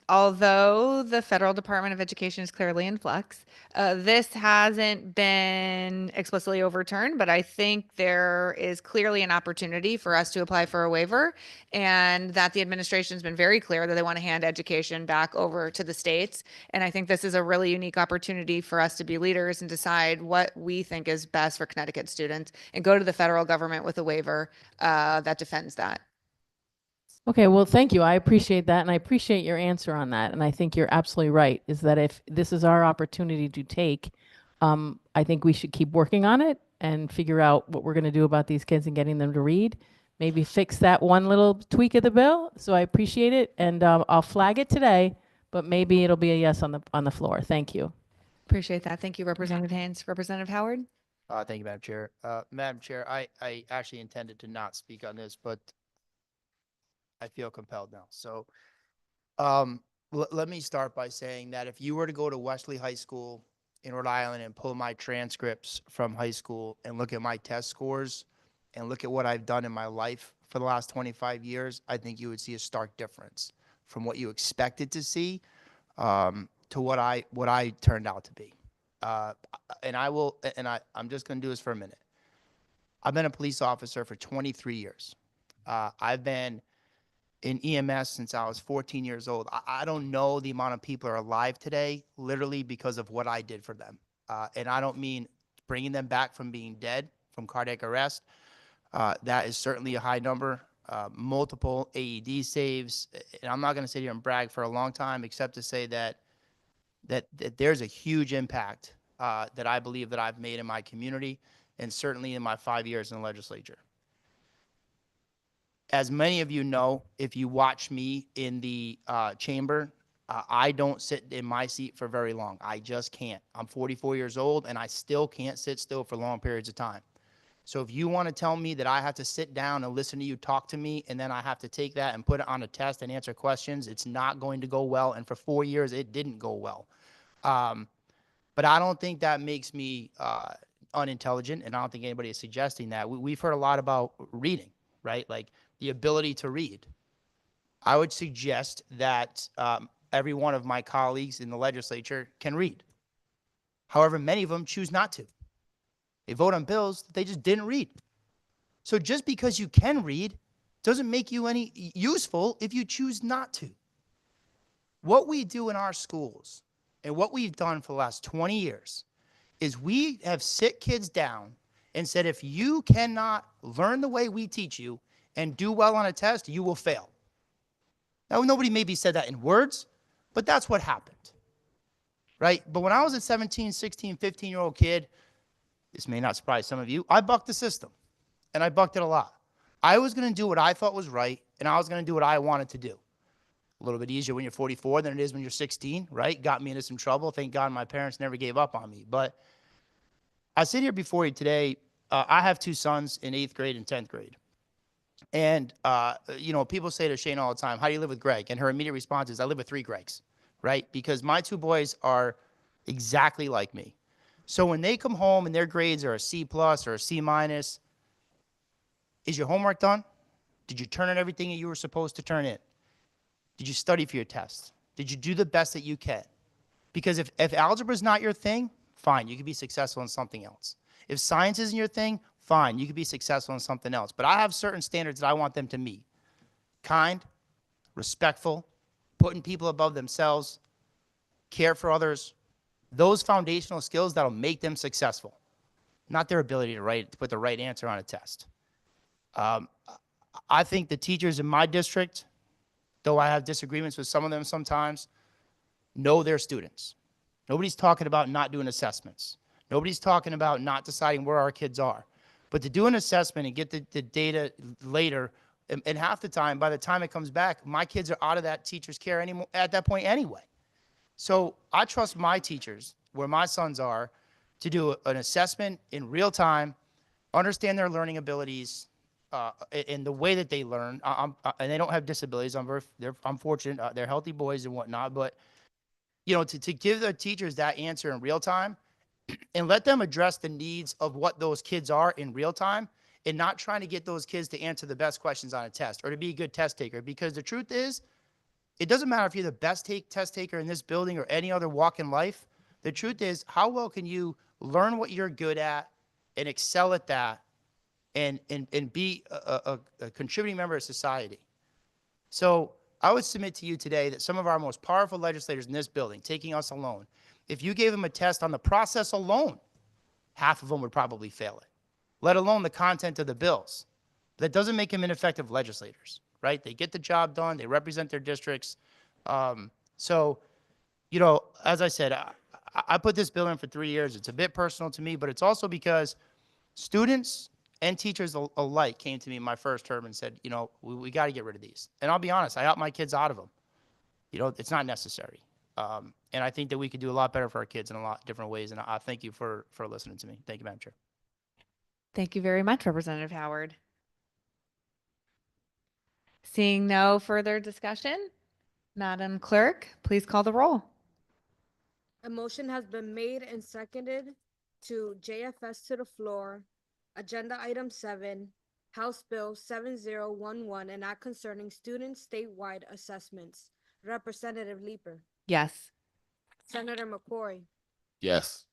although the Federal Department of Education is clearly in flux, this hasn't been explicitly overturned, but I think there is clearly an opportunity for us to apply for a waiver, and that the administration has been very clear that they want to hand education back over to the states. And I think this is a really unique opportunity for us to be leaders and decide what we think is best for Connecticut students and go to the federal government with a waiver that defends that. Okay, well, thank you. I appreciate that. And I appreciate your answer on that. And I think you're absolutely right, is that if this is our opportunity to take, I think we should keep working on it and figure out what we're going to do about these kids and getting them to read. Maybe fix that one little tweak of the bill. So I appreciate it. And I'll flag it today, but maybe it'll be a yes on the floor. Thank you. Appreciate that. Thank you, Representative Haynes. Representative Howard? Thank you, Madam Chair. Madam Chair, I actually intended to not speak on this, but I feel compelled now. So let me start by saying that if you were to go to Wesley High School in Rhode Island and pull my transcripts from high school and look at my test scores and look at what I've done in my life for the last 25 years, I think you would see a stark difference from what you expected to see to what I turned out to be. I'm just going to do this for a minute. I've been a police officer for 23 years. I've been in EMS since I was 14 years old. I don't know the amount of people are alive today, literally because of what I did for them. And I don't mean bringing them back from being dead, from cardiac arrest. That is certainly a high number. Multiple AED saves. And I'm not going to sit here and brag for a long time, except to say that there's a huge impact that I believe that I've made in my community and certainly in my 5 years in the legislature. As many of you know, if you watch me in the chamber, I don't sit in my seat for very long. I just can't. I'm 44 years old and I still can't sit still for long periods of time. So if you want to tell me that I have to sit down and listen to you talk to me and then I have to take that and put it on a test and answer questions, it's not going to go well. And for 4 years, it didn't go well. But I don't think that makes me unintelligent, and I don't think anybody is suggesting that. We've heard a lot about reading, right? Like the ability to read. I would suggest that every one of my colleagues in the legislature can read. However, many of them choose not to. They vote on bills that they just didn't read. So just because you can read doesn't make you any useful if you choose not to. What we do in our schools and what we've done for the last 20 years is we have sit kids down and said, if you cannot learn the way we teach you and do well on a test, you will fail. Now, nobody maybe said that in words, but that's what happened, right? But when I was a 17, 16, 15-year-old kid, this may not surprise some of you, I bucked the system, and I bucked it a lot. I was going to do what I thought was right, and I was going to do what I wanted to do. A little bit easier when you're 44 than it is when you're 16, right? Got me into some trouble. Thank God my parents never gave up on me. But I sit here before you today. I have 2 sons in 8th grade and 10th grade. And, you know, people say to Shane all the time, how do you live with Greg? And her immediate response is, I live with 3 Gregs, right? Because my 2 boys are exactly like me. So when they come home and their grades are a C+ or a C-, is your homework done? Did you turn in everything that you were supposed to turn in? Did you study for your tests? Did you do the best that you can? Because if algebra is not your thing, fine, you could be successful in something else. If science isn't your thing, fine, you could be successful in something else. But I have certain standards that I want them to meet. Kind, respectful, putting people above themselves, care for others, those foundational skills that'll make them successful, not their ability to put the right answer on a test. I think the teachers in my district, though I have disagreements with some of them sometimes, know their students. Nobody's talking about not doing assessments. Nobody's talking about not deciding where our kids are. But to do an assessment and get the data later, and half the time, by the time it comes back, my kids are out of that teacher's care at that point anyway. So I trust my teachers, where my sons are, to do an assessment in real time, understand their learning abilities, in the way that they learn. And they don't have disabilities. I'm fortunate. They're healthy boys and whatnot. But, you know, to give the teachers that answer in real time and let them address the needs of what those kids are in real time, and not trying to get those kids to answer the best questions on a test or to be a good test taker. Because the truth is, it doesn't matter if you're the best test taker in this building or any other walk in life. The truth is, how well can you learn what you're good at and excel at that and be a contributing member of society? So I would submit to you today that some of our most powerful legislators in this building, taking us alone, if you gave them a test on the process alone, half of them would probably fail it, let alone the content of the bills. That doesn't make them ineffective legislators, right? They get the job done. They represent their districts. So, you know, as I said, I put this bill in for 3 years. It's a bit personal to me, but it's also because students and teachers alike came to me in my first term and said, you know, we got to get rid of these. And I'll be honest, I opt my kids out of them. You know, it's not necessary. And I think that we could do a lot better for our kids in a lot of different ways. And I thank you for listening to me. Thank you, Madam Chair. Thank you very much, Representative Howard. Seeing no further discussion, Madam Clerk, please call the roll. A motion has been made and seconded to JFS to the floor. Agenda item 7, House Bill 7011, and act concerning student statewide assessments. Representative Leeper, Yes. Senator McCoy, Yes.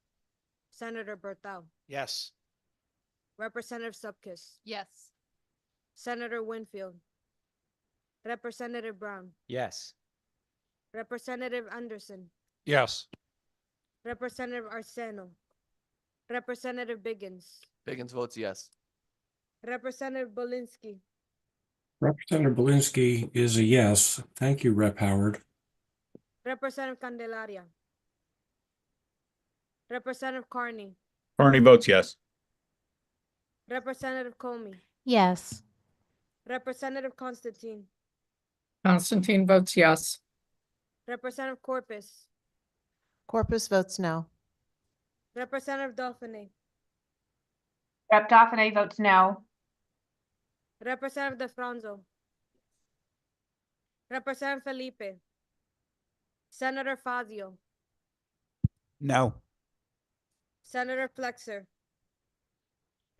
Senator Berthel, Yes. Representative Supkis, Yes. Senator Winfield, Representative Brown, Yes. Representative Anderson, Yes. Representative Arseno, Representative Biggins, Biggins votes yes. Representative Belinsky, Representative Belinsky is a yes. Thank you, Rep. Howard. Representative Candelaria, Representative Carney, Carney votes yes. Representative Comey, Yes. Representative Constantine, Constantine votes yes. Representative Corpus, Corpus votes no. Representative Dauphine, Rep. Dauphine votes no. Representative DeFranzo, Representative Felipe, Senator Fazio, No. Senator Flexer,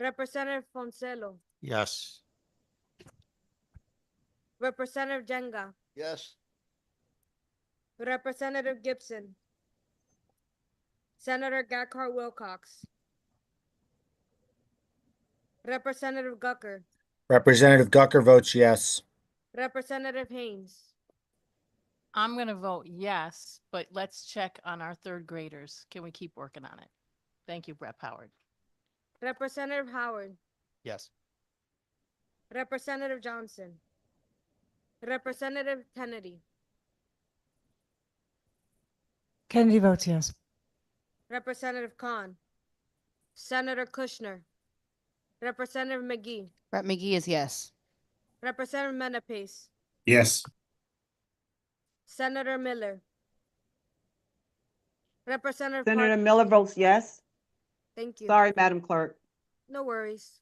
Representative Foncelo, Yes. Representative Jenga, Yes. Representative Gibson, Senator Gacart Wilcox, Representative Gucker, Representative Gucker votes yes. Representative Haynes, I'm going to vote yes, but let's check on our third graders. Can we keep working on it? Thank you, Rep. Howard. Representative Howard, Yes. Representative Johnson, Representative Kennedy, Kennedy votes yes. Representative Khan, Senator Kushner, Representative McGee, Rep. McGee is yes. Representative Menapace, Yes. Senator Miller, Representative Senator Park. Miller votes yes. Thank you. Sorry, Madam Clerk. No worries.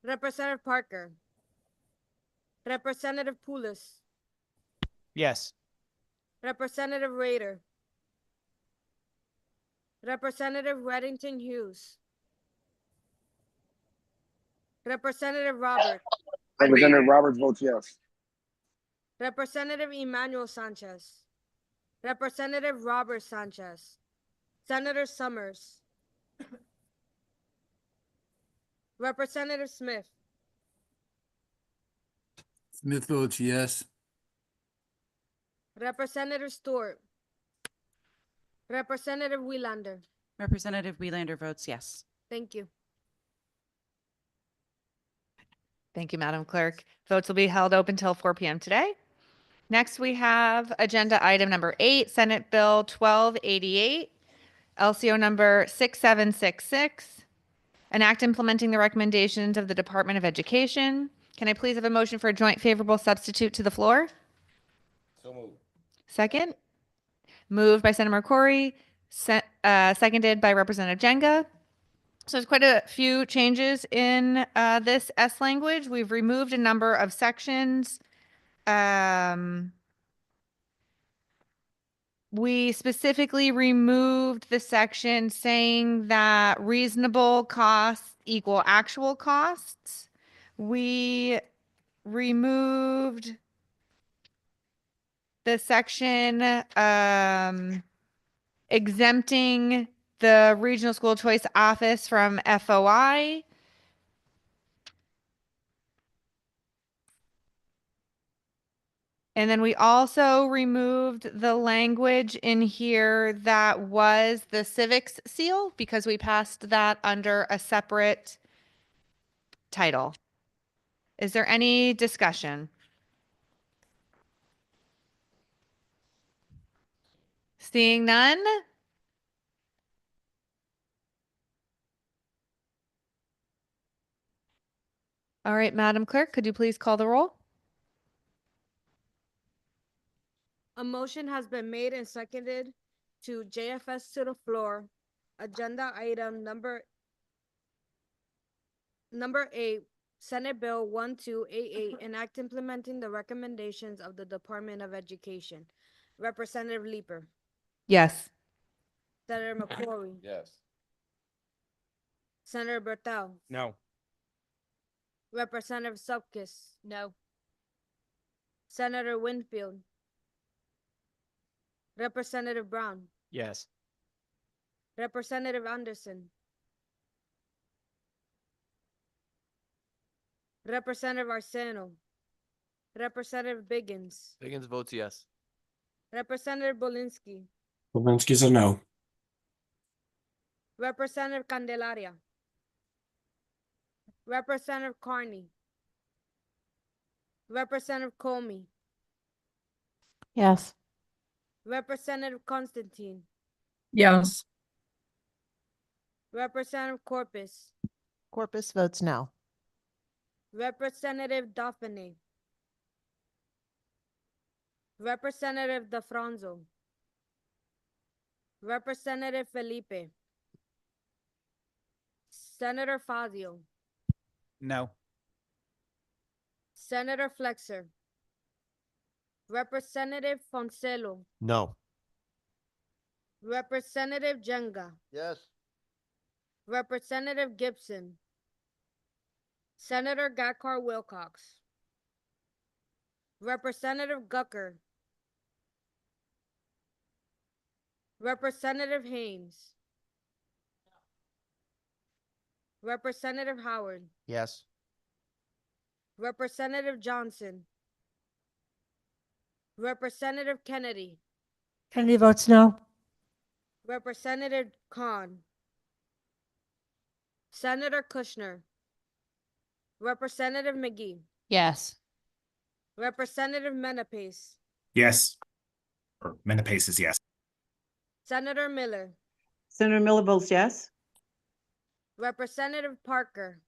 Representative Parker, Representative Poulos, Yes. Representative Rader, Representative Reddington Hughes, Representative Robert, Representative Roberts votes yes. Representative Emmanuel Sanchez, Representative Robert Sanchez, Senator Summers, Representative Smith, Smith votes yes. Representative Stewart, Representative Wielander. Representative Wielander votes yes. Thank you. Thank you, Madam Clerk. Votes will be held open till 4 p.m. today. Next, we have agenda item number 8, Senate Bill 1288, LCO number 6766, an act implementing the recommendations of the Department of Education. Can I please have a motion for a joint favorable substitute to the floor? So moved. Second. Moved by Senator Corey, seconded by Representative Jenga. So there's quite a few changes in this S language. We've removed a number of sections. We specifically removed the section saying that reasonable costs equal actual costs. We removed the section exempting the Regional School Choice Office from FOI. And then we also removed the language in here that was the civics seal because we passed that under a separate title. Is there any discussion? Seeing none? All right, Madam Clerk, could you please call the roll? A motion has been made and seconded to JFS to the floor. Agenda item number 8, Senate Bill 1288, an act implementing the recommendations of the Department of Education. Representative Leeper, Yes. Senator McCrory, Yes. Senator Bertel, No. Representative Supkis, No. Senator Winfield, Representative Brown, Yes. Representative Anderson, Representative Arseno, Representative Biggins, Biggins votes yes. Representative Bolinsky, Levinsky's a no. Representative Candelaria, Representative Carney, Representative Comey, Yes. Representative Constantine, Yes. Representative Corpus, Corpus votes no. Representative Dauphiné, Representative DeFranzo, Representative Felipe, Senator Fazio, No. Senator Flexer, Representative Foncelo, No. Representative Jenga, Yes. Representative Gibson, Senator Gakar Wilcox, Representative Gucker, Representative Haynes, Representative Howard, Yes. Representative Johnson, Representative Kennedy, Kennedy votes no. Representative Khan, Senator Kushner, Representative McGee, Yes. Representative Menapace, Yes. Or Menapace is yes. Senator Miller, Senator Miller votes yes. Representative Parker,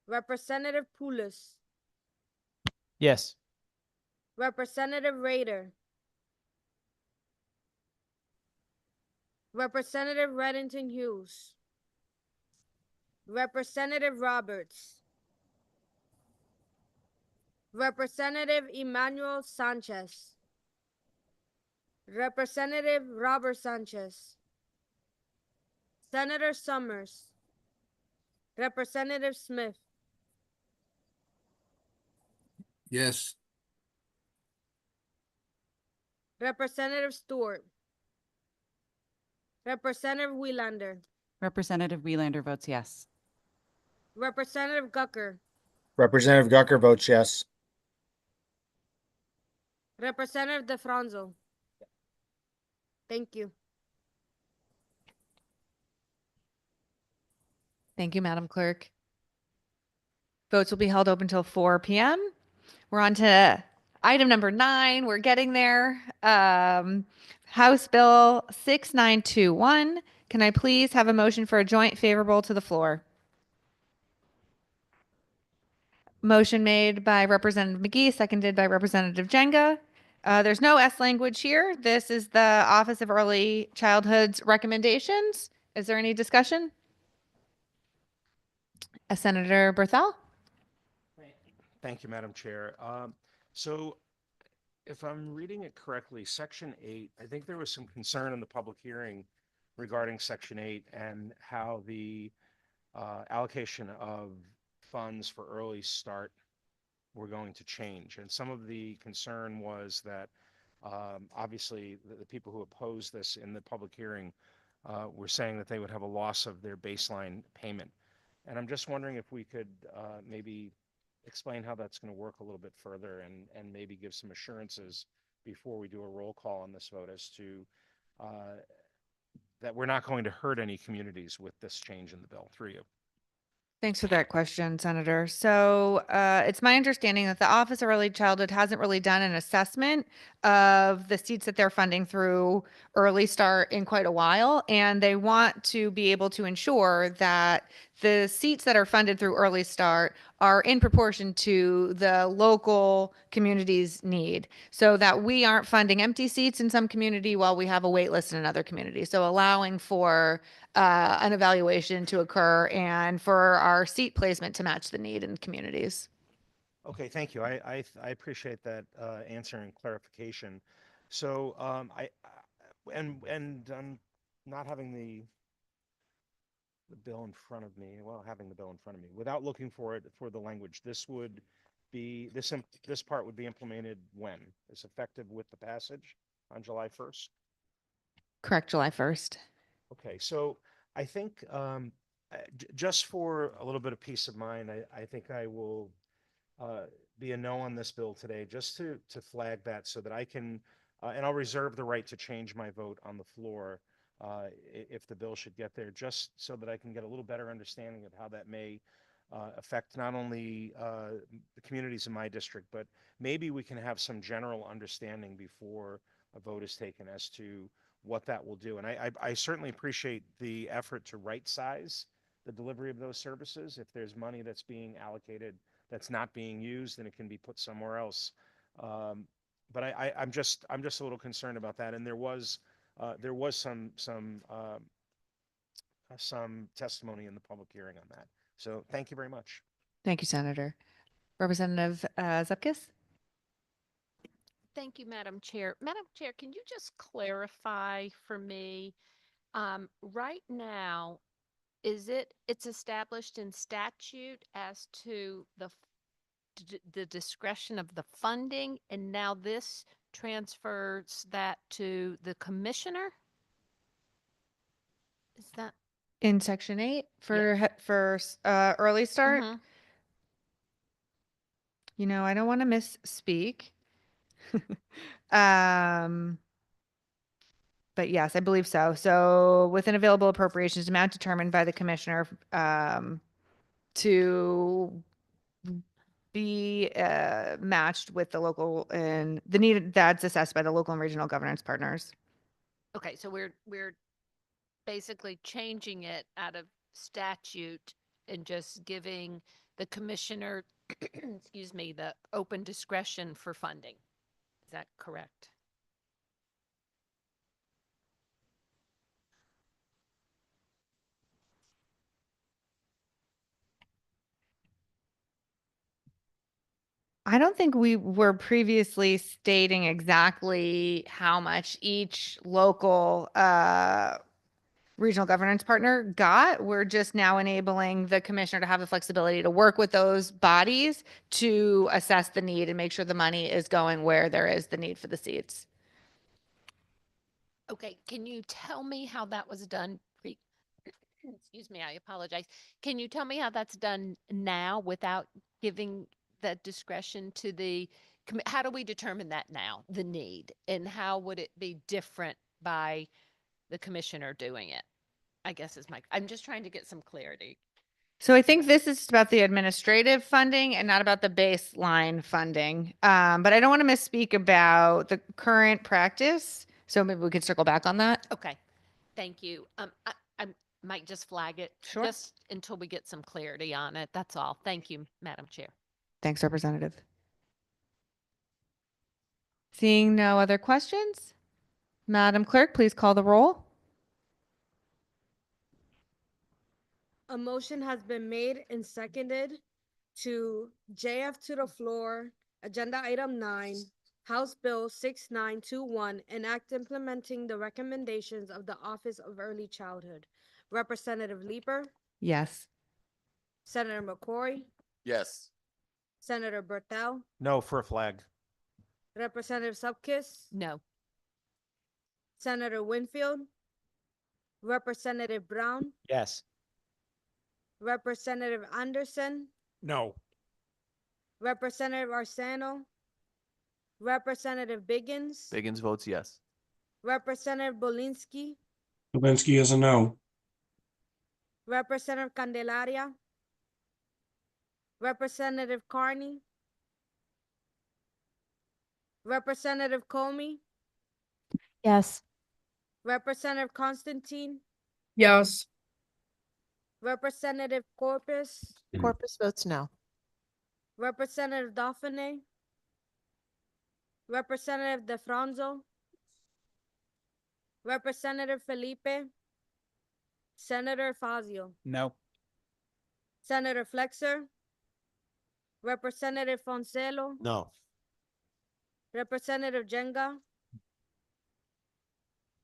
Representative Poulos, Yes. Representative Rader, Representative Reddington Hughes, Representative Roberts, Representative Emmanuel Sanchez, Representative Robert Sanchez, Senator Summers, Representative Smith, Yes. Representative Stewart, Representative Wheelander, Representative Wheelander votes yes. Representative Gucker, Representative Gucker votes yes. Representative DeFranzo. Thank you. Thank you, Madam Clerk. Votes will be held open until 4 p.m. We're on to item number 9. We're getting there. House Bill 6921. Can I please have a motion for a joint favorable to the floor? Motion made by Representative McGee, seconded by Representative Jenga. There's no S language here. This is the Office of Early Childhood's recommendations. Is there any discussion? Senator Berthel? Thank you, Madam Chair. So if I'm reading it correctly, Section 8, I think there was some concern in the public hearing regarding Section 8 and how the allocation of funds for early start were going to change. And some of the concern was that obviously the people who opposed this in the public hearing were saying that they would have a loss of their baseline payment. And I'm just wondering if we could maybe explain how that's going to work a little bit further and maybe give some assurances before we do a roll call on this vote as to that we're not going to hurt any communities with this change in the bill. Through you. Thanks for that question, Senator. So it's my understanding that the Office of Early Childhood hasn't really done an assessment of the seats that they're funding through Early Start in quite a while. And they want to be able to ensure that the seats that are funded through Early Start are in proportion to the local community's need, so that we aren't funding empty seats in some community while we have a wait list in another community. So allowing for an evaluation to occur and for our seat placement to match the need in communities. Okay, thank you. I appreciate that answer and clarification. So I'm not having the bill in front of me. Well, having the bill in front of me without looking for it for the language. This would be this part would be implemented when? Is effective with the passage on July 1st? Correct, July 1st. Okay, so I think just for a little bit of peace of mind, I think I will be a no on this bill today, just to flag that so that I can, and I'll reserve the right to change my vote on the floor if the bill should get there, just so that I can get a little better understanding of how that may affect not only the communities in my district, but maybe we can have some general understanding before a vote is taken as to what that will do. And I certainly appreciate the effort to right size the delivery of those services. If there's money that's being allocated that's not being used, then it can be put somewhere else. But I'm just a little concerned about that. And there was some testimony in the public hearing on that. So thank you very much. Thank you, Senator. Representative Zupkis? Thank you, Madam Chair. Madam Chair, can you just clarify for me, right now, it's established in statute as to the discretion of the funding, and now this transfers that to the commissioner? Is that? In Section 8 for early start? Mhm. You know, I don't want to misspeak. Um, but yes, I believe so. So within available appropriations, amount determined by the commissioner to be matched with the local and the need that's assessed by the local and regional governance partners. Okay, so we're basically changing it out of statute and just giving the commissioner, excuse me, the open discretion for funding. Is that correct? I don't think we were previously stating exactly how much each local regional governance partner got. We're just now enabling the commissioner to have the flexibility to work with those bodies to assess the need and make sure the money is going where there is the need for the seats. Okay, can you tell me how that was done? Excuse me, I apologize. Can you tell me how that's done now without giving that discretion to the, how do we determine that now, the need? And how would it be different by the commissioner doing it? I guess is I'm just trying to get some clarity. So I think this is about the administrative funding and not about the baseline funding. But I don't want to misspeak about the current practice. So maybe we could circle back on that. Okay, thank you. I might just flag it. Sure. Just until we get some clarity on it. That's all. Thank you, Madam Chair. Thanks, Representative. Seeing no other questions, Madam Clerk, please call the roll. A motion has been made and seconded to JF to the floor, agenda item 9, House Bill 6921, an act implementing the recommendations of the Office of Early Childhood. Representative Leeper, Yes. Senator McCrory, Yes. Senator Berthel, No for a flag. Representative Zupkis, No. Senator Winfield, Representative Brown, Yes. Representative Anderson, No. Representative Arseno, Representative Biggins, Biggins votes yes. Representative Bolinsky, Levinsky is a no. Representative Candelaria, Representative Carney, Representative Comey, Yes. Representative Constantine, Yes. Representative Corpus, Corpus votes no. Representative Dauphiné, Representative DeFranzo, Representative Felipe, Senator Fazio, No. Senator Flexer, Representative Foncelo, No. Representative Jenga,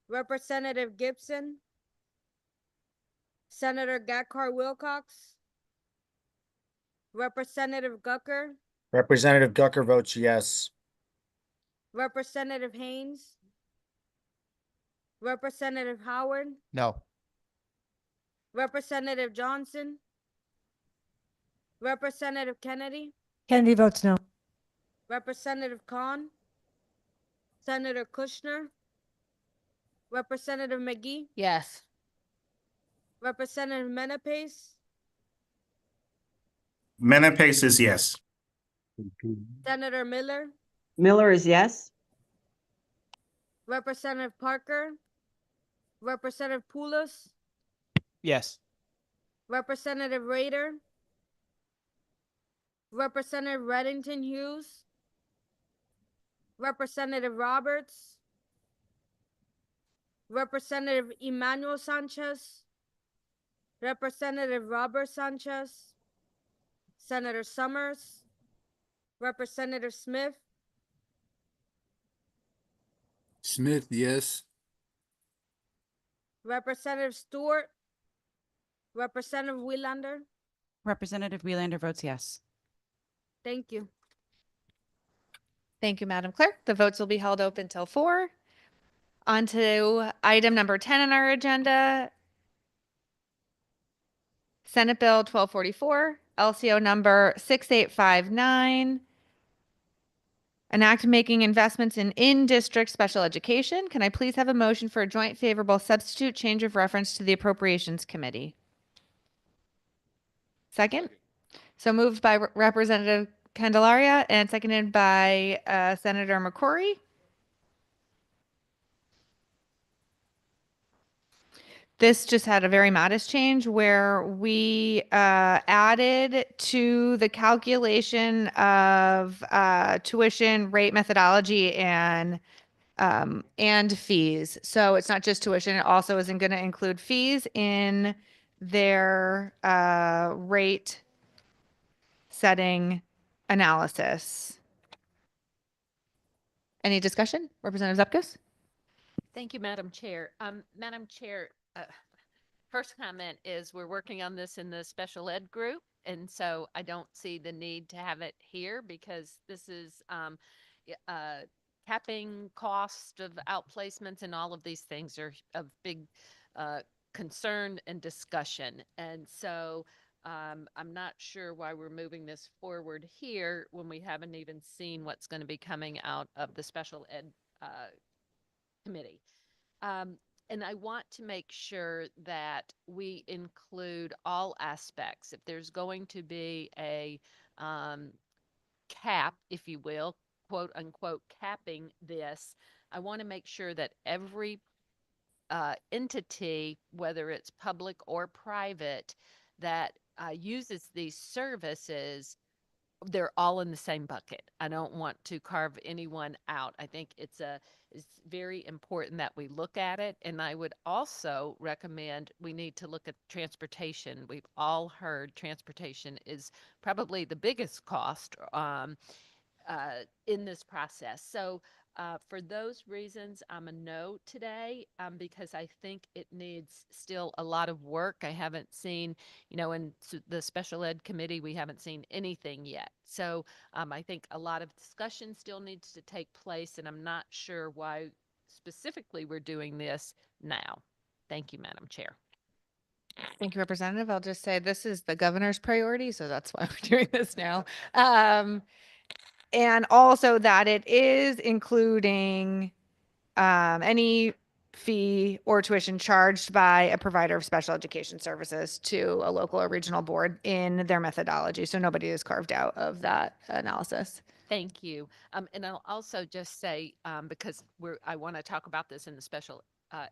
Representative Gibson, Senator Gatkar Wilcox, Representative Gucker, Representative Gucker votes yes. Representative Haynes, Representative Howard, No. Representative Johnson, Representative Kennedy, Kennedy votes no. Representative Khan, Senator Kushner, Representative McGee, Yes. Representative Menapace, Menapace is yes. Senator Miller, Miller is yes. Representative Parker, Representative Poulos, Yes. Representative Rader, Representative Reddington Hughes, Representative Roberts, Representative Emmanuel Sanchez, Representative Robert Sanchez, Senator Summers, Representative Smith, Smith, yes. Representative Stewart, Representative Wielander. Representative Wielander votes yes. Thank you. Thank you, Madam Clerk. The votes will be held open till 4. On to item number 10 on our agenda. Senate Bill 1244, LCO number 6859. An act making investments in in-district special education. Can I please have a motion for a joint favorable substitute change of reference to the Appropriations Committee? Second? So moved by Representative Candelaria and seconded by Senator McCrory. This just had a very modest change where we added to the calculation of tuition rate methodology and fees. So it's not just tuition; it also isn't going to include fees in their rate setting analysis. Any discussion, Representative Zupkus? Thank you, Madam Chair. Madam Chair, first comment is we're working on this in the special ed group, and so I don't see the need to have it here because this is capping cost of outplacements and all of these things are of big concern and discussion. And so I'm not sure why we're moving this forward here when we haven't even seen what's going to be coming out of the special ed committee. And I want to make sure that we include all aspects. If there's going to be a cap, if you will, quote unquote, capping this, I want to make sure that every entity, whether it's public or private, that uses these services, they're all in the same bucket. I don't want to carve anyone out. I think it's very important that we look at it. And I would also recommend we need to look at transportation. We've all heard transportation is probably the biggest cost in this process. So for those reasons, I'm a no today because I think it needs still a lot of work. I haven't seen, in the special ed committee, we haven't seen anything yet. So I think a lot of discussion still needs to take place, and I'm not sure why specifically we're doing this now. Thank you, Madam Chair. Thank you, Representative. I'll just say this is the governor's priority, so that's why we're doing this now. And also that it is including any fee or tuition charged by a provider of special education services to a local or regional board in their methodology. So nobody is carved out of that analysis. Thank you. And I'll also just say, because I want to talk about this in the special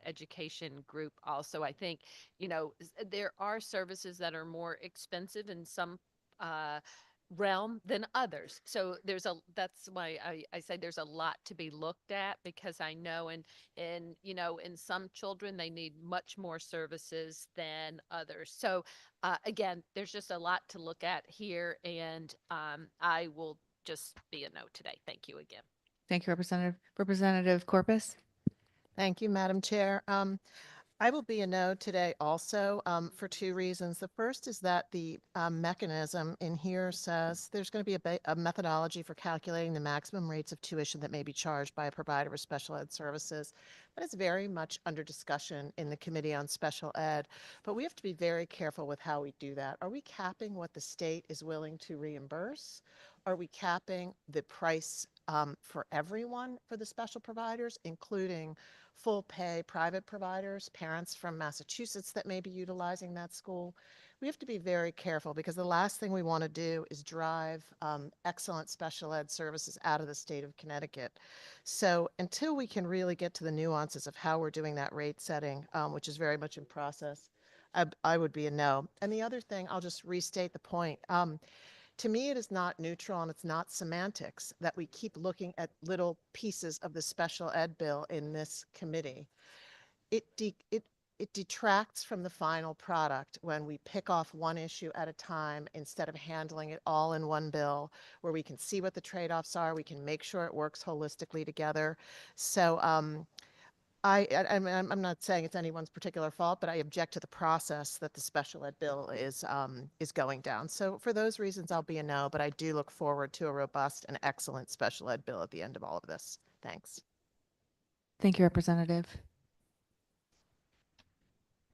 education group also, I think, there are services that are more expensive in some realm than others. So that's why I say there's a lot to be looked at, because I know in some children, they need much more services than others. So again, there's just a lot to look at here, and I will just be a no today. Thank you again. Thank you, Representative. Representative Corpus. Thank you, Madam Chair. I will be a no today also for two reasons. The first is that the mechanism in here says there's going to be a methodology for calculating the maximum rates of tuition that may be charged by a provider of special ed services. That is very much under discussion in the Committee on Special Ed, but we have to be very careful with how we do that. Are we capping what the state is willing to reimburse? Are we capping the price for everyone for the special providers, including full pay private providers, parents from Massachusetts that may be utilizing that school? We have to be very careful because the last thing we want to do is drive excellent special ed services out of the state of Connecticut. So until we can really get to the nuances of how we're doing that rate setting, which is very much in process, I would be a no. And the other thing, I'll just restate the point. To me, it is not neutral and it's not semantics that we keep looking at little pieces of the special ed bill in this committee. It detracts from the final product when we pick off one issue at a time instead of handling it all in one bill where we can see what the trade-offs are, we can make sure it works holistically together. So I'm not saying it's anyone's particular fault, but I object to the process that the special ed bill is going down. So for those reasons, I'll be a no, but I do look forward to a robust and excellent special ed bill at the end of all of this. Thanks. Thank you, Representative.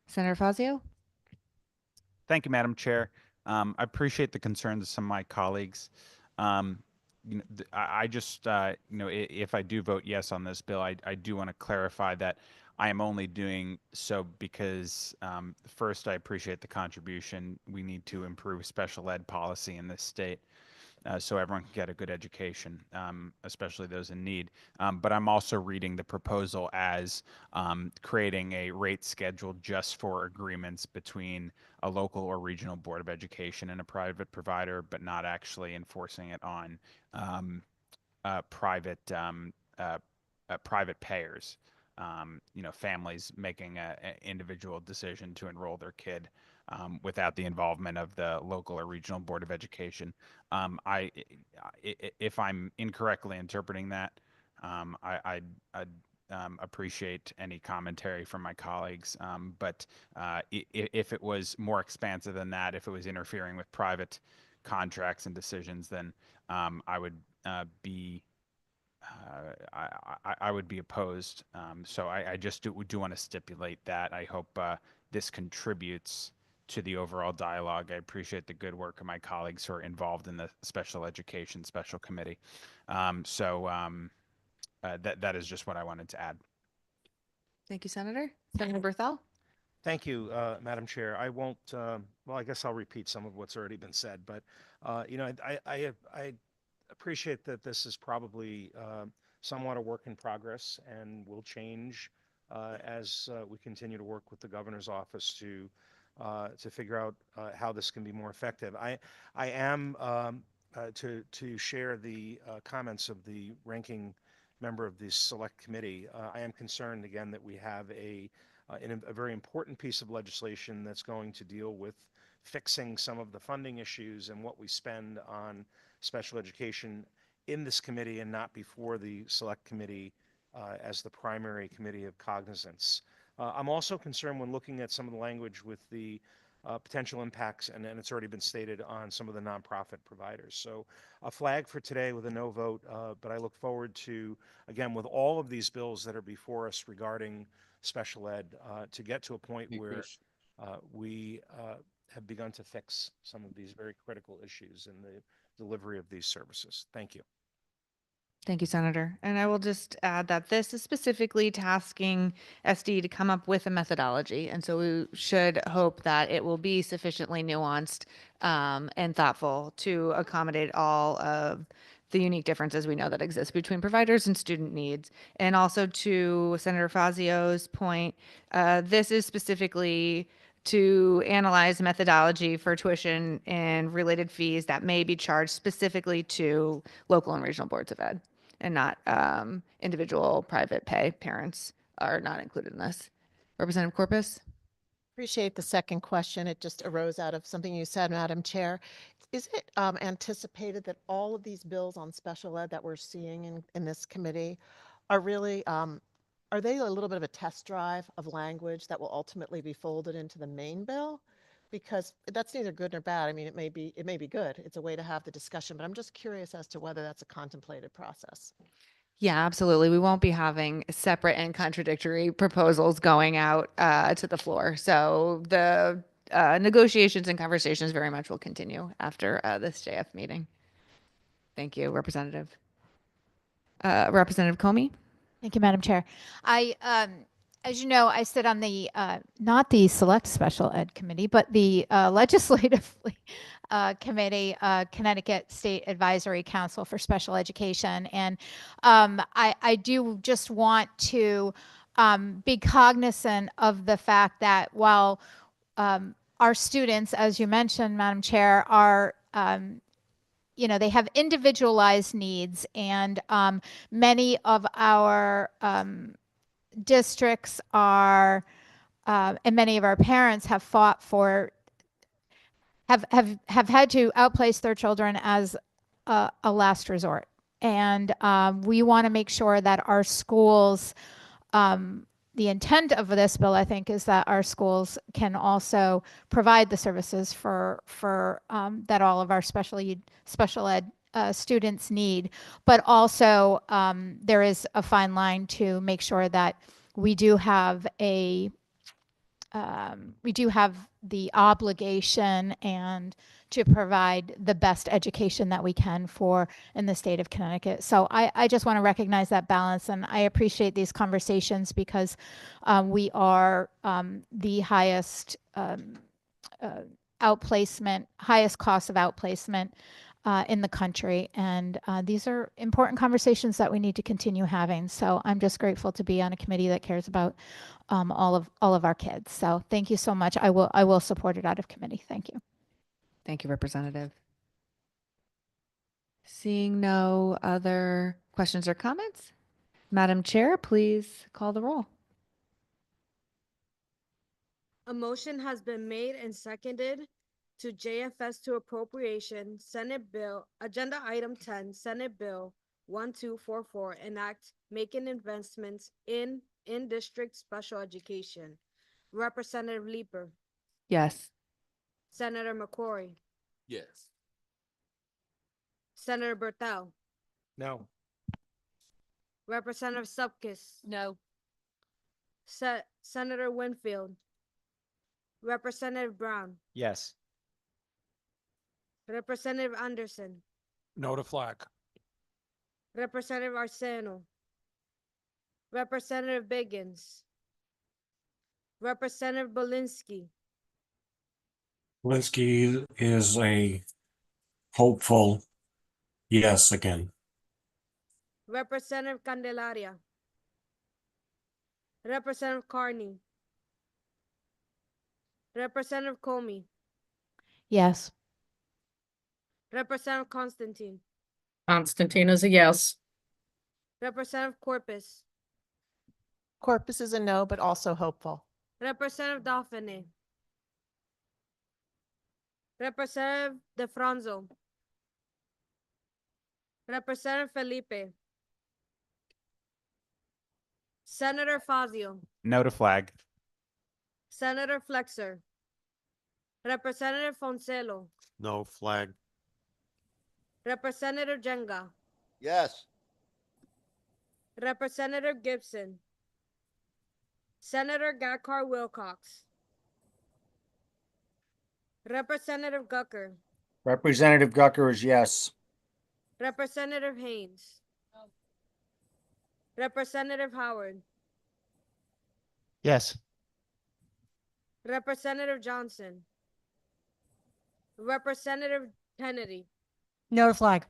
Senator Fazio? Thank you, Madam Chair. I appreciate the concerns of some of my colleagues. I just, if I do vote yes on this bill, I do want to clarify that I am only doing so because, first, I appreciate the contribution. We need to improve special ed policy in this state. So everyone can get a good education, especially those in need. But I'm also reading the proposal as creating a rate schedule just for agreements between a local or regional board of education and a private provider, but not actually enforcing it on private payers. Families making an individual decision to enroll their kid without the involvement of the local or regional board of education. If I'm incorrectly interpreting that, I'd appreciate any commentary from my colleagues. But if it was more expansive than that, if it was interfering with private contracts and decisions, then I would be I would be opposed. So I just do want to stipulate that. I hope this contributes to the overall dialogue. I appreciate the good work of my colleagues who are involved in the Special Education Special Committee. That is just what I wanted to add. Thank you, Senator. Senator Berthel? Thank you, Madam Chair. I won't, well, I guess I'll repeat some of what's already been said, but, I appreciate that this is probably somewhat a work in progress and will change as we continue to work with the governor's office to figure out how this can be more effective. I am to share the comments of the ranking member of the select committee. I am concerned again that we have a very important piece of legislation that's going to deal with fixing some of the funding issues and what we spend on special education in this committee and not before the select committee as the primary committee of cognizance. I'm also concerned when looking at some of the language with the potential impacts, and it's already been stated, on some of the nonprofit providers. So a flag for today with a no vote, but I look forward to, again, with all of these bills that are before us regarding special ed, to get to a point where we have begun to fix some of these very critical issues in the delivery of these services. Thank you. Thank you, Senator. And I will just add that this is specifically tasking SD to come up with a methodology. And so we should hope that it will be sufficiently nuanced and thoughtful to accommodate all of the unique differences we know that exist between providers and student needs. And also to Senator Fazio's point, this is specifically to analyze methodology for tuition and related fees that may be charged specifically to local and regional boards of ed, and not individual private pay parents are not included in this. Representative Corpus? Appreciate the second question. It just arose out of something you said, Madam Chair. Is it anticipated that all of these bills on special ed that we're seeing in this committee are really are they a little bit of a test drive of language that will ultimately be folded into the main bill? Because that's neither good nor bad. I mean, it may be good. It's a way to have the discussion, but I'm just curious as to whether that's a contemplated process. Yeah, absolutely. We won't be having separate and contradictory proposals going out to the floor. So the negotiations and conversations very much will continue after this JF meeting. Thank you, Representative. Representative Comey? Thank you, Madam Chair. As you know, I sit on the, not the Select Special Ed Committee, but the Legislative Committee, Connecticut State Advisory Council for Special Education. And I do just want to be cognizant of the fact that while our students, as you mentioned, Madam Chair, are they have individualized needs, and many of our districts are, and many of our parents have fought for, have had to outplace their children as a last resort. And we want to make sure that our schools, the intent of this bill, I think, is that our schools can also provide the services for that all of our special ed students need, but also there is a fine line to make sure that we do have the obligation and to provide the best education that we can for in the state of Connecticut. So I just want to recognize that balance, and I appreciate these conversations because we are the highest outplacement, highest cost of outplacement in the country. And these are important conversations that we need to continue having. So I'm just grateful to be on a committee that cares about all of our kids. So thank you so much. I will support it out of committee. Thank you. Thank you, Representative. Seeing no other questions or comments, Madam Chair, please call the roll. A motion has been made and seconded to JFS to appropriation Senate Bill, Agenda Item 10, Senate Bill 1244, enact making investments in district special education. Representative Leeper, Yes. Senator McCrory, Yes. Senator Berthel, No. Representative Supkis, No. Senator Winfield, Representative Brown, Yes. Representative Anderson, No to flag. Representative Arseno, Representative Biggins, Representative Belinsky, Linsky is a hopeful yes again. Representative Candelaria, Representative Carney, Representative Comey, Yes. Representative Constantine, Constantine is a yes. Representative Corpus, Corpus is a no, but also hopeful. Representative Dauphiné, Representative DeFranzo, Representative Felipe, Senator Fazio, No to flag. Senator Flexer, Representative Foncelo, No flag. Representative Jenga, Yes. Representative Gibson, Senator Gakar Wilcox, Representative Gucker, Representative Gucker is yes. Representative Haynes, Representative Howard, Yes. Representative Johnson, Representative Kennedy, No to flag.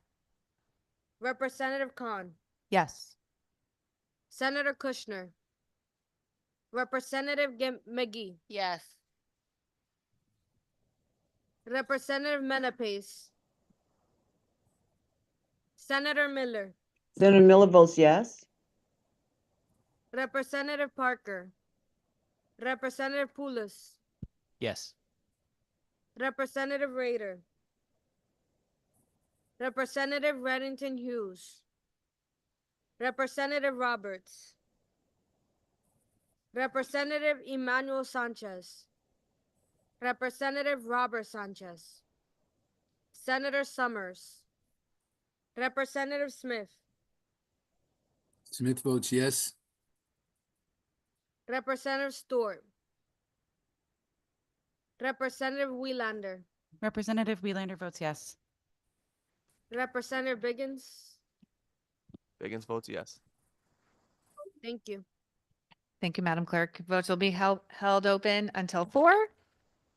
Representative Khan, Yes. Senator Kushner, Representative McGee, Yes. Representative Menapace, Senator Miller, Senator Miller votes yes. Representative Parker, Representative Poulos, Yes. Representative Rader, Representative Reddington Hughes, Representative Roberts, Representative Emmanuel Sanchez, Representative Robert Sanchez, Senator Summers, Representative Smith, Smith votes yes. Representative Stewart, Representative Welander, Representative Welander votes yes. Representative Biggins. Biggins votes yes. Thank you. Thank you, Madam Clerk. Votes will be held open until 4.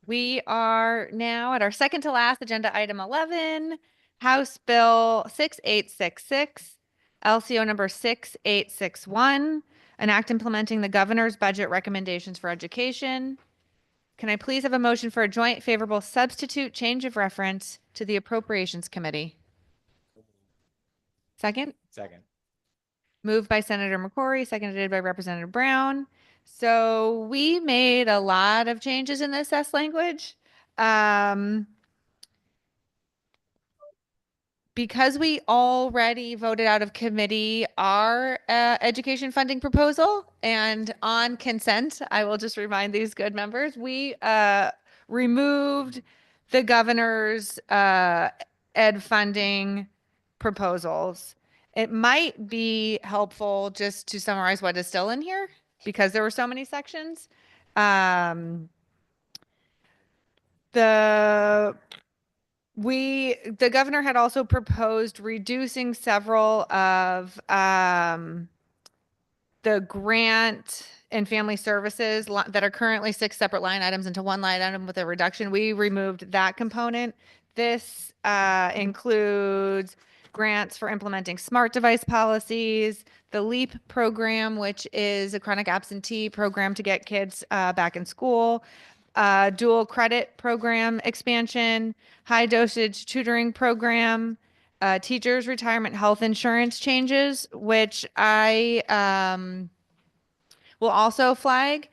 We are now at our second to last agenda item 11, House Bill 6866, LCO number 6861, an act implementing the governor's budget recommendations for education. Can I please have a motion for a joint favorable substitute change of reference to the Appropriations Committee? Second? Second. Moved by Senator McCrory, seconded by Representative Brown. So we made a lot of changes in the assess language. Because we already voted out of committee our education funding proposal, and on consent, I will just remind these good members, we removed the governor's ed funding proposals. It might be helpful just to summarize what is still in here because there were so many sections. The governor had also proposed reducing several of the grant and family services that are currently 6 separate line items into one line item with a reduction. We removed that component. This includes grants for implementing smart device policies, the LEAP program, which is a chronic absentee program to get kids back in school, dual credit program expansion, high dosage tutoring program, teachers retirement health insurance changes, which I will also flag.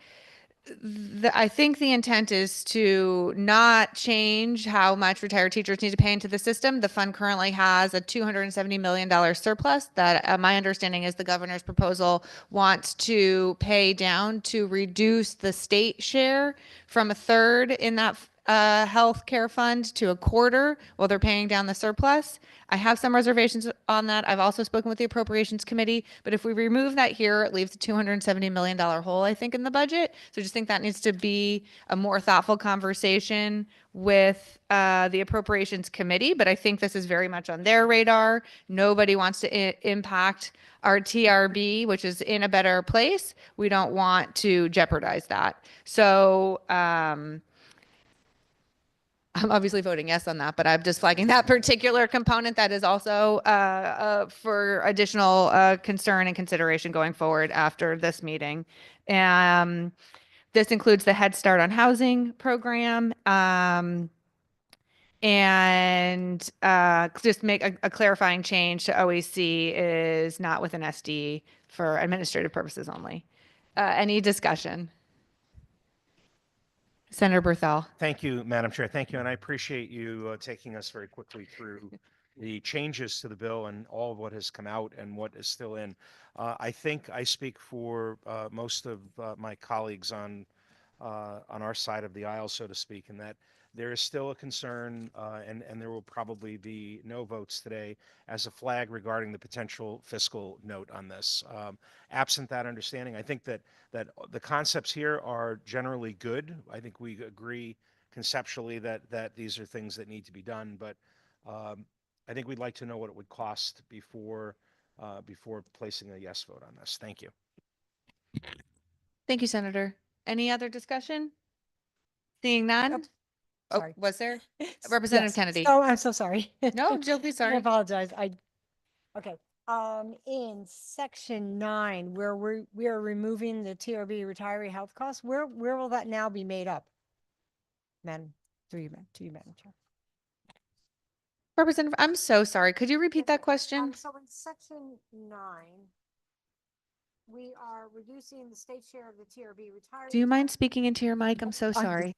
I think the intent is to not change how much retired teachers need to pay into the system. The fund currently has a $270 million surplus that my understanding is the governor's proposal wants to pay down to reduce the state share from 1/3 in that health care fund to 1/4 while they're paying down the surplus. I have some reservations on that. I've also spoken with the Appropriations Committee, but if we remove that here, it leaves a $270 million hole, I think, in the budget. So I just think that needs to be a more thoughtful conversation with the Appropriations Committee, but I think this is very much on their radar. Nobody wants to impact our TRB, which is in a better place. We don't want to jeopardize that. So I'm obviously voting yes on that, but I'm just flagging that particular component that is also for additional concern and consideration going forward after this meeting. This includes the Head Start on Housing program and just make a clarifying change to OEC is not with an SD for administrative purposes only. Any discussion? Senator Berthel. Thank you, Madam Chair. Thank you. And I appreciate you taking us very quickly through the changes to the bill and all of what has come out and what is still in. I think I speak for most of my colleagues on our side of the aisle, so to speak, in that there is still a concern, and there will probably be no votes today as a flag regarding the potential fiscal note on this. Absent that understanding, I think that the concepts here are generally good. I think we agree conceptually that these are things that need to be done, but I think we'd like to know what it would cost before placing a yes vote on this. Thank you. Thank you, Senator. Any other discussion? Seeing none? Oh, sorry. was there? Representative Yes. Kennedy. Oh, I'm so sorry. No, Jill, please, I sorry. apologize. Okay. In section 9, where we are removing the TRB retiree health costs, where will that now be made up? Madam, to you, Madam Chair. Representative, I'm so sorry. Could you repeat that question? So in section 9, we are reducing the state share of the TRB retiree. Do you mind speaking into your mic? I'm so sorry.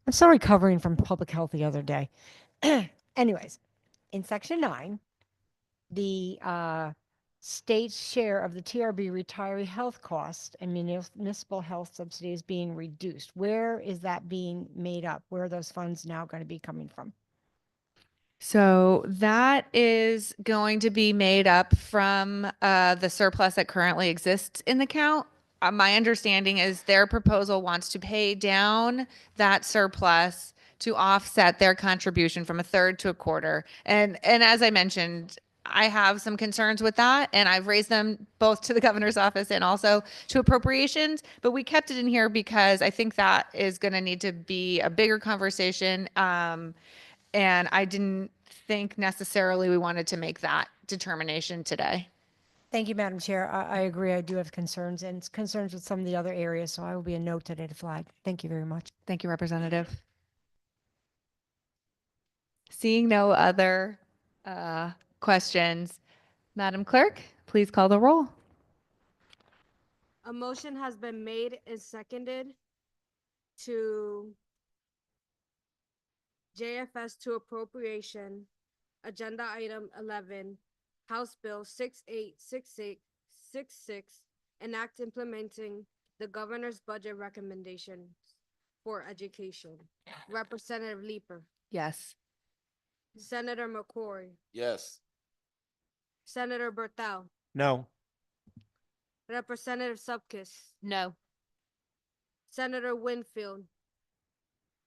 I'm still recovering from public health the other day. Anyways, in section 9, the state's share of the TRB retiree health costs and municipal health subsidies being reduced. Where is that being made up? Where are those funds now going to be coming from? So that is going to be made up from the surplus that currently exists in the count. My understanding is their proposal wants to pay down that surplus to offset their contribution from a third to a quarter. And as I mentioned, I have some concerns with that, and I've raised them both to the governor's office and also to appropriations, but we kept it in here because I think that is going to need to be a bigger conversation. And I didn't think necessarily we wanted to make that determination today. Thank you, Madam Chair. I agree. I do have concerns and concerns with some of the other areas, so I will be a note today to flag. Thank you very much. Thank you, Representative. Seeing no other questions, Madam Clerk, please call the roll. A motion has been made and seconded to JFS to appropriation, agenda item 11, House Bill 686666, an act implementing the governor's budget recommendations for education. Representative Leeper, Yes. Senator McCrory, Yes. Senator Berthel, No. Representative Supkis, No. Senator Winfield,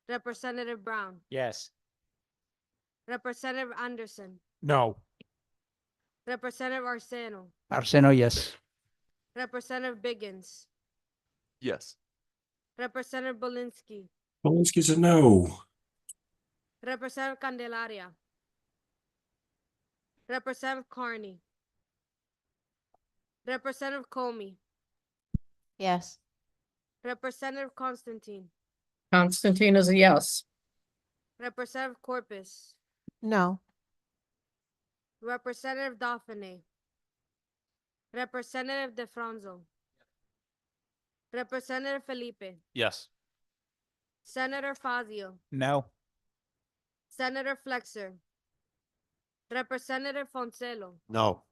Representative Brown, Yes. Representative Anderson, No. Representative Arseno, Arseno, yes. Representative Biggins, Yes. Representative Belinsky, Polanski's a no. Representative Candelaria, Representative Carney, Representative Comey, Yes. Representative Constantine, Constantine is a yes. Representative Corpus, No. Representative Dauphiné, Representative DeFranzo, Representative Felipe, Yes. Senator Fazio, No. Senator Flexer, Representative Foncelo, No.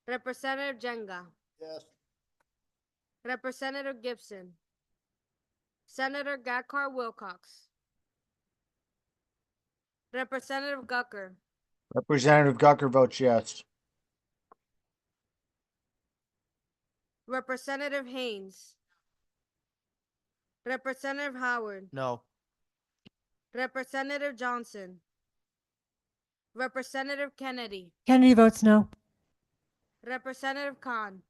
Representative Jenga, Yes. Representative Gibson, Senator Gakar Wilcox, Representative Gucker, Representative Gucker votes yes. Representative Haynes, Representative Howard, No. Representative Johnson, Representative Kennedy, Kennedy votes no. Representative Khan,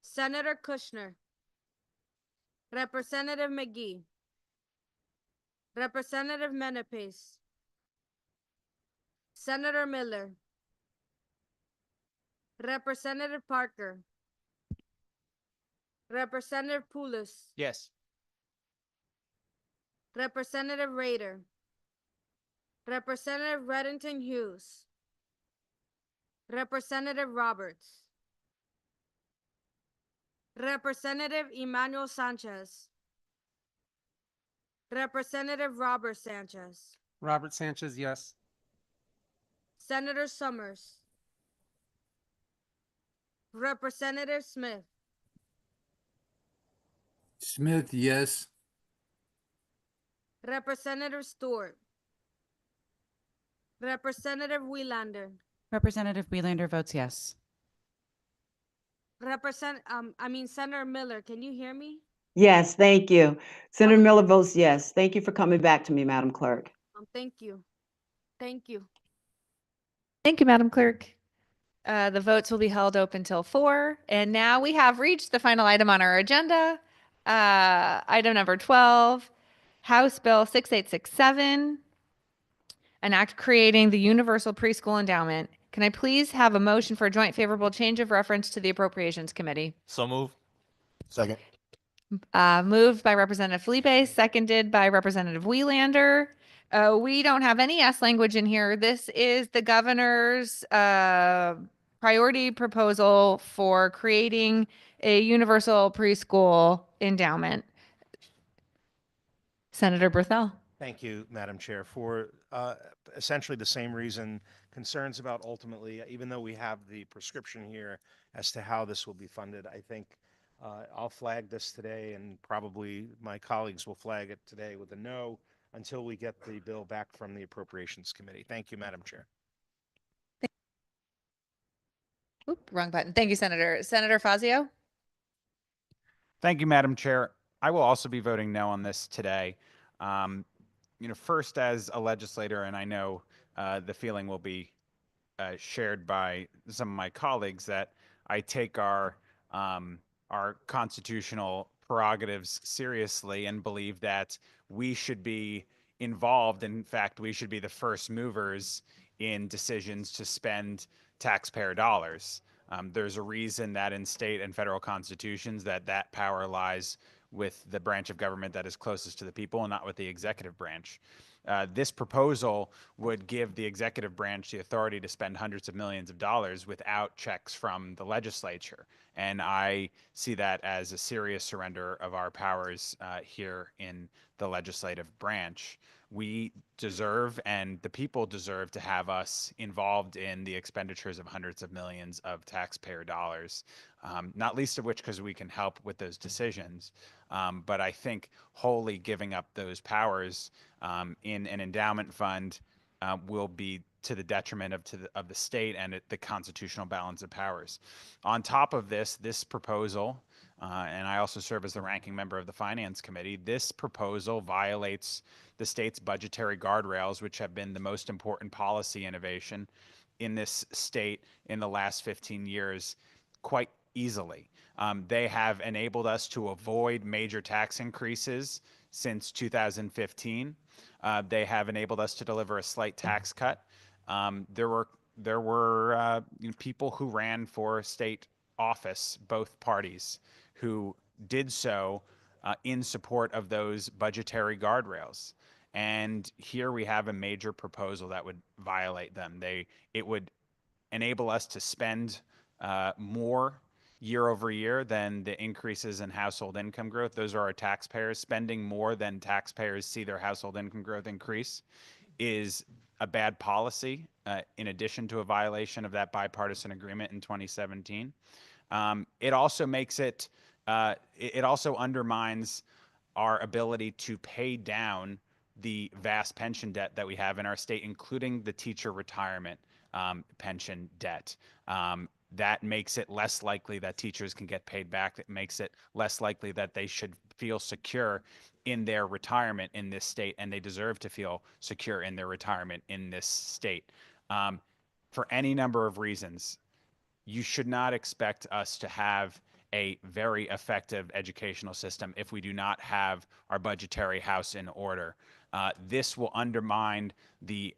Senator Kushner, Representative McGee, Representative Menepes, Senator Miller, Representative Parker, Representative Poulos, Yes. Representative Rader, Representative Reddington Hughes, Representative Roberts, Representative Emmanuel Sanchez, Representative Robert Sanchez, Robert Sanchez, yes. Senator Summers, Representative Smith, Smith, yes. Representative Stewart, Representative Wielander, Representative Wheelander votes yes. Senator Miller, can you hear me? Yes, thank you. Senator Miller votes yes. Thank you for coming back to me, Madam Clerk. Thank you. Thank you. Thank you, Madam Clerk. The votes will be held open till 4. And now we have reached the final item on our agenda. Item number 12, House Bill 6867, an act creating the Universal Preschool Endowment. Can I please have a motion for a joint favorable change of reference to the Appropriations Committee? So move. Second. Moved by Representative Felipe, seconded by Representative Wielander. We don't have any S language in here. This is the governor's priority proposal for creating a universal preschool endowment. Senator Berthel. Thank you, Madam Chair. For essentially the same reason, concerns about ultimately, even though we have the prescription here as to how this will be funded, I think I'll flag this today, and probably my colleagues will flag it today with a no until we get the bill back from the Appropriations Committee. Thank you, Madam Chair. Oop, wrong button. Thank you, Senator. Senator Fazio? Thank you, Madam Chair. I will also be voting no on this today. First as a legislator, and I know the feeling will be shared by some of my colleagues, that I take our constitutional prerogatives seriously and believe that we should be involved. In fact, we should be the first movers in decisions to spend taxpayer dollars. There's a reason that in state and federal constitutions that power lies with the branch of government that is closest to the people and not with the executive branch. This proposal would give the executive branch the authority to spend hundreds of millions of dollars without checks from the legislature. And I see that as a serious surrender of our powers here in the legislative branch. We deserve, and the people deserve, to have us involved in the expenditures of hundreds of millions of taxpayer dollars, not least of which because we can help with those decisions. But I think wholly giving up those powers in an endowment fund will be to the detriment of the state and the constitutional balance of powers. On top of this proposal, and I also serve as the ranking member of the Finance Committee, this proposal violates the state's budgetary guardrails, which have been the most important policy innovation in this state in the last 15 years, quite easily. They have enabled us to avoid major tax increases since 2015. They have enabled us to deliver a slight tax cut. There were people who ran for state office, both parties, who did so in support of those budgetary guardrails. And here we have a major proposal that would violate them. It would enable us to spend more year over year than the increases in household income growth. Those are our taxpayers spending more than taxpayers see their household income growth increase is a bad policy, in addition to a violation of that bipartisan agreement in 2017. It also makes it also undermines our ability to pay down the vast pension debt that we have in our state, including the teacher retirement pension debt. That makes it less likely that teachers can get paid back. It makes it less likely that they should feel secure in their retirement in this state, and they deserve to feel secure in their retirement in this state. For any number of reasons, you should not expect us to have a very effective educational system if we do not have our budgetary house in order. This will undermine the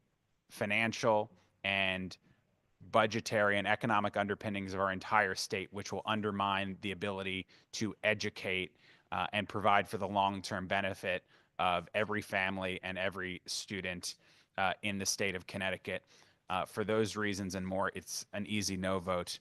financial and budgetary and economic underpinnings of our entire state, which will undermine the ability to educate and provide for the long-term benefit of every family and every student in the state of Connecticut. For those reasons and more, it's an easy no vote.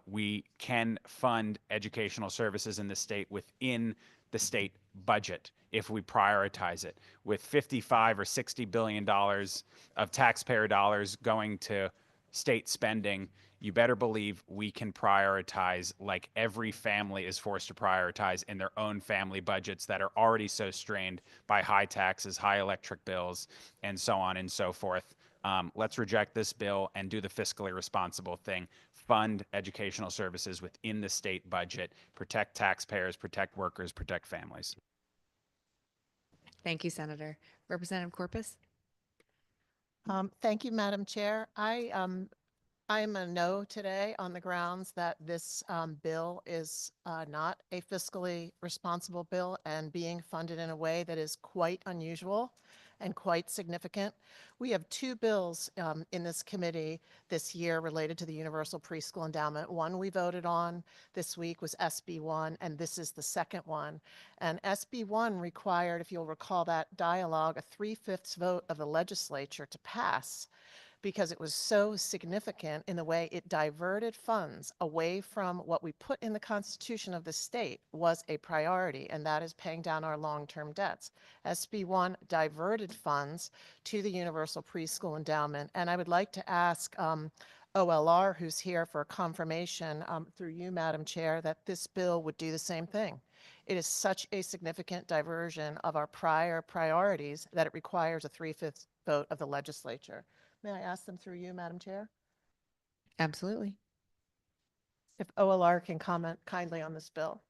We can fund educational services in the state within the state budget if we prioritize it. With 55 or 60 billion dollars of taxpayer dollars going to state spending, you better believe we can prioritize like every family is forced to prioritize in their own family budgets that are already so strained by high taxes, high electric bills, and so on and so forth. Let's reject this bill and do the fiscally responsible thing. Fund educational services within the state budget, protect taxpayers, protect workers, protect families. Thank you, Senator. Representative Corpus? Thank you, Madam Chair. I am a no today on the grounds that this bill is not a fiscally responsible bill and being funded in a way that is quite unusual and quite significant. We have two bills in this committee this year related to the Universal Preschool Endowment. One we voted on this week was SB 1, and this is the second one. And SB 1 required, if you'll recall that dialogue, a 3/5 vote of the legislature to pass. because it was so significant in the way it diverted funds away from what we put in the Constitution of the state was a priority, and that is paying down our long-term debts. SB 1 diverted funds to the Universal Preschool Endowment, and I would like to ask OLR, who's here for confirmation through you, Madam Chair, that this bill would do the same thing. It is such a significant diversion of our prior priorities that it requires a 3/5 vote of the legislature. May I ask them through you, Madam Chair? Absolutely. If OLR can comment kindly on this bill.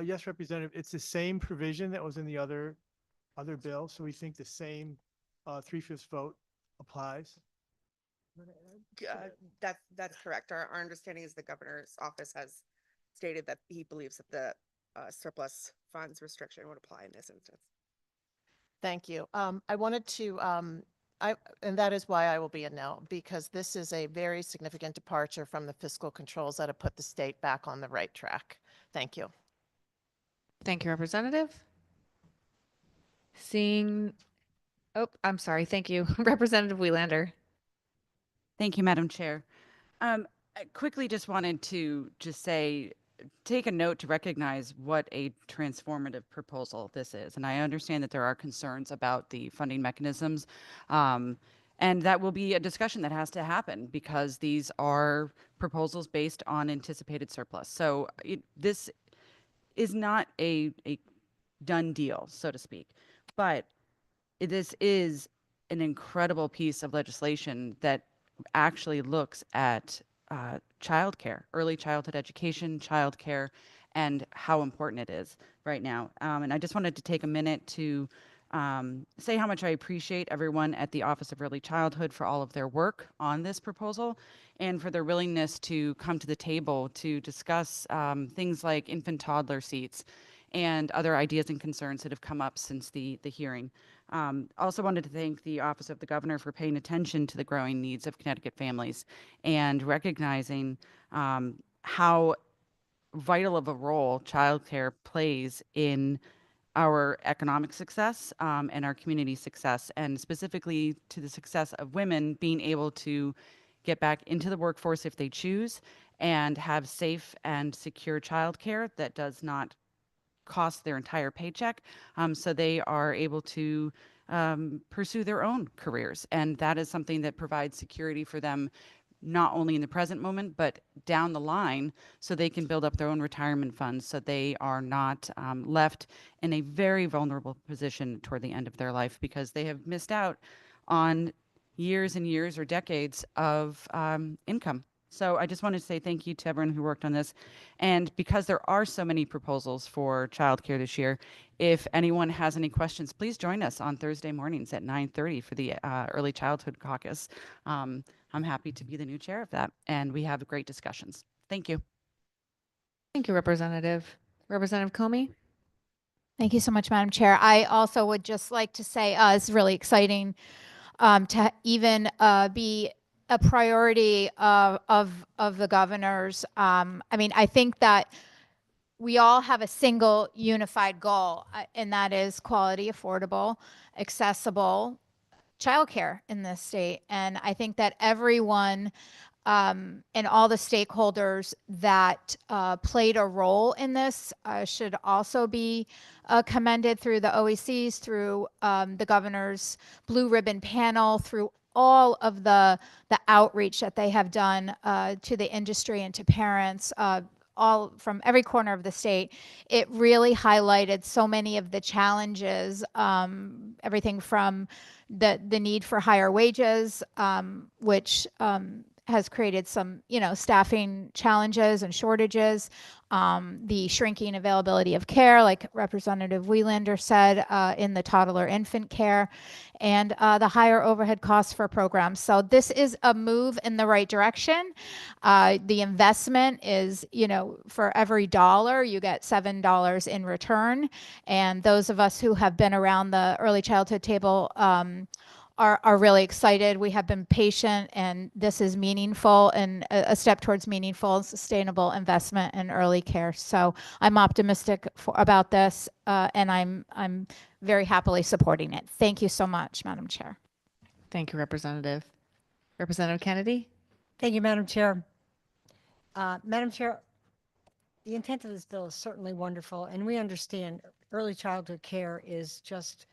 Yes, Representative, it's the same provision that was in the other bill, so we think the same 3/5 vote applies. That's correct. Our understanding is the governor's office has stated that he believes that the surplus funds restriction would apply in this instance. Thank you. I wanted to, and that is why I will be a no, because this is a very significant departure from the fiscal controls that have put the state back on the right track. Thank you. Thank you, Representative. Seeing, oh, I'm sorry. Thank you, Representative Wieland. Thank you, Madam Chair. I quickly just wanted to say, take a note to recognize what a transformative proposal this is. And I understand that there are concerns about the funding mechanisms. And that will be a discussion that has to happen because these are proposals based on anticipated surplus. So this is not a done deal, so to speak. But this is an incredible piece of legislation that actually looks at childcare, early childhood education, childcare, and how important it is right now. And I just wanted to take a minute to say how much I appreciate everyone at the Office of Early Childhood for all of their work on this proposal and for their willingness to come to the table to discuss things like infant toddler seats and other ideas and concerns that have come up since the hearing. Also wanted to thank the Office of the Governor for paying attention to the growing needs of Connecticut families and recognizing how vital of a role childcare plays in our economic success and our community success, and specifically to the success of women being able to get back into the workforce if they choose and have safe and secure childcare that does not cost their entire paycheck, so they are able to pursue their own careers. And that is something that provides security for them, not only in the present moment, but down the line, so they can build up their own retirement funds so they are not left in a very vulnerable position toward the end of their life because they have missed out on years and years or decades of income. So I just wanted to say thank you to everyone who worked on this. And because there are so many proposals for childcare this year, if anyone has any questions, please join us on Thursday mornings at 9:30 for the Early Childhood Caucus. I'm happy to be the new chair of that, and we have great discussions. Thank you. Thank you, Representative. Representative Comey? Thank you so much, Madam Chair. I also would just like to say it's really exciting to even be a priority of the governors. I mean, I think that we all have a single unified goal, and that is quality, affordable, accessible childcare in this state. And I think that everyone and all the stakeholders that played a role in this should also be commended through the OECs, through the governor's blue ribbon panel, through all of the outreach that they have done to the industry and to parents, all from every corner of the state. It really highlighted so many of the challenges, everything from the need for higher wages, which has created some, staffing challenges and shortages, the shrinking availability of care, like Representative Wielander said, in the toddler infant care, and the higher overhead costs for programs. So this is a move in the right direction. The investment is, for every dollar, you get $7 in return. And those of us who have been around the early childhood table are really excited. We have been patient, and this is meaningful and a step towards meaningful and sustainable investment in early care. So I'm optimistic about this, and I'm very happily supporting it. Thank you so much, Madam Chair. Thank you, Representative. Representative Kennedy? Thank you, Madam Chair. Madam Chair, the intent of this bill is certainly wonderful, and we understand early childhood care is just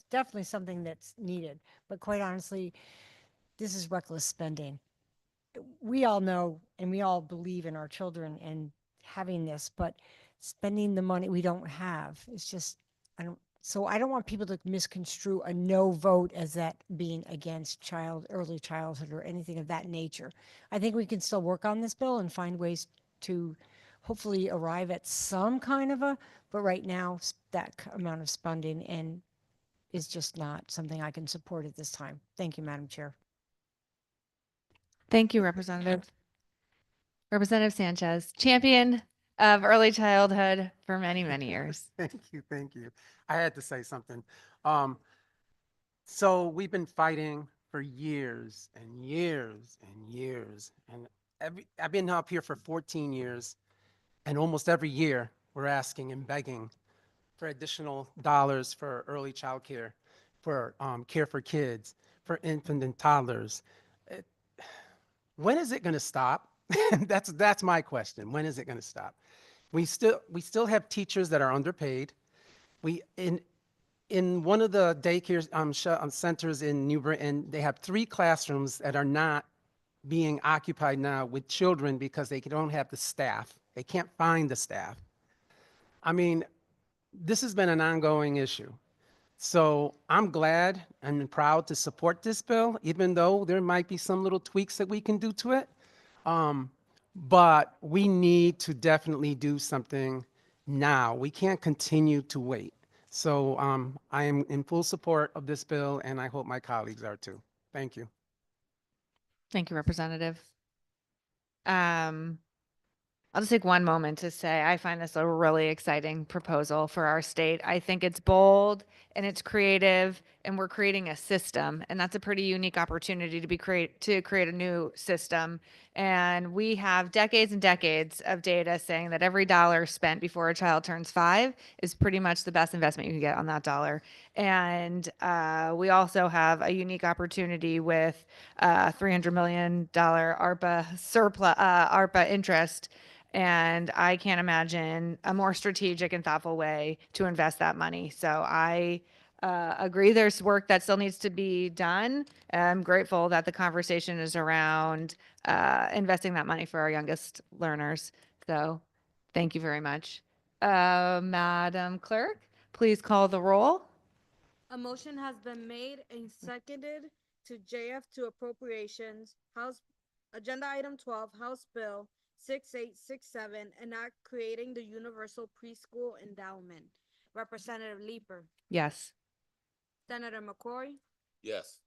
definitely something that's needed. But quite honestly, this is reckless spending. We all know and we all believe in our children and having this, but spending the money we don't have is just, I don't want people to misconstrue a no vote as that being against early childhood or anything of that nature. I think we can still work on this bill and find ways to hopefully arrive at some kind of but right now that amount of spending and is just not something I can support at this time. Thank you, Madam Chair. Thank you, Representative. Representative Sanchez, champion of early childhood for many, many years. Thank you, thank you. I had to say something. So we've been fighting for years and years and years, and I've been up here for 14 years, and almost every year we're asking and begging for additional dollars for early child care, for care for kids, for infant and toddlers. When is it going to stop? That's my question. When is it going to stop? We still have teachers that are underpaid. We in one of the daycare centers in New Britain, they have 3 classrooms that are not being occupied now with children because they don't have the staff. They can't find the staff. I mean, this has been an ongoing issue. So I'm glad and proud to support this bill, even though there might be some little tweaks that we can do to it. But we need to definitely do something now. We can't continue to wait. So I am in full support of this bill, and I hope my colleagues are too. Thank you. Thank you, Representative. I'll just take one moment to say I find this a really exciting proposal for our state. I think it's bold and it's creative, and we're creating a system, and that's a pretty unique opportunity to create a new system. And we have decades and decades of data saying that every dollar spent before a child turns 5 is pretty much the best investment you can get on that dollar. And we also have a unique opportunity with $300 million ARPA surplus, ARPA interest. And I can't imagine a more strategic and thoughtful way to invest that money. So I agree there's work that still needs to be done. I'm grateful that the conversation is around investing that money for our youngest learners. So thank you very much. Madam Clerk, please call the roll. A motion has been made and seconded to JF to appropriations, House Agenda Item 12, House Bill 6867, enact creating the Universal Preschool Endowment. Representative Leeper, Yes. Senator McCrory, Yes.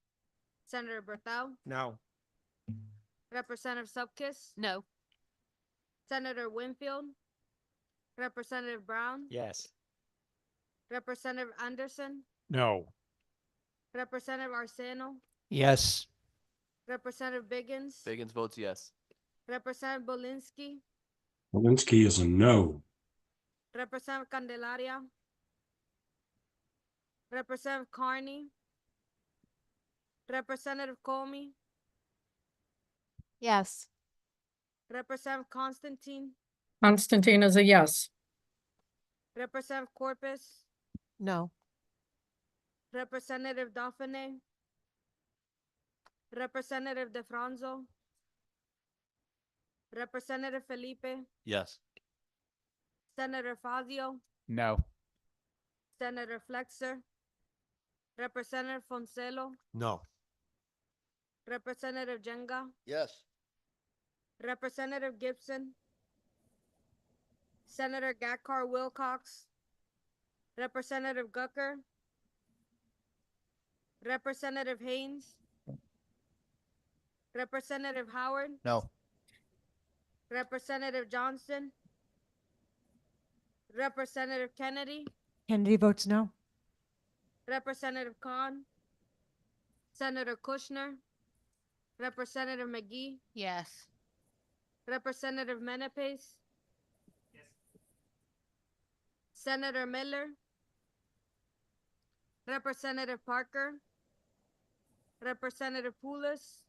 Senator Berthel, No. Representative Subkiss, No. Senator Winfield, Representative Brown, Yes. Representative Anderson, No. Representative Arceno, Yes. Representative Biggins, Biggins votes yes. Representative Bolinsky, Walensky is a no. Representative Candelaria, Representative Carney, Representative Comey, Yes. Representative Constantine, Constantine is a yes. Representative Corpus, No. Representative Dauphiné, Representative DeFranzo, Representative Felipe, Yes. Senator Fazio, No. Senator Flexer, Representative Foncelo, No. Representative Jenga, Yes. Representative Gibson, Senator Gatkar Wilcox, Representative Gucker, Representative Haynes, Representative Howard, No. Representative Johnston, Representative Kennedy, Kennedy votes no. Representative Khan, Senator Kushner, Representative McGee, Yes. Representative Menepes, Senator Miller, Representative Parker, Representative Poulos,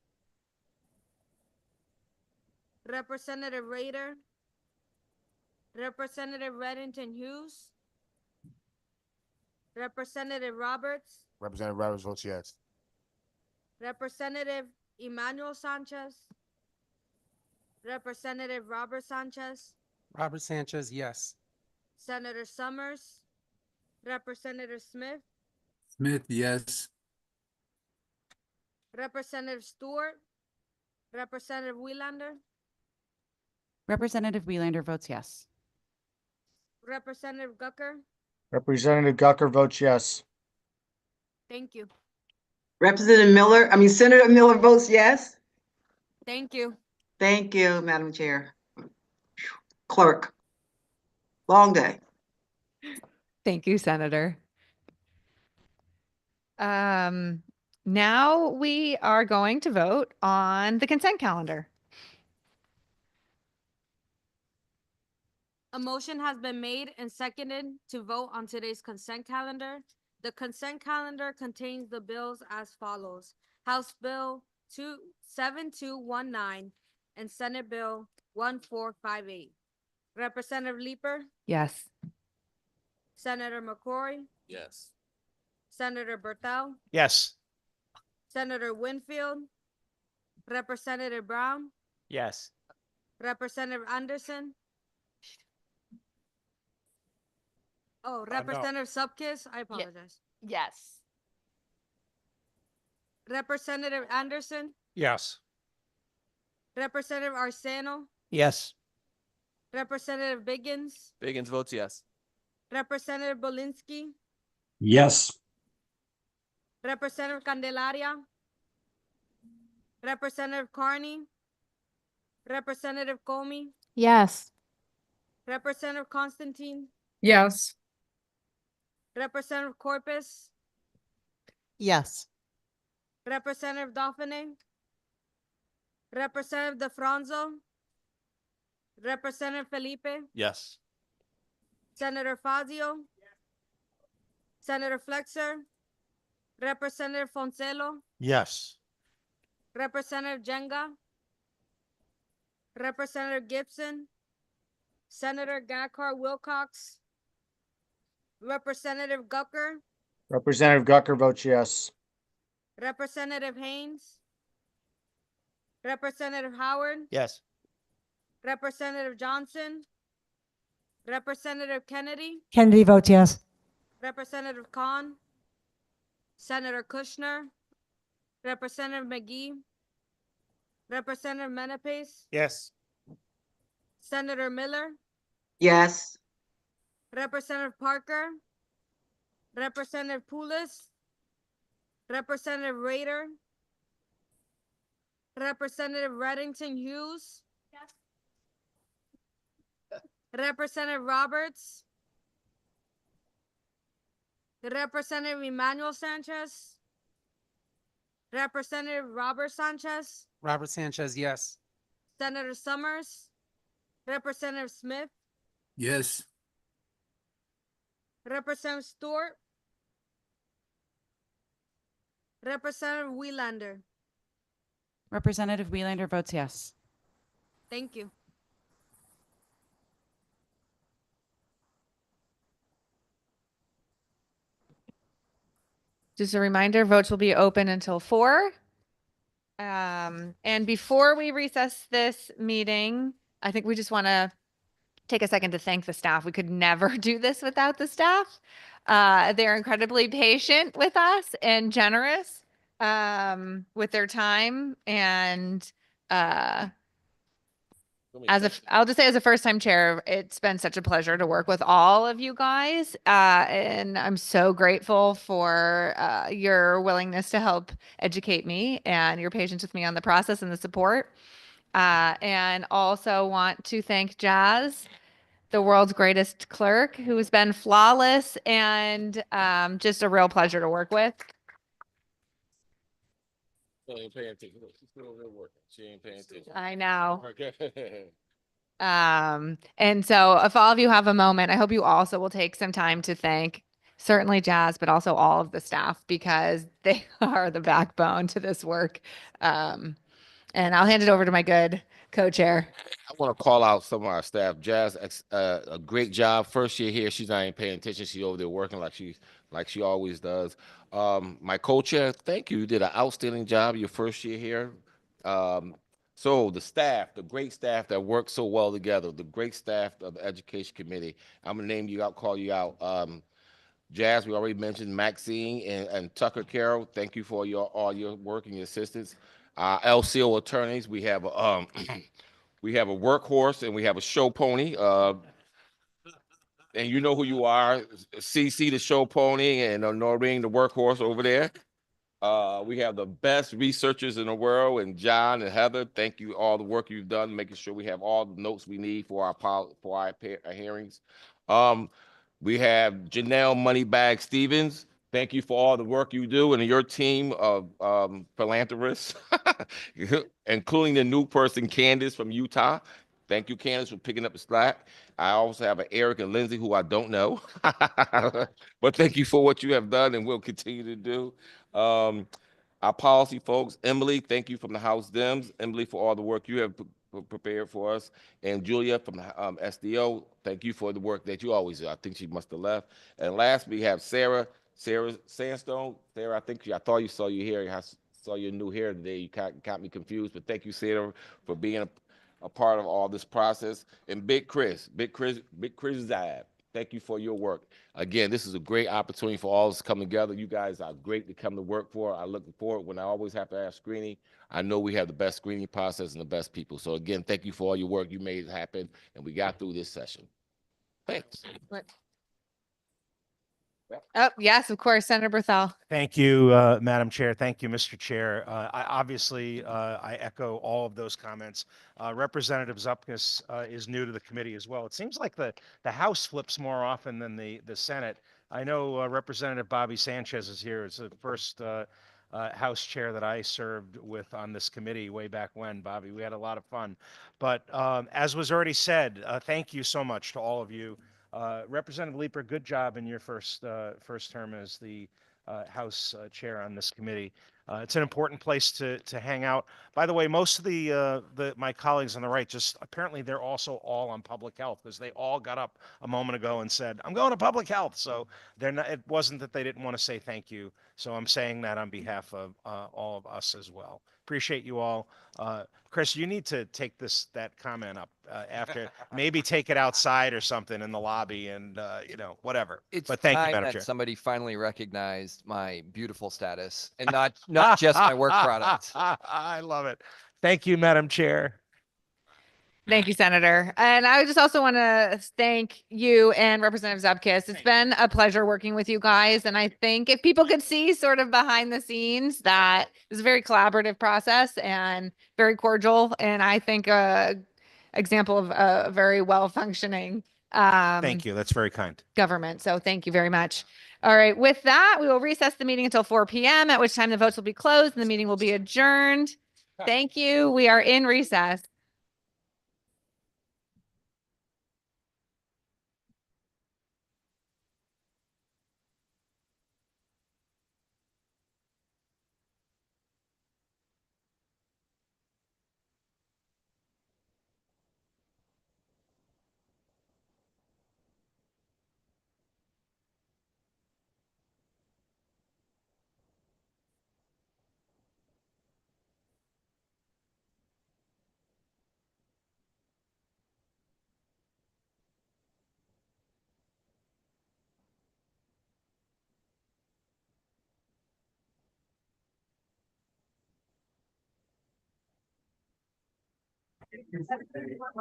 Representative Raider, Representative Reddington Hughes, Representative Roberts, Representative Roberts votes yes. Representative Emmanuel Sanchez, Representative Robert Sanchez, Robert Sanchez, yes. Senator Summers, Representative Smith, Smith, yes. Representative Stewart, Representative Wheelander, Representative Wheelander votes yes. Representative Gucker. Representative Gucker votes yes. Thank you. Senator Miller votes yes. Thank you. Thank you, Madam Chair. Clerk, long day. Thank you, Senator. Now we are going to vote on the consent calendar. A motion has been made and seconded to vote on today's consent calendar. The consent calendar contains the bills as follows: House Bill 7219 and Senate Bill 1458. Representative Leeper, Yes. Senator McCrory, Yes. Senator Berthel, Yes. Senator Winfield, Representative Brown, Yes. Representative Anderson. Oh, Representative Supkis, I apologize. Yes. Representative Anderson, Yes. Representative Arseno, Yes. Representative Biggins, Biggins votes yes. Representative Bolinsky, Yes. Representative Candelaria, Representative Carney, Representative Comey, Yes. Representative Constantine, Yes. Representative Corpus, Yes. Representative Dauphiné, Representative DeFranzo, Representative Felipe, Yes. Senator Fazio, Senator Flexer, Representative Foncelo, Yes. Representative Jenga, Representative Gibson, Senator Gakar Wilcox, Representative Gucker, Representative Gucker votes yes. Representative Haynes, Representative Howard, Yes. Representative Johnson, Representative Kennedy, Kennedy votes yes. Representative Khan, Senator Kushner, Representative McGee, Representative Menepes, Yes. Senator Miller, Yes. Representative Parker, Representative Poulos, Representative Raider, Representative Reddington Hughes, Representative Roberts, Representative Emmanuel Sanchez, Representative Robert Sanchez, Robert Sanchez, yes. Senator Summers, Representative Smith, Yes. Representative Stewart, Representative Wheelander. Representative Wheelander votes yes. Thank you. Just a reminder, votes will be open until 4. And before we recess this meeting, I think we just want to take a second to thank the staff. We could never do this without the staff. They're incredibly patient with us and generous with their time. And I'll just say, as a first-time chair, it's been such a pleasure to work with all of you guys. And I'm so grateful for your willingness to help educate me and your patience with me on the process and the support. And also want to thank Jazz, the world's greatest clerk, who has been flawless and just a real pleasure to work with. She ain't paying attention. She's still over there working. She ain't paying attention. I know. Okay. And so if all of you have a moment, I hope you also will take some time to thank certainly Jazz, but also all of the staff because they are the backbone to this work. And I'll hand it over to my good co-chair. I want to call out some of our staff. Jazz, a great job. First year here, she's not even paying attention. She's over there working like she always does. My co-chair, thank you. You did an outstanding job your first year here. So the staff, the great staff that work so well together, the great staff of the Education Committee. I'm gonna name you out, call you out. Jazz, we already mentioned Maxine and Tucker Carroll. Thank you for all your work and your assistance. LCO attorneys, we have we have a workhorse and we have a show pony. And you know who you are, CC the show pony and Noreen the workhorse over there. We have the best researchers in the world, and John and Heather. Thank you all the work you've done, making sure we have all the notes we need for our hearings. We have Janelle Moneybag Stevens. Thank you for all the work you do and your team of philanthropists, including the new person, Candace from Utah. Thank you, Candace, for picking up the slack. I also have an Eric and Lindsay who I don't know, but thank you for what you have done and will continue to do. Our policy folks, Emily, thank you from the House Dems. Emily, for all the work you have prepared for us. And Julia from the SDO, thank you for the work that you always do. I think she must have left. And last, we have Sarah Sandstone. Sarah, I thought you saw you here. I saw your new hair today. You got me confused, but thank you, Sarah, for being a part of all this process. And Big Chris Zab, thank you for your work. Again, this is a great opportunity for all of us to come together. You guys are great to come to work for. I look forward when I always have to have screening. I know we have the best screening process and the best people. So again, thank you for all your work. You made it happen, and we got through this session. Thanks. Oh, yes, of course, Senator Berthel. Thank you, Madam Chair. Thank you, Mr. Chair. I echo all of those comments. Representative Zupkis is new to the committee as well. It seems like the House flips more often than the Senate. I know Representative Bobby Sanchez is here. It's the first House chair that I served with on this committee way back when, Bobby. We had a lot of fun. But as was already said, thank you so much to all of you. Representative Leeper, good job in your first term as the House chair on this committee. It's an important place to hang out. By the way, most of my colleagues on the right apparently they're also all on public health because they all got up a moment ago and said, "I'm going to public health." So they're not. It wasn't that they didn't want to say thank you. So I'm saying that on behalf of all of us as well. Appreciate you all. Chris, you need to take that comment up after, maybe take it outside or something in the lobby and, whatever. It's But thank you, time Madam that Chair. somebody finally recognized my beautiful status and not just my work product. I love it. Thank you, Madam Chair. Thank you, Senator. And I just also want to thank you and Representative Zupkis. It's been a pleasure working with you guys. And I think if people could see sort of behind the scenes, that it's a very collaborative process and very cordial. And I think a example of a very well functioning Thank you. That's very kind. government. So thank you very much. All right. With that, we will recess the meeting until 4 p.m., at which time the votes will be closed and the meeting will be adjourned. Thank you. We are in recess.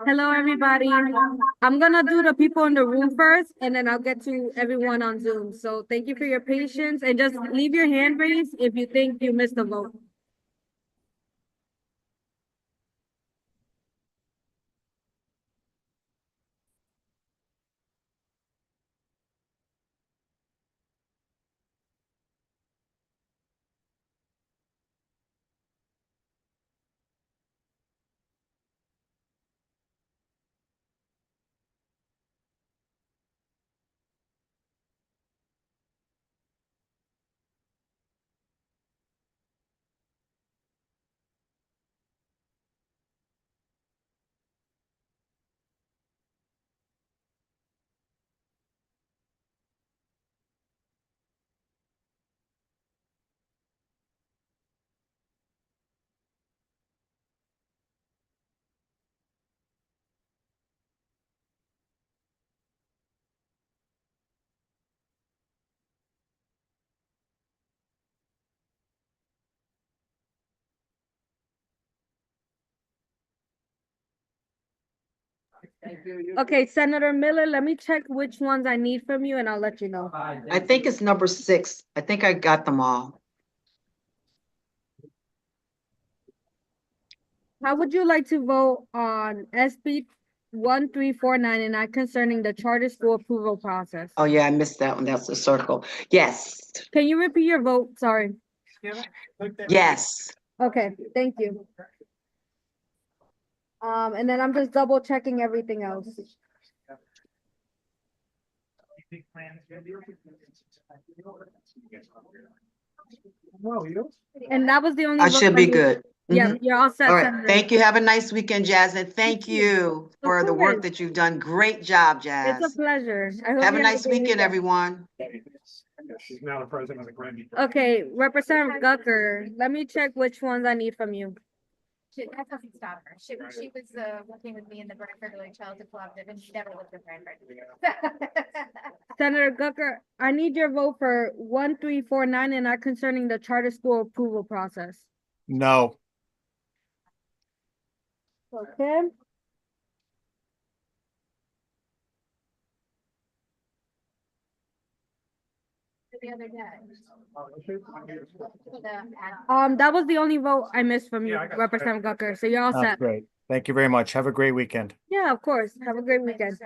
Hello, everybody. I'm gonna do the people in the room first, and then I'll get to everyone on Zoom. So thank you for your patience, and just leave your hand raised if you think you missed a vote. Okay, Senator Miller, let me check which ones I need from you and I'll let you know. I think it's number 6. I think I got them all. How would you like to vote on SB 1349 and not concerning the charter school approval process? Oh, yeah, I missed that one. That's the circle. Yes, Can you repeat your vote? Sorry. yes. Okay, thank you. And then I'm just double checking everything else. And that was the only I vote should be need. good. Yeah, Mhm. you're all set, All right. Senator. Thank you. Have a nice weekend, Jazz. And thank you for the work course. that you've done. Great job, It's a Jazz. pleasure. I hope Have a you nice good weekend, everyone. She's now the president of the Grammy. Okay, Representative Gucker, let me check which ones I need from you. That doesn't stop her. She was working with me in the Bradford Early Childhood Collaborative, and she never lived in Bradford. Senator Gucker, I need your vote for 1349 and not concerning the charter school approval process. No. Okay. The other day. That was the only vote I missed from you, Representative Gucker, so you're all set. Great. Thank you very much. Have a great weekend. Yeah, of course. Have a great weekend.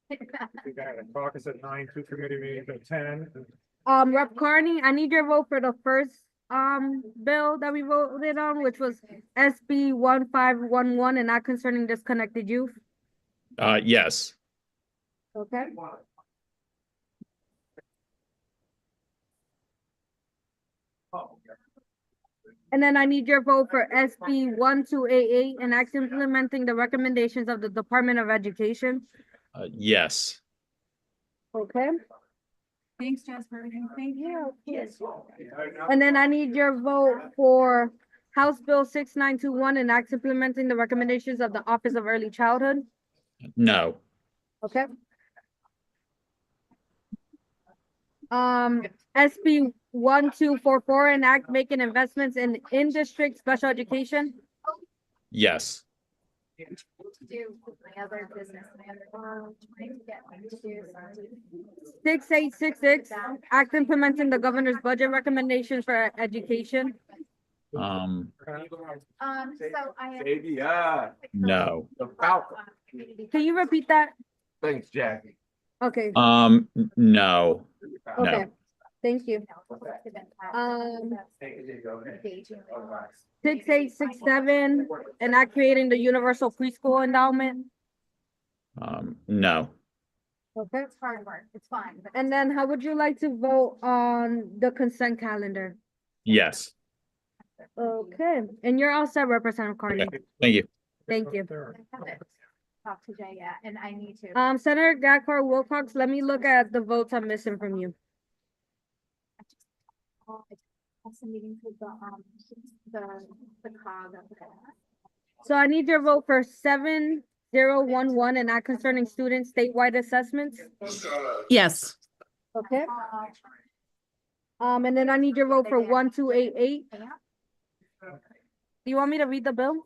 We got a caucus at 9, 2 committee meetings at 10. Rep. Carney, I need your vote for the first bill that we voted on, which was SB 1511 and not concerning disconnected youth. Yes. Okay. And then I need your vote for SB 1288 and act implementing the recommendations of the Department of Education. Yes. Okay. Thanks, Jasper. Thank you. Yes. And then I need your vote for House Bill 6921 and act implementing the recommendations of the Office of Early Childhood. No. Okay. SB 1244 and act making investments in district special education. Yes. Do my other business, trying to get to 6866 act implementing the governor's budget recommendations for education. So I No. Can you repeat that? Thanks, Jackie. Okay. No. Okay. Thank you. 6867 and act creating the universal preschool endowment. No. Okay. It's hard work. It's fine. But And then how would you like to vote on the consent calendar? Yes. Okay, and you're all set, Representative Carney. Thank you. Thank you. I haven't talked to Jay yet, and I need to. Senator Gakar Wilcox, let me look at the votes I'm missing from you. That's the meeting with the COG. So I need your vote for 7011 and not concerning student statewide assessments. Yes. Okay. And then I need your vote for 1288. Do you want me to read the bill?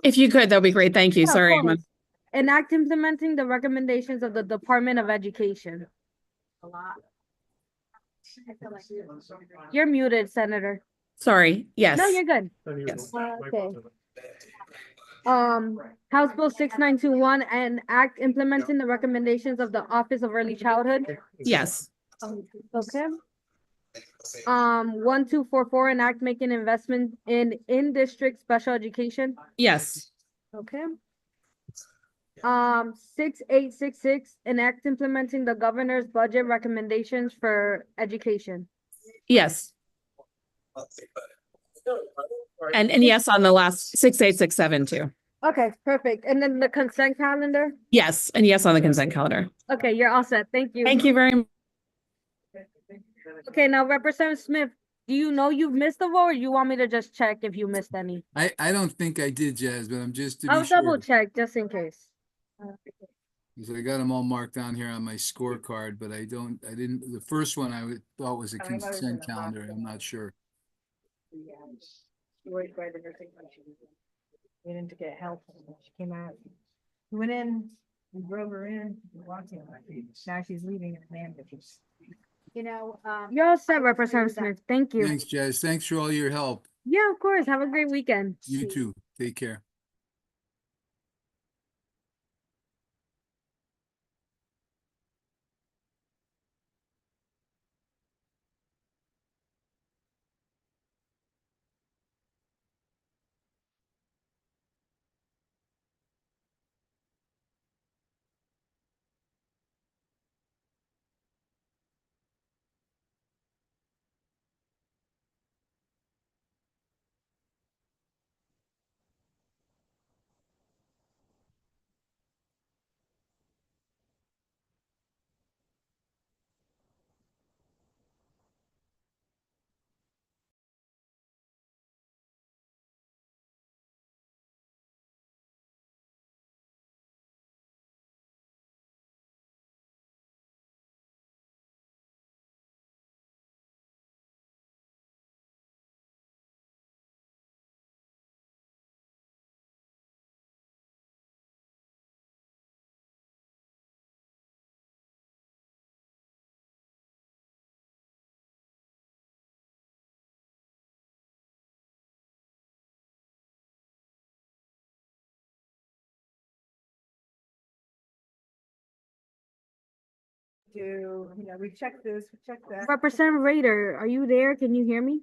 If you could, that'd be great. Thank you. Yeah, of Sorry. course. An act implementing the recommendations of the Department of Education. A lot. I feel like You're muted, Senator. Sorry. Yes. No, you're good. Yes. Okay. House Bill 6921 and act implementing the recommendations of the Office of Early Childhood. Yes. Okay. 1244 and act making investment in district special education. Yes. Okay. 6866 and act implementing the governor's budget recommendations for education. Yes. And yes on the last 6867 too. Okay, perfect. And then the consent calendar. Yes, and yes on the consent calendar. Okay, you're all set. Thank you. Thank you very much. Okay, now Representative Smith, do you know you've missed a vote or you want me to just check if you missed any? I don't think I did, Jazz, but I'm just to I'll be sure. double check just in case. 'Cause I got them all marked down here on my scorecard, but I didn't, the first one thought was a consent calendar. I'm not sure. went in to get help. And she came out. We went in, we drove her in, we walked in. Now she's leaving in an ambulance. You know, You're all set, Representative Smith. Thank you. Thanks, Jazz. Thanks for all your help. Yeah, of course. Have a great weekend. You too. Take care. We checked this, we checked that. Representative Raider, are you there? Can you hear me?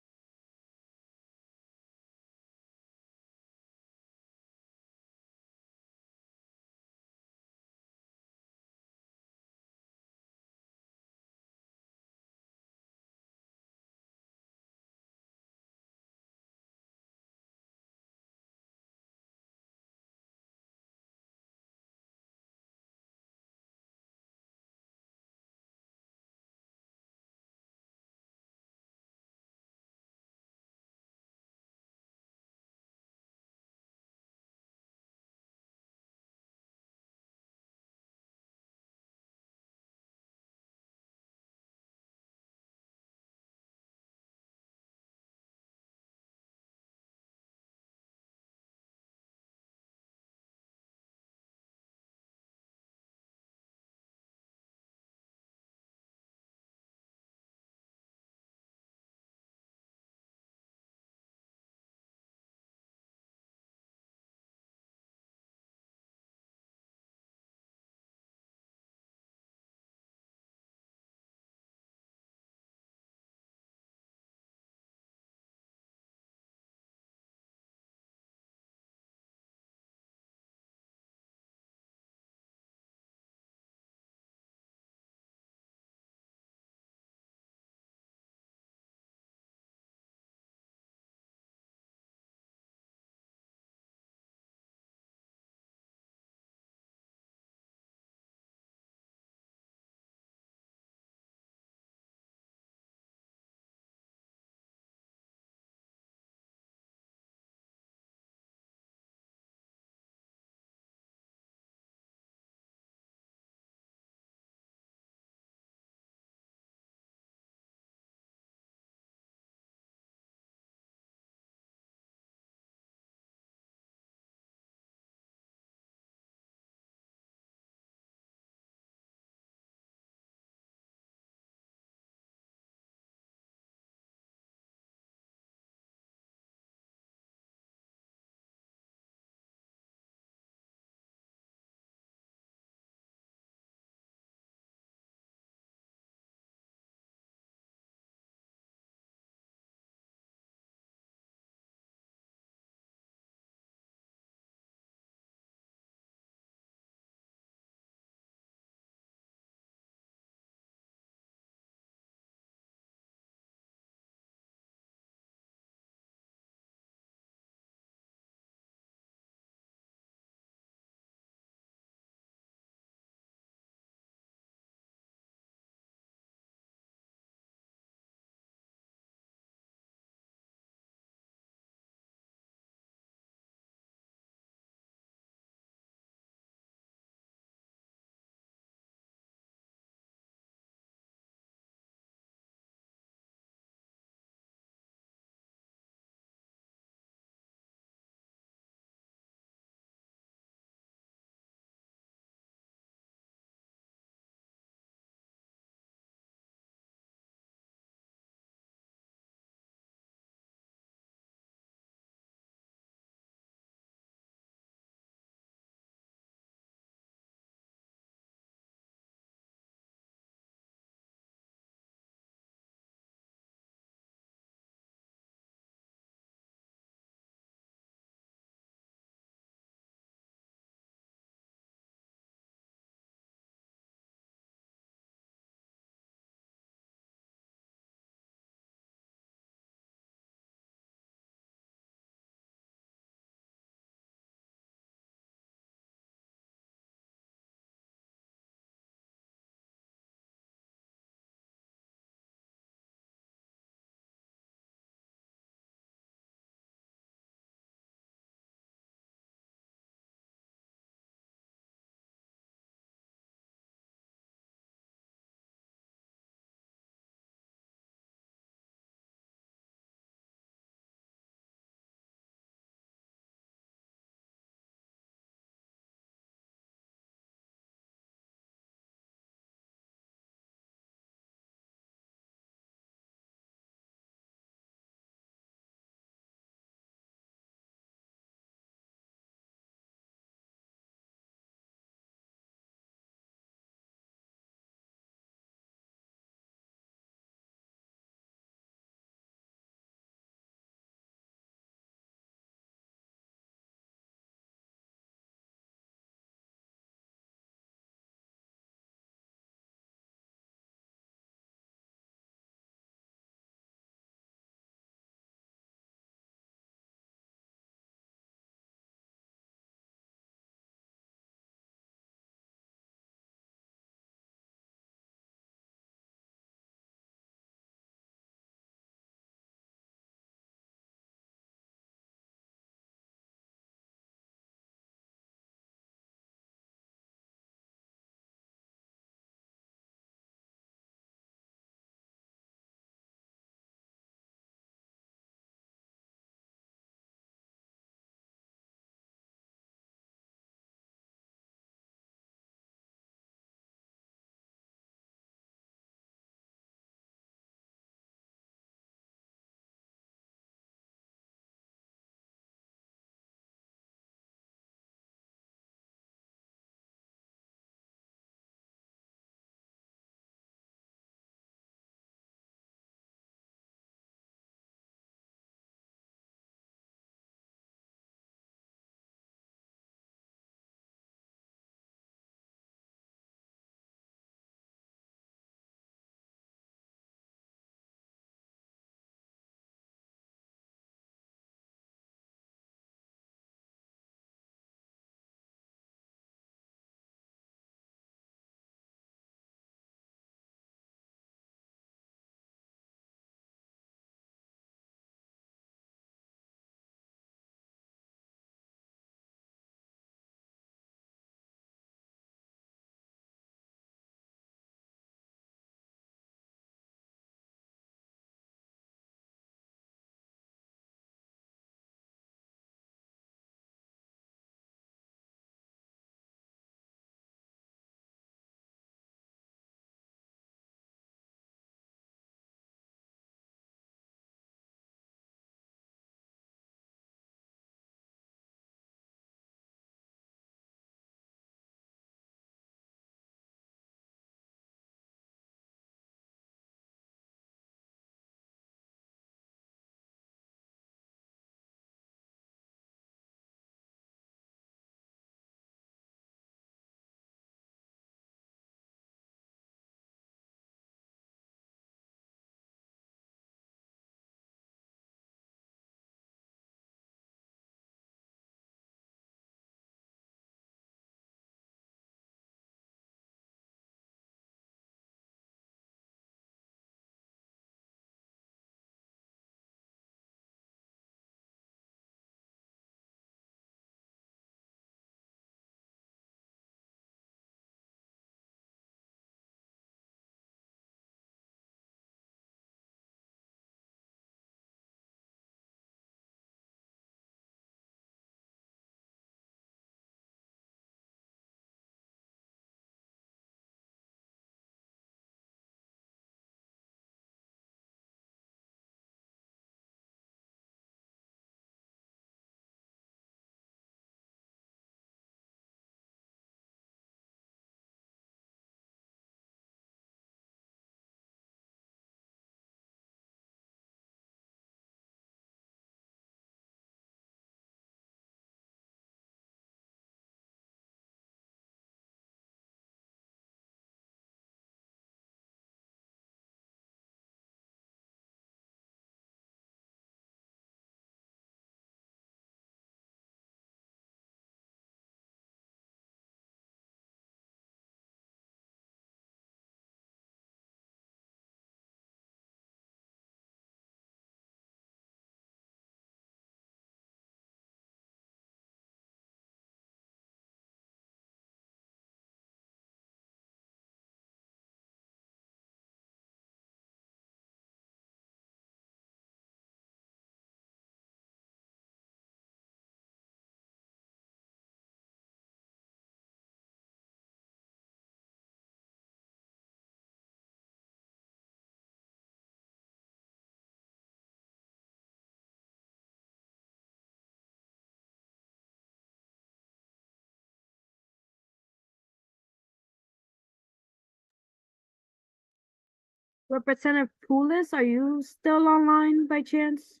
Representative Poulis, are you still online by chance?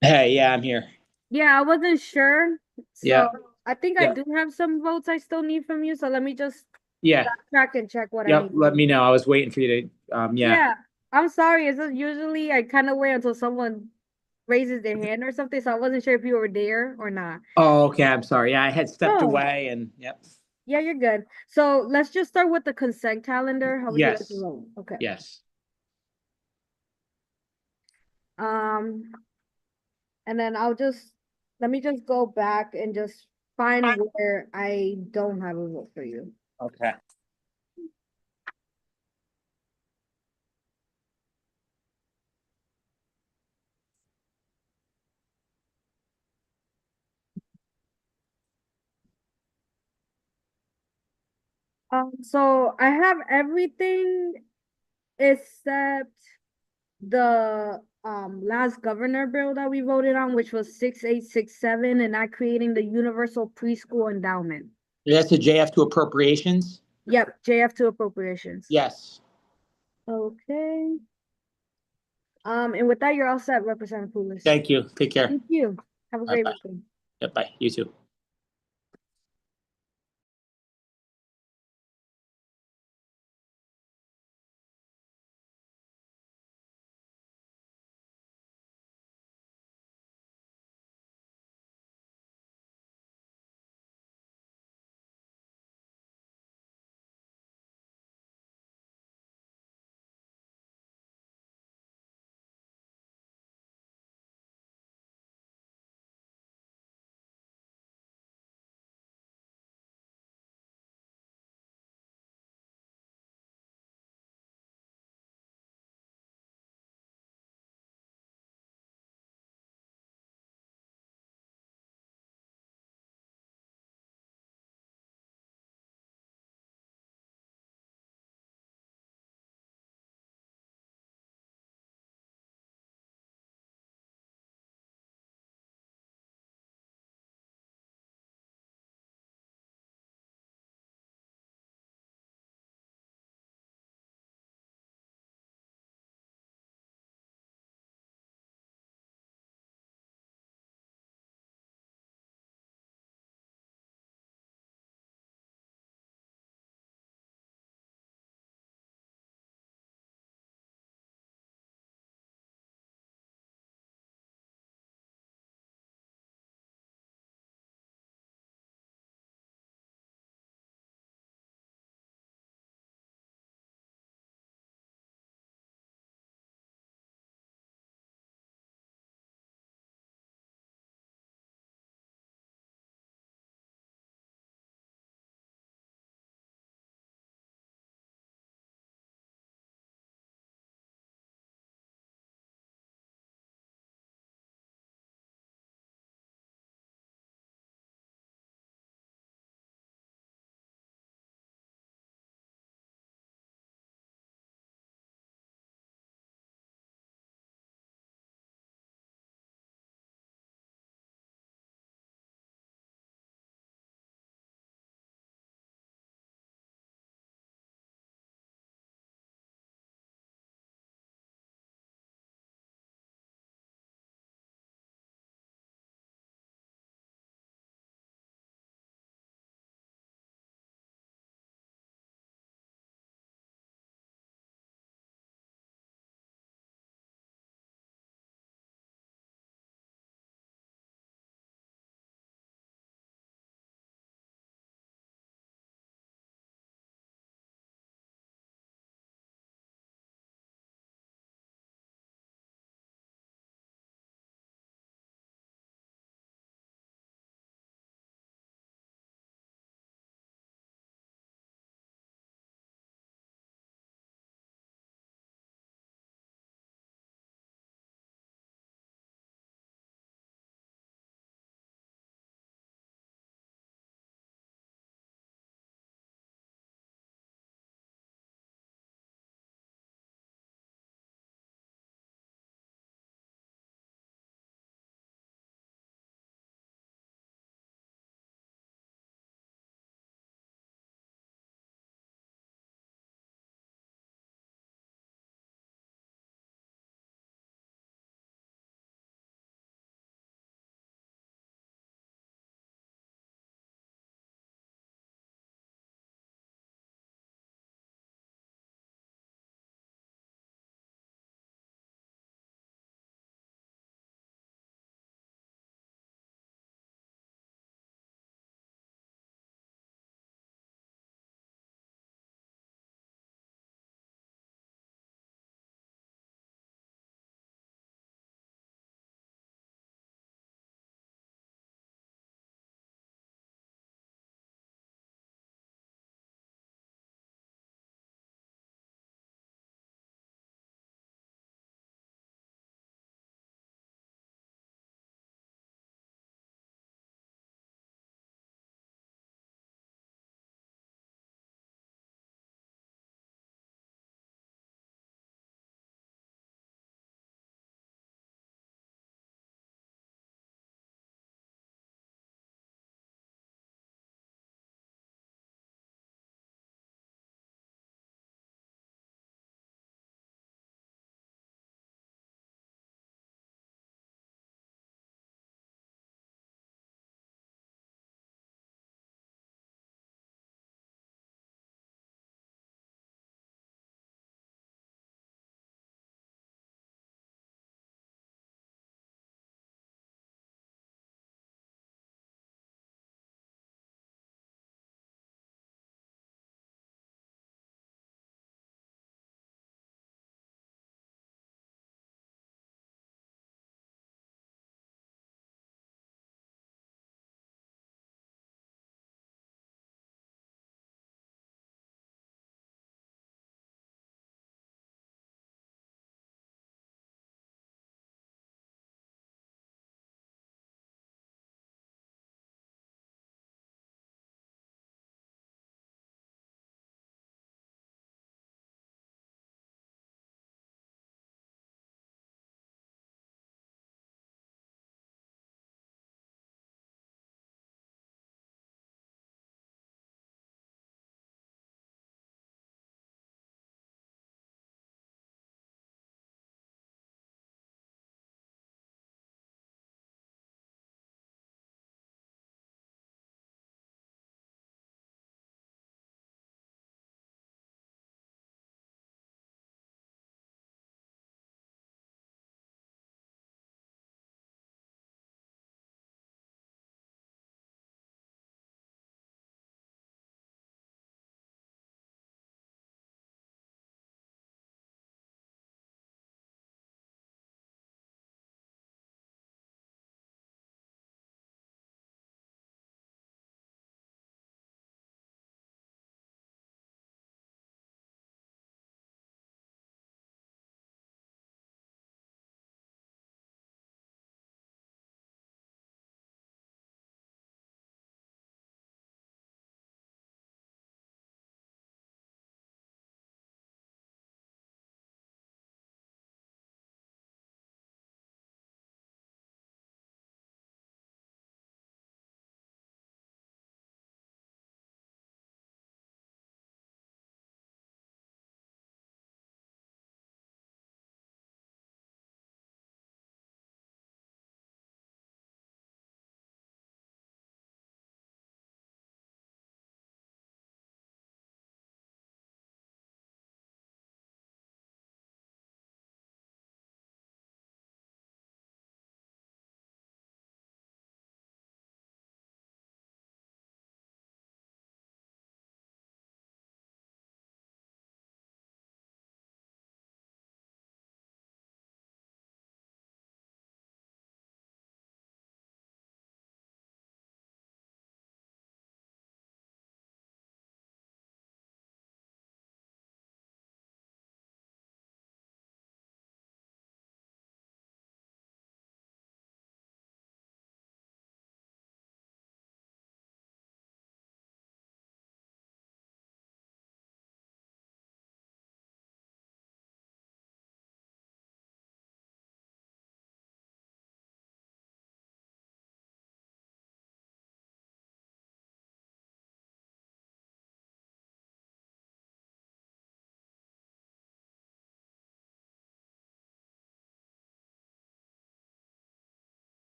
Hey, yeah, I'm here. Yeah, I wasn't sure. Yeah. So I think I Yeah. do have some votes I still need from you. So let me just Yeah. track and check what I Yep. need. Let me know. I was waiting for you to, yeah. Yeah, I'm sorry. It's just usually I kind of wait until someone raises their hand or something. So I wasn't sure if you were there or not. Oh, okay. I'm sorry. Yeah, I had stepped No. away and, yep. Yeah, you're good. So let's just start with the consent calendar. How would you like to Yes. vote? Okay. Yes. Um, and then let me just go back and just find where I don't have a vote for you. Okay. So I have everything except the last governor bill that we voted on, which was 6867, and not creating the universal preschool endowment. That's the JF2 appropriations? Yep, JF2 appropriations. Yes. Okay. And with that, you're all set, Representative Poulis. Thank you. Take care. Thank you. Have a great Bye-bye. weekend. Yep. Bye. You too.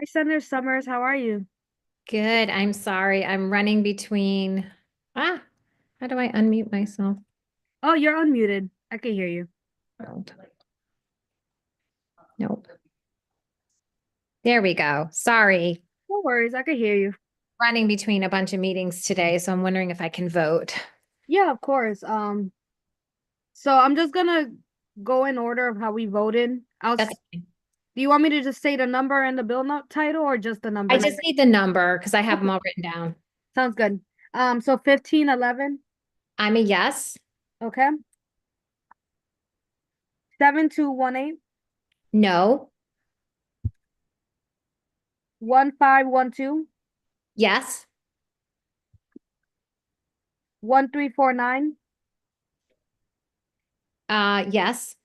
Hi, Senator Summers. How are you? Good. I'm sorry. I'm running between. How do I unmute myself? Oh, you're unmuted. I can hear you. Hold on. Nope. There we go. Sorry. No worries. I can hear you. Running between a bunch of meetings today, so I'm wondering if I can vote. Yeah, of course. So I'm just gonna go in order of how we voted. That's Do you want me to just say the number and the bill note title or just the number? I just need the number because I have them Okay. all written down. Sounds good. So 1511, I'm a yes. okay. 7218, No. 1512, Yes. 1349, Yes.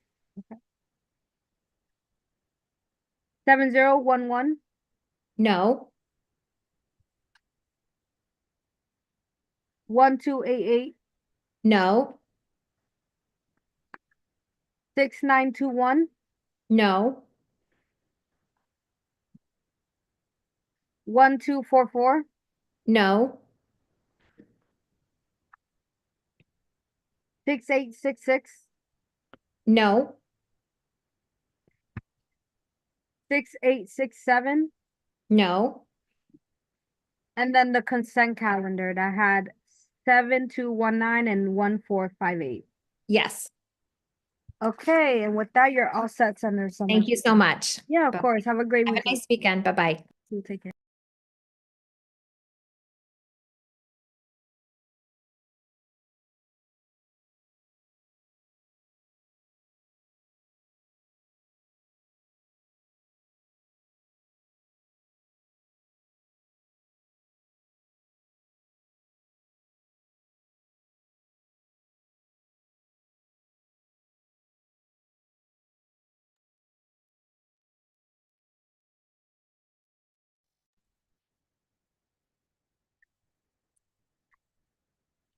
7011, No. 1288, No. 6921, No. 1244, No. 6866, No. 6867, No. and then the consent calendar that had 7219 and 1458. Yes. Okay, and with that, you're all set, Senator Summers. Thank you so much. Yeah, of Bye. course. Have a great Have a weekend. nice weekend. Bye-bye. You take care.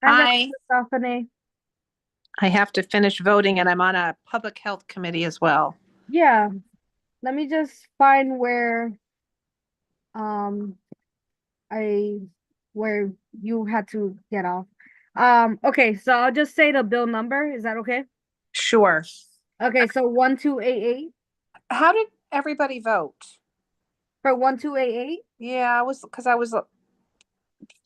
Hi, Stephanie. I have to finish voting and I'm on a public health committee as well. Yeah, let me just find where um I where you had to get off. Okay, so I'll just say the bill number. Is that okay? Sure. Okay, so 1288 How did everybody vote? for 1288. Yeah, because I was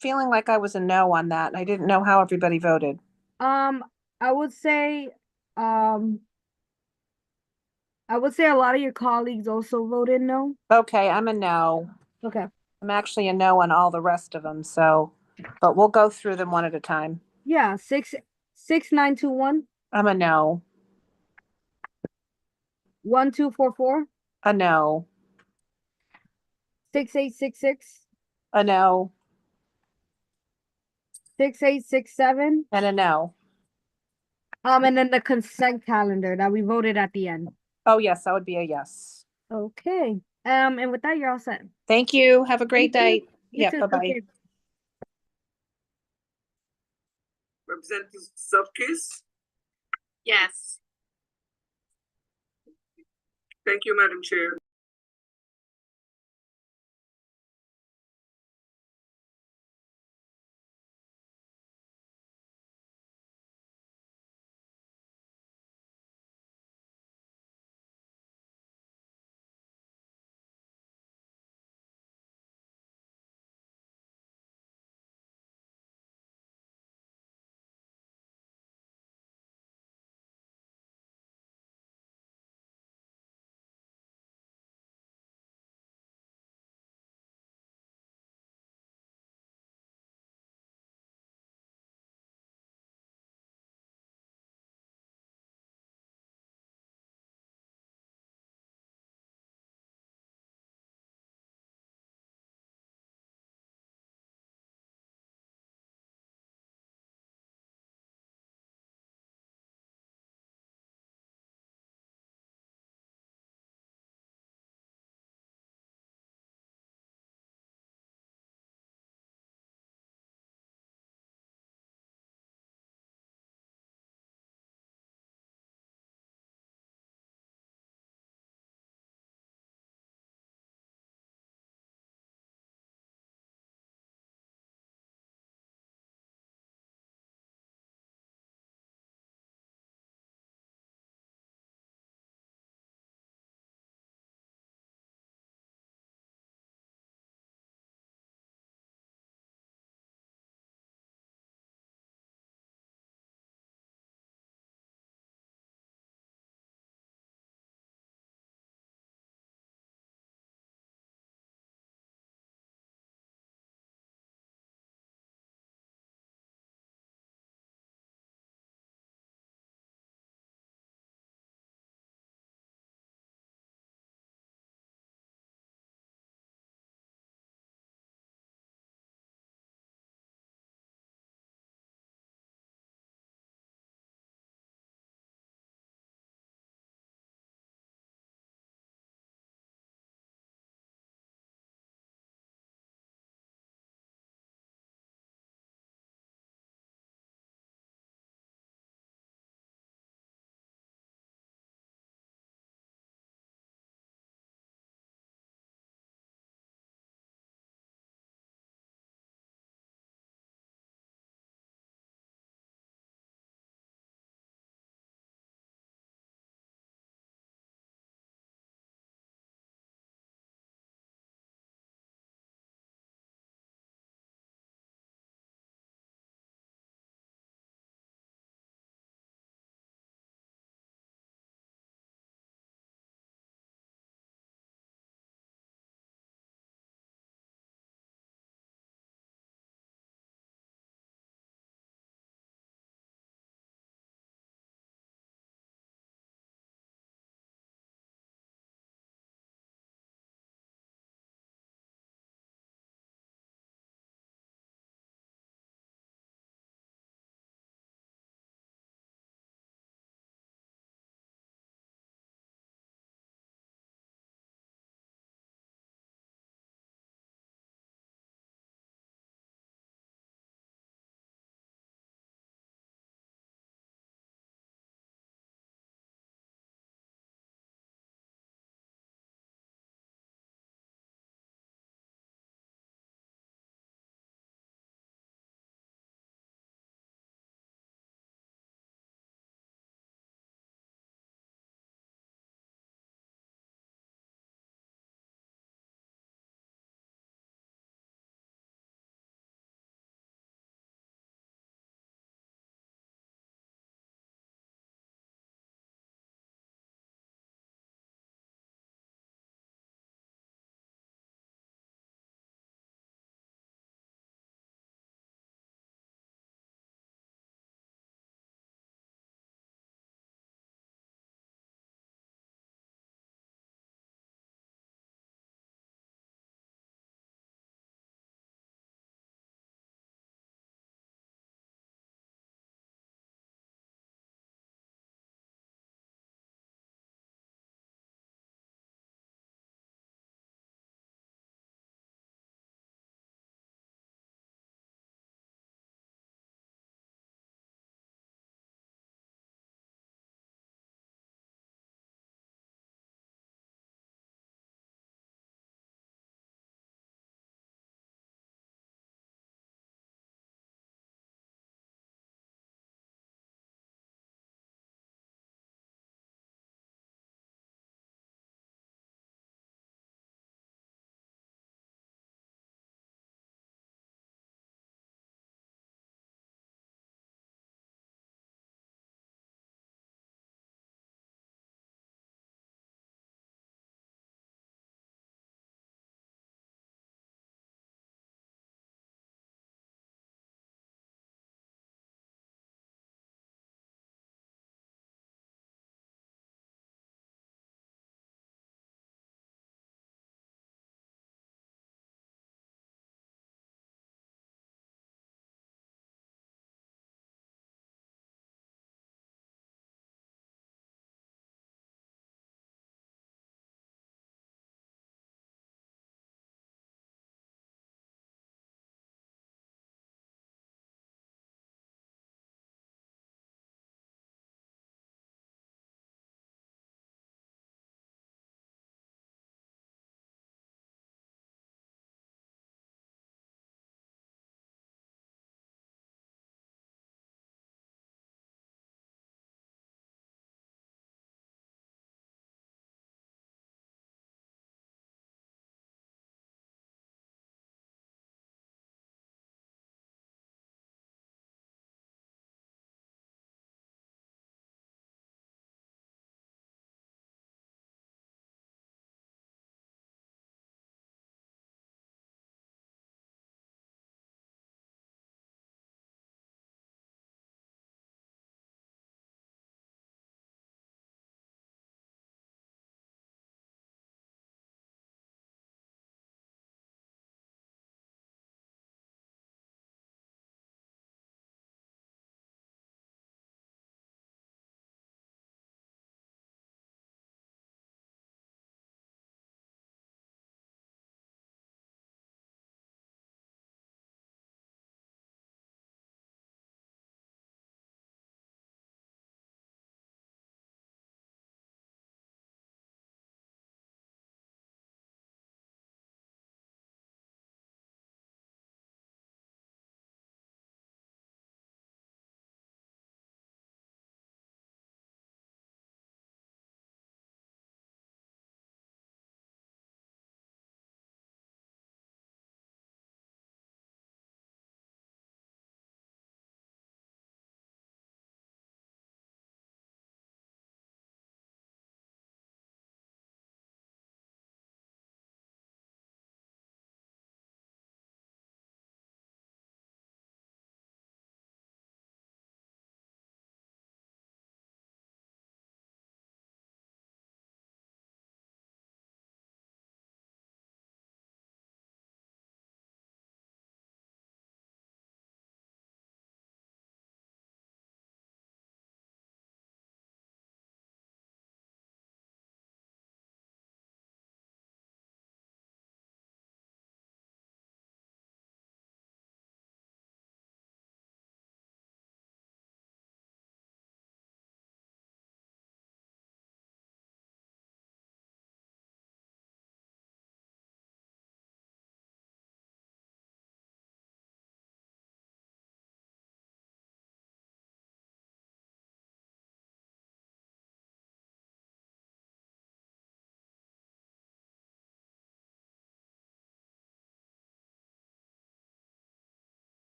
feeling like I was a no on that. I didn't know how everybody voted. Um, I would say um I would say a lot of your colleagues also voted no. Okay, I'm a no. Okay. I'm actually a no on all the rest of them, but we'll go through them one at a time. Yeah, 6921, I'm a no. 1244, A no. 6866, A no. 6867. And a no. And then the consent calendar that we voted at the end. Oh, yes, that would be a yes. Okay. And with that, you're all set. Thank you. Have a great You too. day. You Yeah, too. bye-bye. Take care. Representative Subcase? Yes. Thank you, Madam Chair.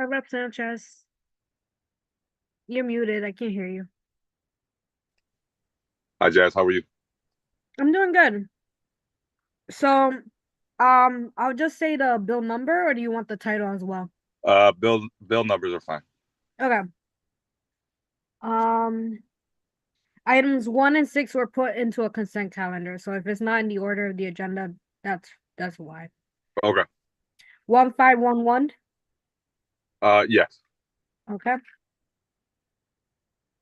Representative Chess. You're muted. I can't hear you. Hi, Jazz. How are you? I'm doing good. So, I'll just say the bill number, or do you want the title as well? Bill numbers are fine. Okay. Items 1 and 6 were put into a consent calendar. So if it's not in the order of the agenda, that's why. Okay. 1511. Yes. Okay.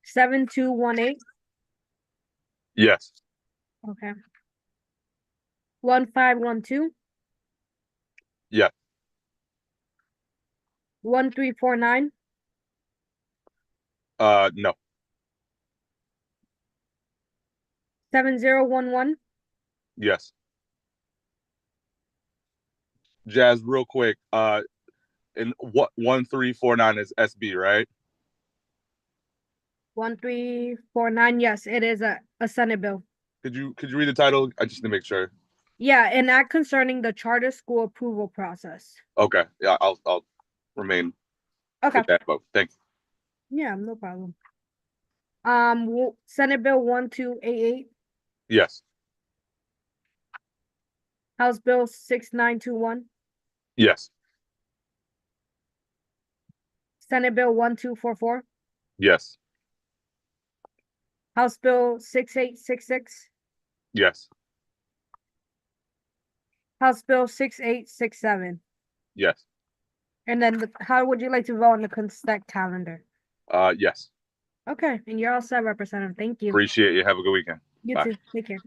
7218. Yes. Okay. 1512. Yes. 1349. No. 7011. Yes. Jazz, real quick. And what 1349 is SB, right? 1349. Yes, it is a Senate bill. Could you read the title? I just need to make sure. Yeah, an act concerning the charter school approval process. Okay. Yeah, I'll remain Okay. with that vote. Thanks. Yeah, no problem. Senate Bill 1288, Yes. House Bill 6921, Yes. Senate Bill 1244, Yes. House Bill 6866, Yes. House Bill 6867. Yes. And then how would you like to vote on the consent calendar? Yes. Okay, and you're all set, Representative. Thank you. Appreciate you. Have a good weekend. You Bye. too. Take care.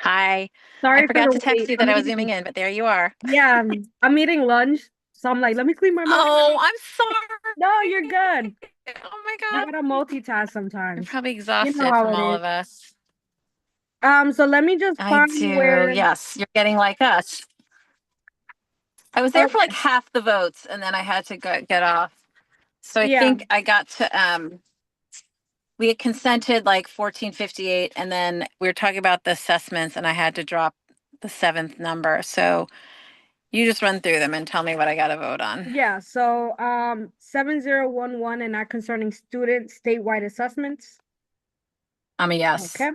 Hi. Sorry I for forgot the to text wait. you that I was zooming in, but there you are. Yeah, I'm eating lunch, so I'm like, let me clean my mouth. Oh, I'm sorry. No, you're good. Oh my I God. gotta multitask You're sometimes. probably You know exhausted how from it all is. of us. So let me just I find do. where. Yes, you're getting like us. I was there for like Okay. half the votes and then I had to get off. So I Yeah. think I got to we had consented like 1458 and then we were talking about the assessments and I had to drop the seventh number. So you just run through them and tell me what I got to vote on. Yeah. So 7011 and not concerning student statewide assessments. I'm a yes. Okay.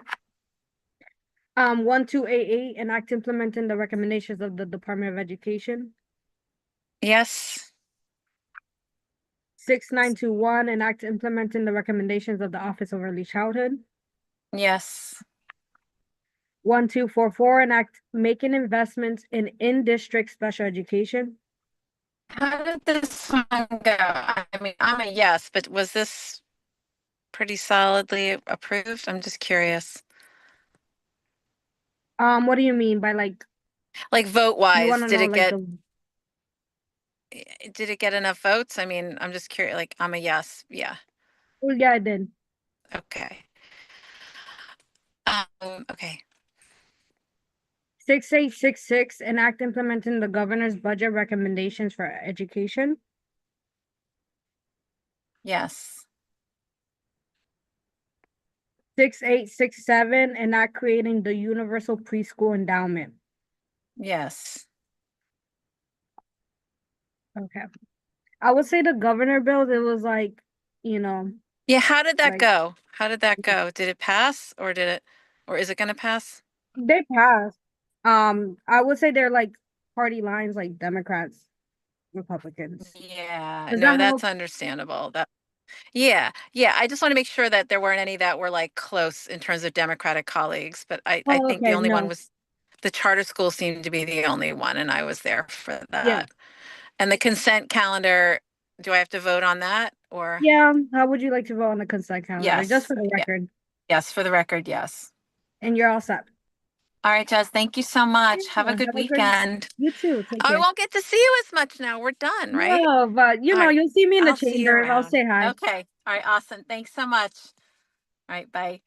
1288 and act implementing the recommendations of the Department of Education. Yes. 6921 and act implementing the recommendations of the Office of Early Childhood. Yes. 1244 and act making investments in district special education. How did this one go? I mean, I'm a yes, but was this pretty solidly approved? I'm just curious. What do you mean by like vote you wise, want to know like the did it get enough votes? I mean, I'm just curious. Like, I'm a yes. Yeah. well, yeah, I did. Okay. Okay. 6866 and act implementing the governor's budget recommendations for education. Yes. 6867 and not creating the universal preschool endowment. Yes. Okay. I would say the governor bills, it was like, you know, Yeah. How did that like go? How did that go? Did it pass or or is it going to pass? they passed. I would say they're like party lines, like Democrats, Republicans. Yeah. Does No, that that's help? understandable. Yeah. Yeah. I just want to make sure that there weren't any that were like close in terms of Democratic colleagues, but I Oh, think the okay, only one no. was the charter school seemed to be the only one, and I was there for Yeah. that. And the consent calendar, do I have to vote on that or? Yeah. How would you like to vote on the consent calendar? Just Yes. for the Yeah. record. Yes, for the record, yes. And you're all set. All right, Jess, thank you so much. Have a Yeah, good have a great, weekend. you too. Take I care. won't get to see you as much now. We're done, right? No, but you All know, right. you'll see me in the I'll see you chambers. I'll around. say hi. Okay. All right. Awesome. Thanks so much. All right. Bye.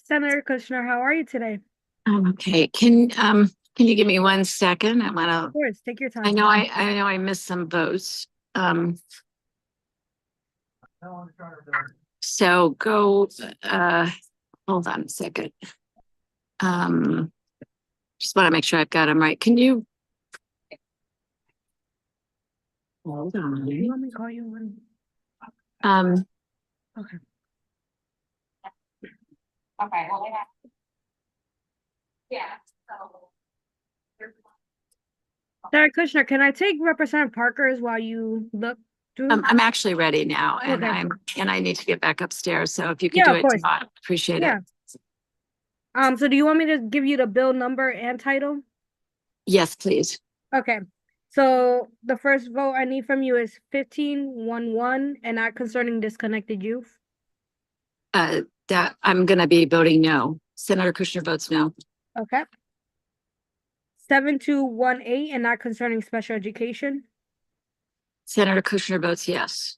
Senator Kushner, how are you today? Okay, can you give me 1 second? I wanna, Of course, take your time. I know I missed some votes. So go, hold on a second. Just want to make sure I've got them right. Can you? Hold on. You want me to call you when? Okay. Okay. Yeah. Senator Kushner, can I take Representative Parker's while you look through? I'm actually ready now, and Okay. I need to get back upstairs. So if you could Yeah, do of it, course. Todd, appreciate Yeah. it. So do you want me to give you the bill number and title? Yes, please. Okay. So the first vote I need from you is 1511 and not concerning disconnected youth. That I'm gonna be voting no. Senator Kushner votes no. Okay. 7218 and not concerning special education. Senator Kushner votes yes.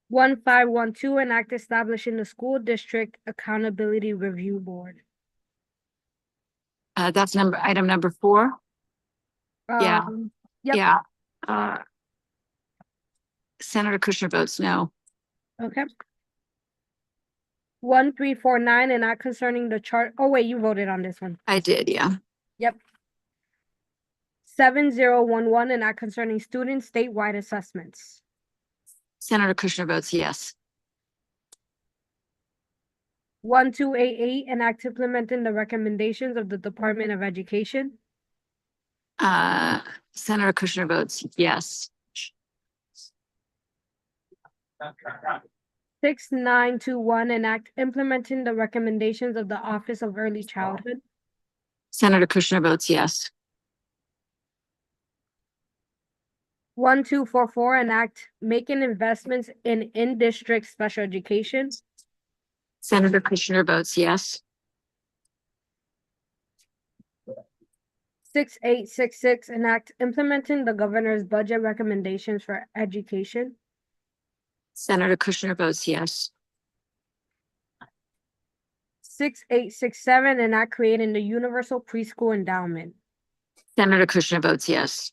1512 and act establishing the school district accountability review board. That's item number 4. Yeah. Yep. Yeah. Senator Kushner votes no. Okay. 1349 and not concerning the chart. Oh wait, you voted on this one. I did, yeah. Yep. 7011 and not concerning student statewide assessments. Senator Kushner votes yes. 1288 and act implementing the recommendations of the Department of Education. Senator Kushner votes yes. 6921 and act implementing the recommendations of the Office of Early Childhood. Senator Kushner votes yes. 1244 and act making investments in in-district special education. Senator Kushner votes yes. 6866 and act implementing the governor's budget recommendations for education. Senator Kushner votes yes. 6867 and act creating the universal preschool endowment. Senator Kushner votes yes.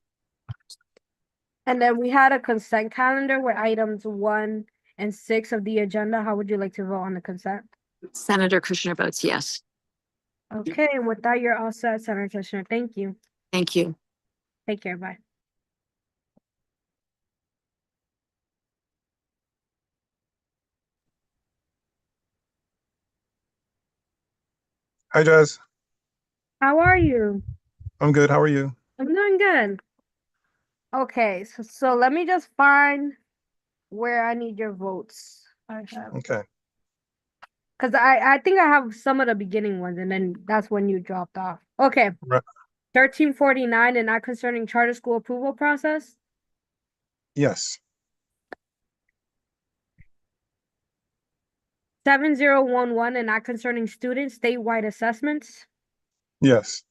And then we had a consent calendar with items 1 and 6 of the agenda. How would you like to vote on the consent? Senator Kushner votes yes. Okay, and with that, you're all set, Senator Kushner. Thank you. Thank you. Take care. Bye. Hi, Jazz. How are you? I'm good. How are you? I'm doing good. Okay, so let me just find where I need your votes. Okay. Because I think I have some of the beginning ones, and then that's when you dropped off. Okay. Right. 1349 and not concerning charter school approval process. Yes. 7011 and not concerning student statewide assessments. Yes.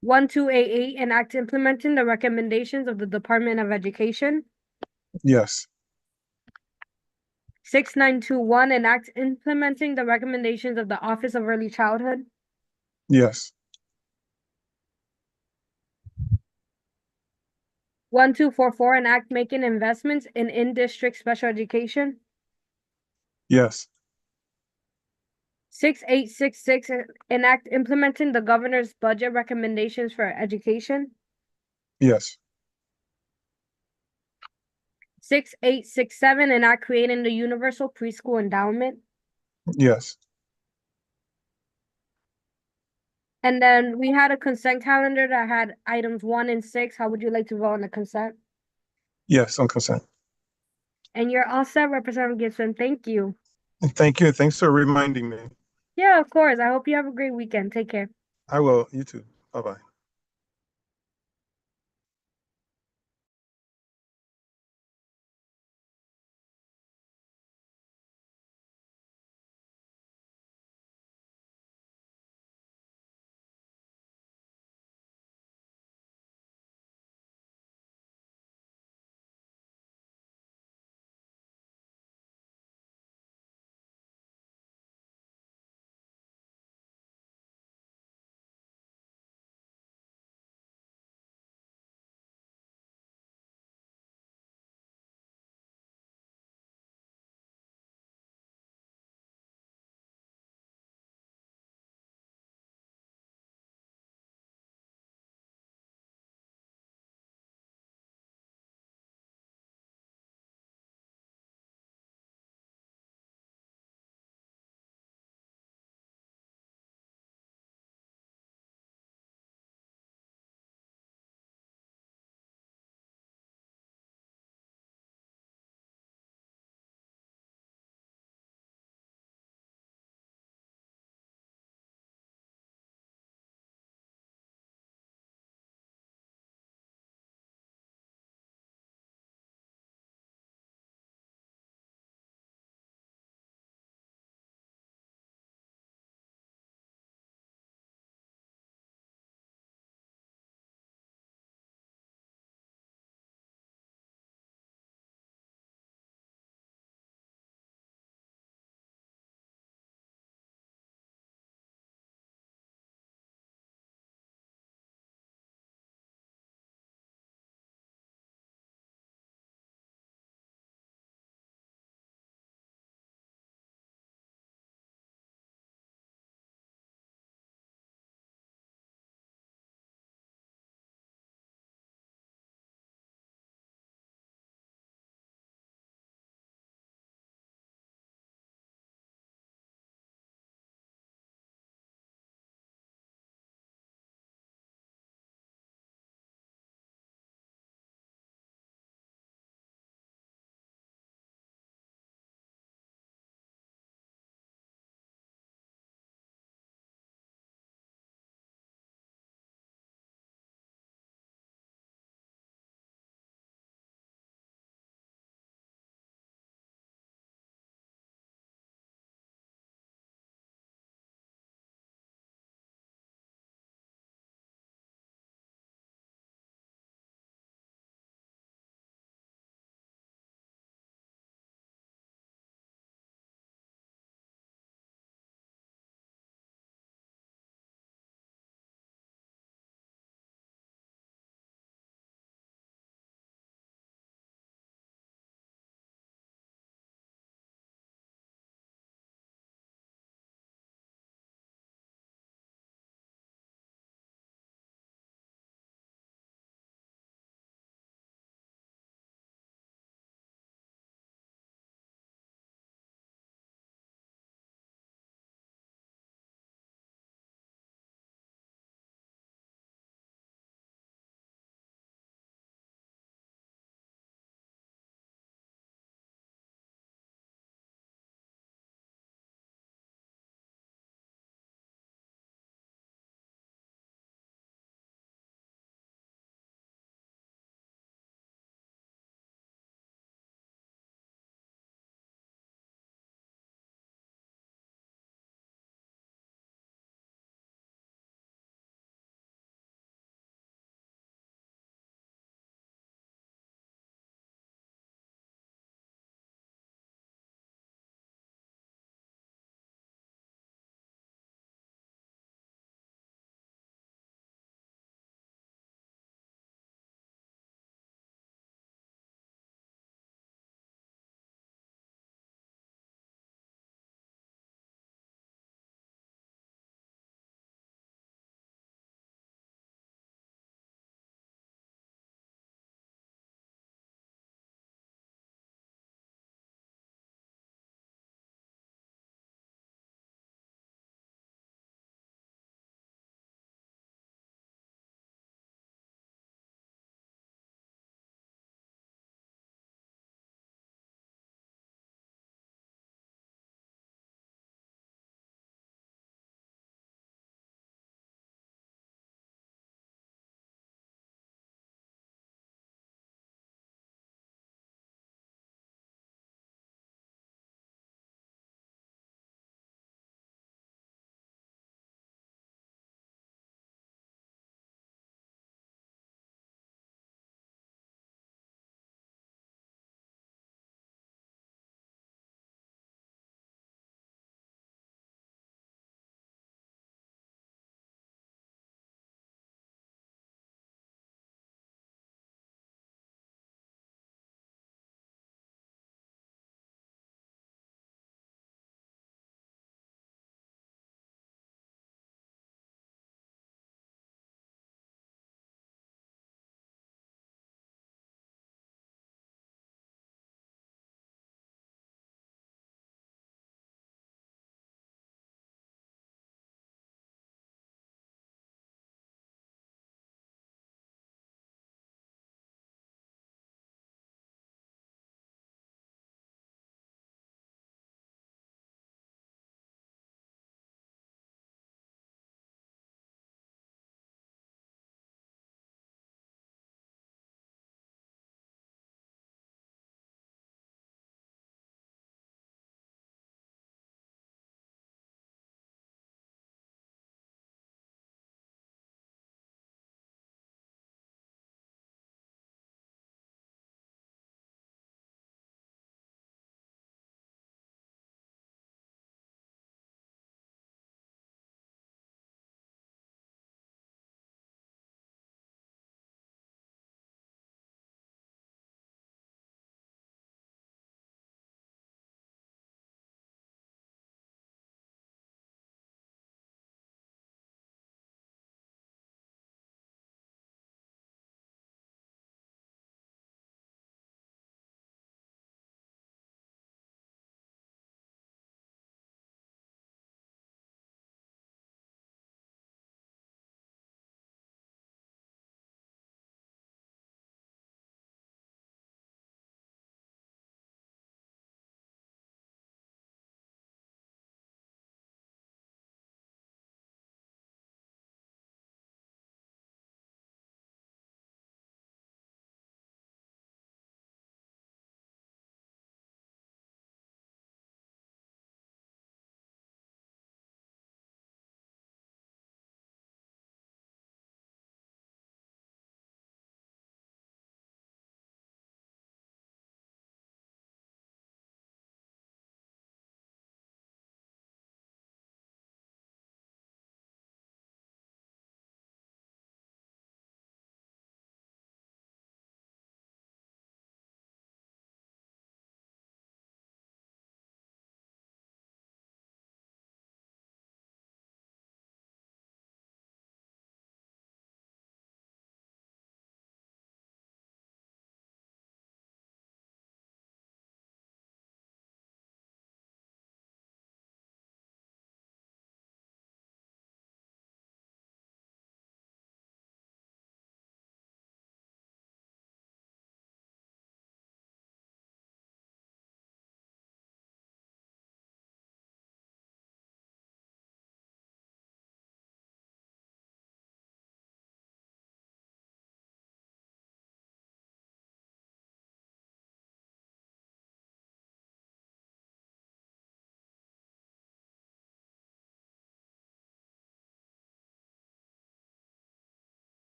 1288 and act implementing the recommendations of the Department of Education. Yes. 6921 and act implementing the recommendations of the Office of Early Childhood. Yes. 1244 and act making investments in in-district special education. Yes. 6866 and act implementing the governor's budget recommendations for education. Yes. 6867 and act creating the universal preschool endowment. Yes. And then we had a consent calendar that had items 1 and 6. How would you like to vote on the consent? Yes, on consent. And you're all set, Representative Gibson. Thank you. And thank you. Thanks for reminding me. Yeah, of course. I hope you have a great weekend. Take care. I will. You too. Bye-bye.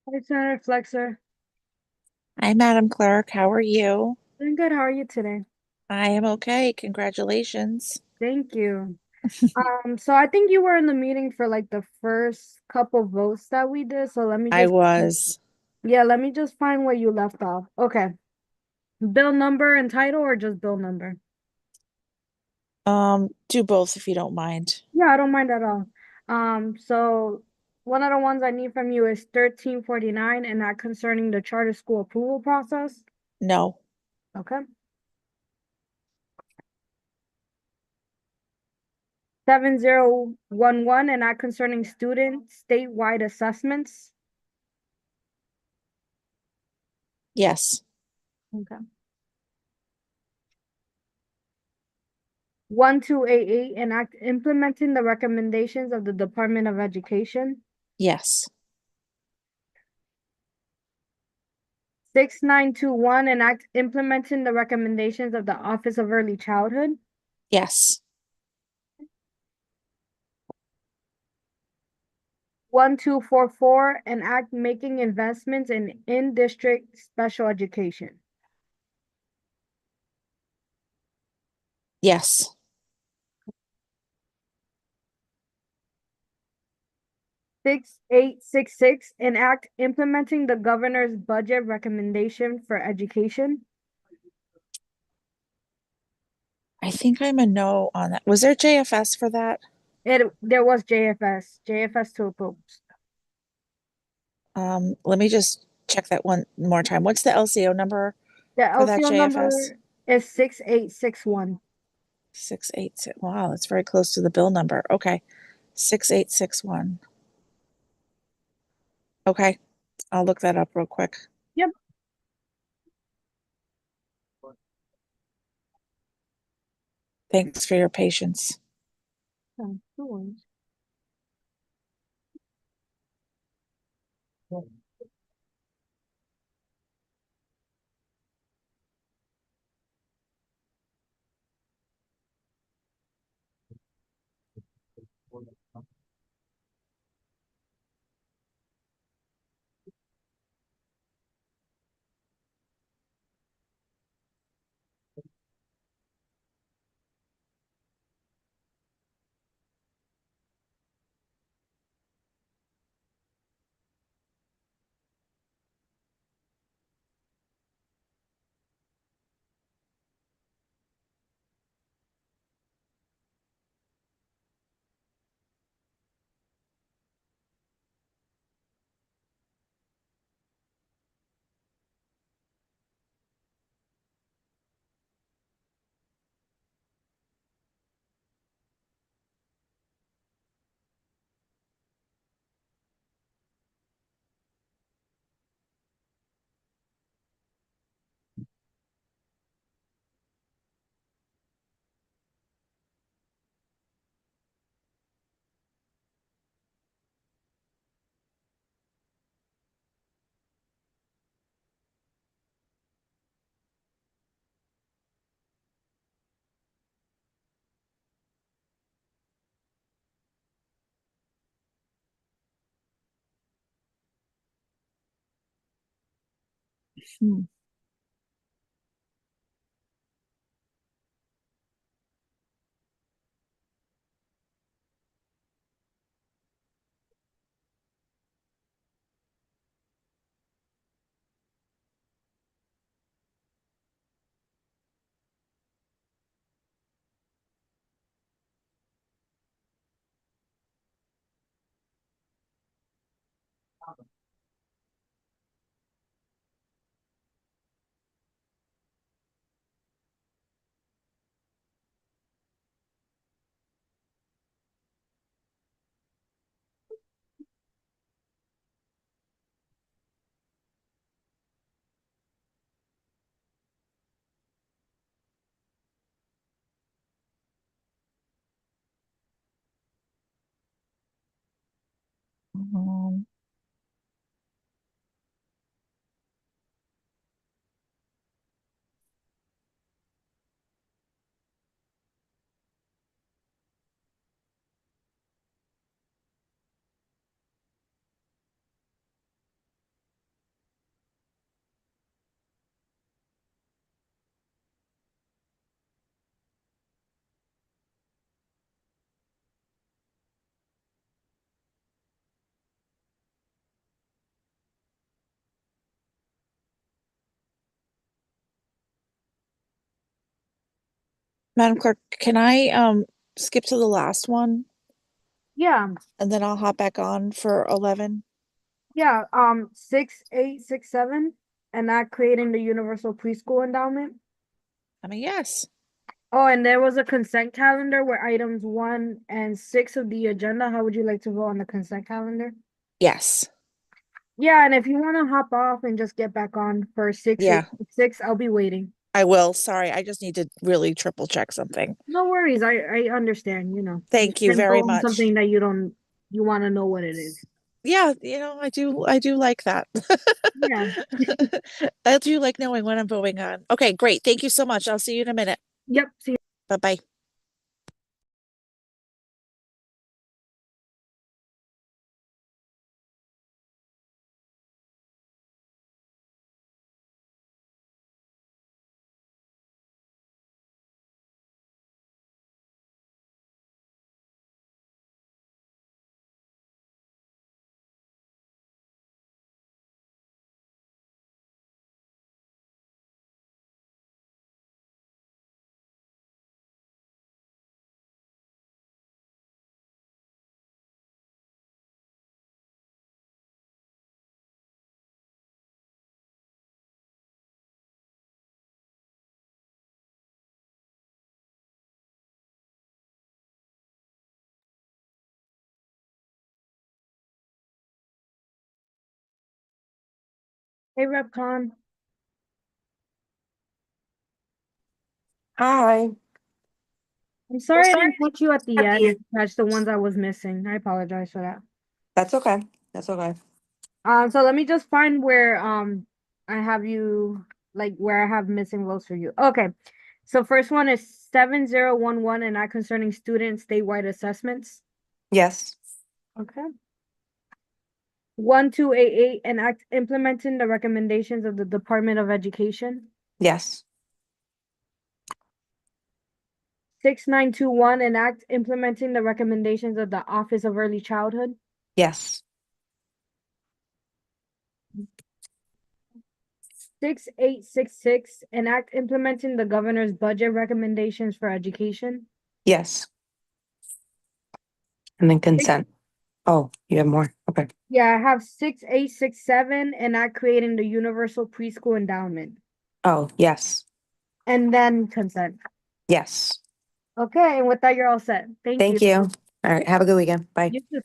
Hi, Senator Flexer. Hi, Madam Clerk. How are you? Doing good. How are you today? I am okay. Congratulations. Thank you. So I think you were in the meeting for like the first couple votes that we did. So let me I just, was. yeah, let me just find where you left off. Okay. Bill number and title or just bill number? Do both if you don't mind. Yeah, I don't mind at all. So one of the ones I need from you is 1349 and that concerning the charter school approval process. No. Okay. 7011 and that concerning student statewide assessments. Yes. Okay. 1288 and act implementing the recommendations of the Department of Education. Yes. 6921 and act implementing the recommendations of the Office of Early Childhood. Yes. 1244 and act making investments in district special education. Yes. 6866 and act implementing the governor's budget recommendation for education. I think I'm a no on that. Was there JFS for that? There was JFS to approve. Let me just check that one more time. What's the LCO number The for that LCO JFS? number is 6861. 686. Wow, that's very close to the bill number. Okay. 6861. Okay. I'll look that up real quick. Yep. Thanks for your patience. Oh, no worries. Hmm. Um, Madam Clerk, can I skip to the last one Yeah, and then I'll hop back on for 11? yeah, 6867, and not creating the universal preschool endowment. I mean, yes. Oh, and there was a consent calendar where items 1 and 6 of the agenda. How would you like to vote on the consent calendar? Yes. Yeah, and if you want to hop off and just get back on for Yeah. 6, I'll be waiting. I will. Sorry, I just need to really triple check something. No worries. I understand, you know. Thank you can very vote on much. something that you want to know what it is. Yeah, I do like that. Yeah. I do like knowing what I'm voting on. Okay, great. Thank you so much. I'll see you in a minute. Yep. See you. Bye-bye. Hey, Repcon. Hi. I'm sorry I didn't catch you at the end. Catch the ones I was missing. I apologize for that. That's okay. That's okay. So let me just find where I have you where I have missing votes for you. Okay. So first one is 7011 and not concerning student statewide assessments. Yes. Okay. 1288 and act implementing the recommendations of the Department of Education. Yes. 6921 and act implementing the recommendations of the Office of Early Childhood. Yes. 6866 and act implementing the governor's budget recommendations for education. Yes. And then consent. Oh, you have more. Okay. Yeah, I have 6867 and act creating the universal preschool endowment. Oh, yes. And then consent. Yes. Okay, and with that, you're all set. Thank you. All right. Have a good weekend. Bye. You too.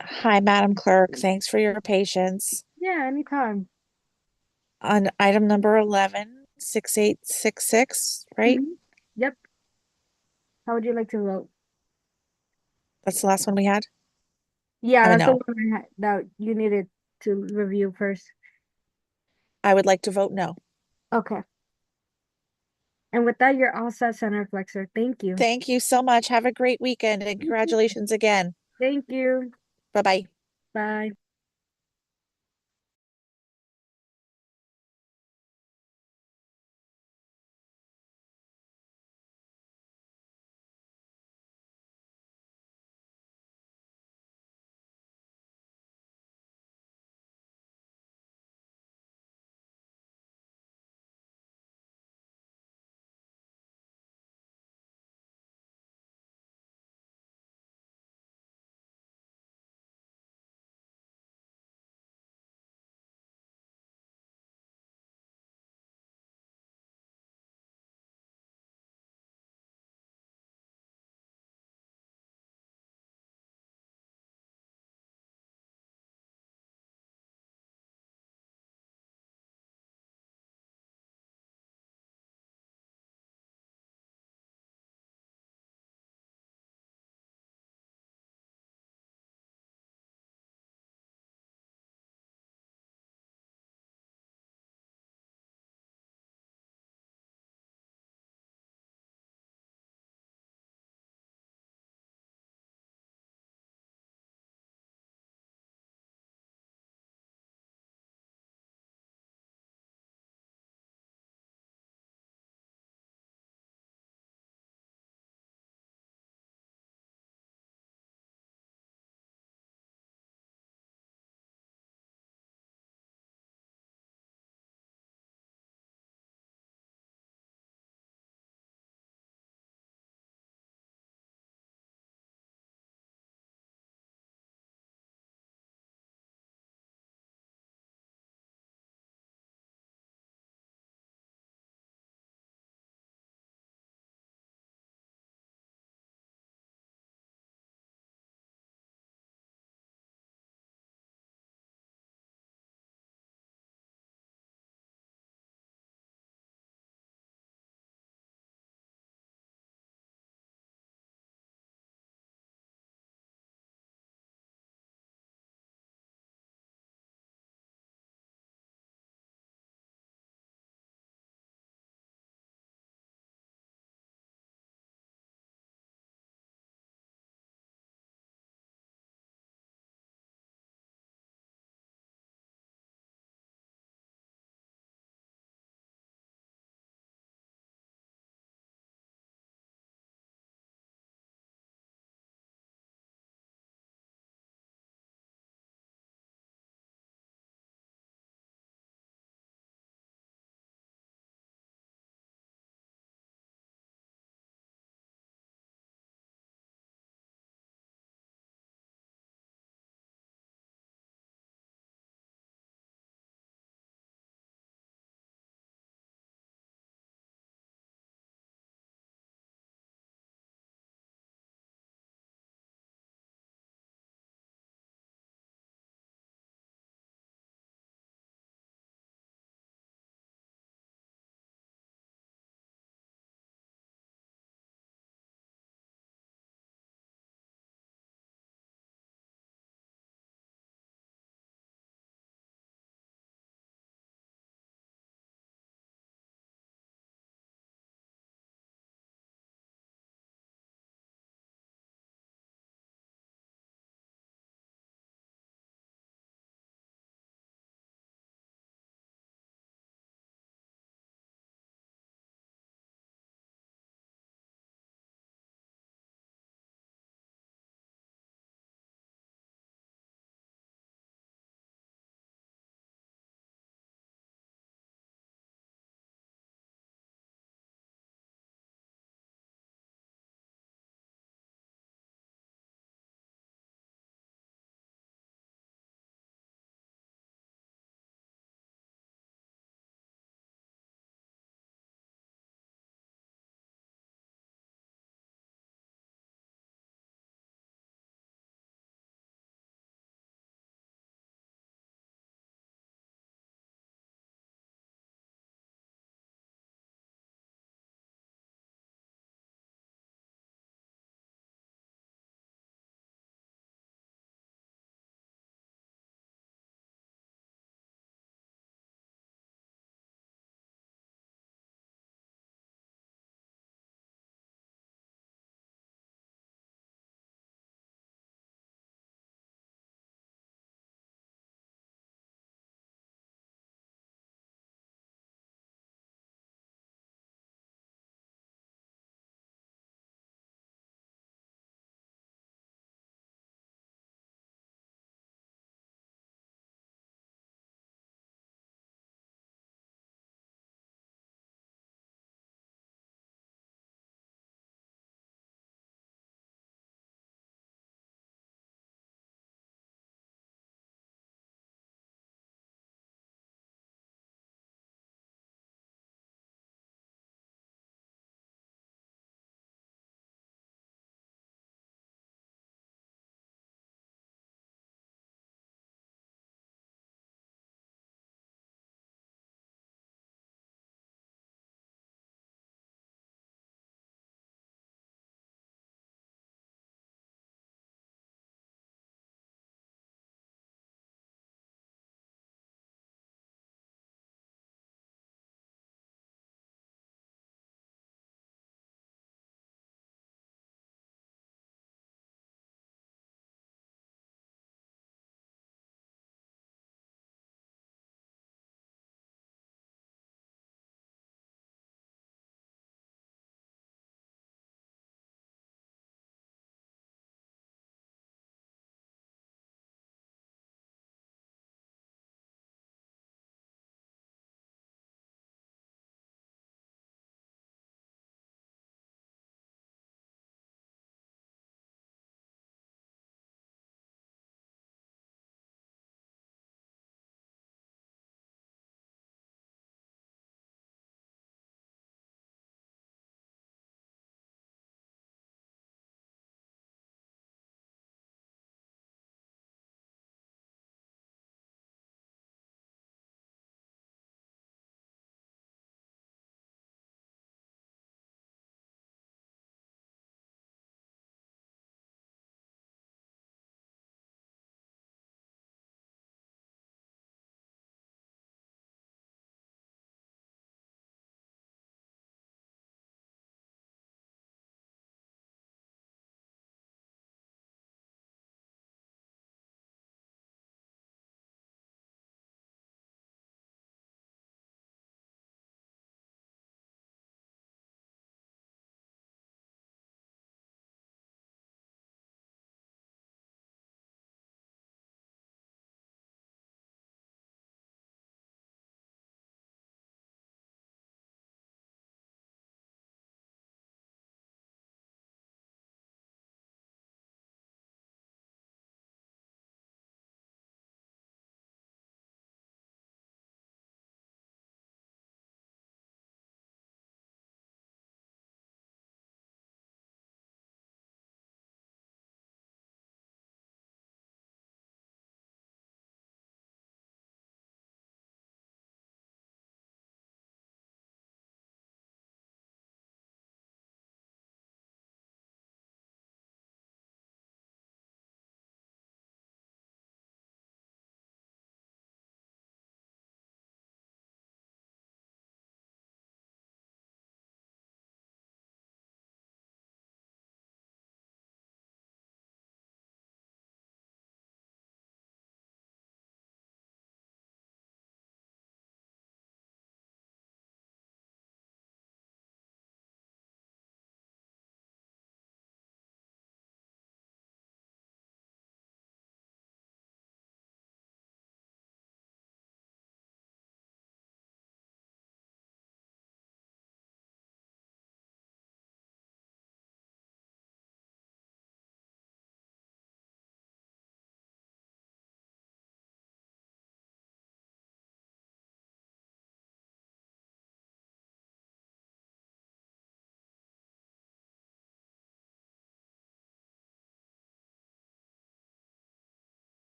Hi, Madam Clerk. Thanks for your patience. Yeah, anytime. On item number 11, 6866, right? Mhm. Yep. How would you like to vote? That's the last one we had? Yeah, Oh, that's the no. one that you needed to review first. I would like to vote no. Okay. And with that, you're all set, Senator Flexer. Thank you. Thank you so much. Have a great weekend and congratulations again. Thank you. Bye-bye. Bye.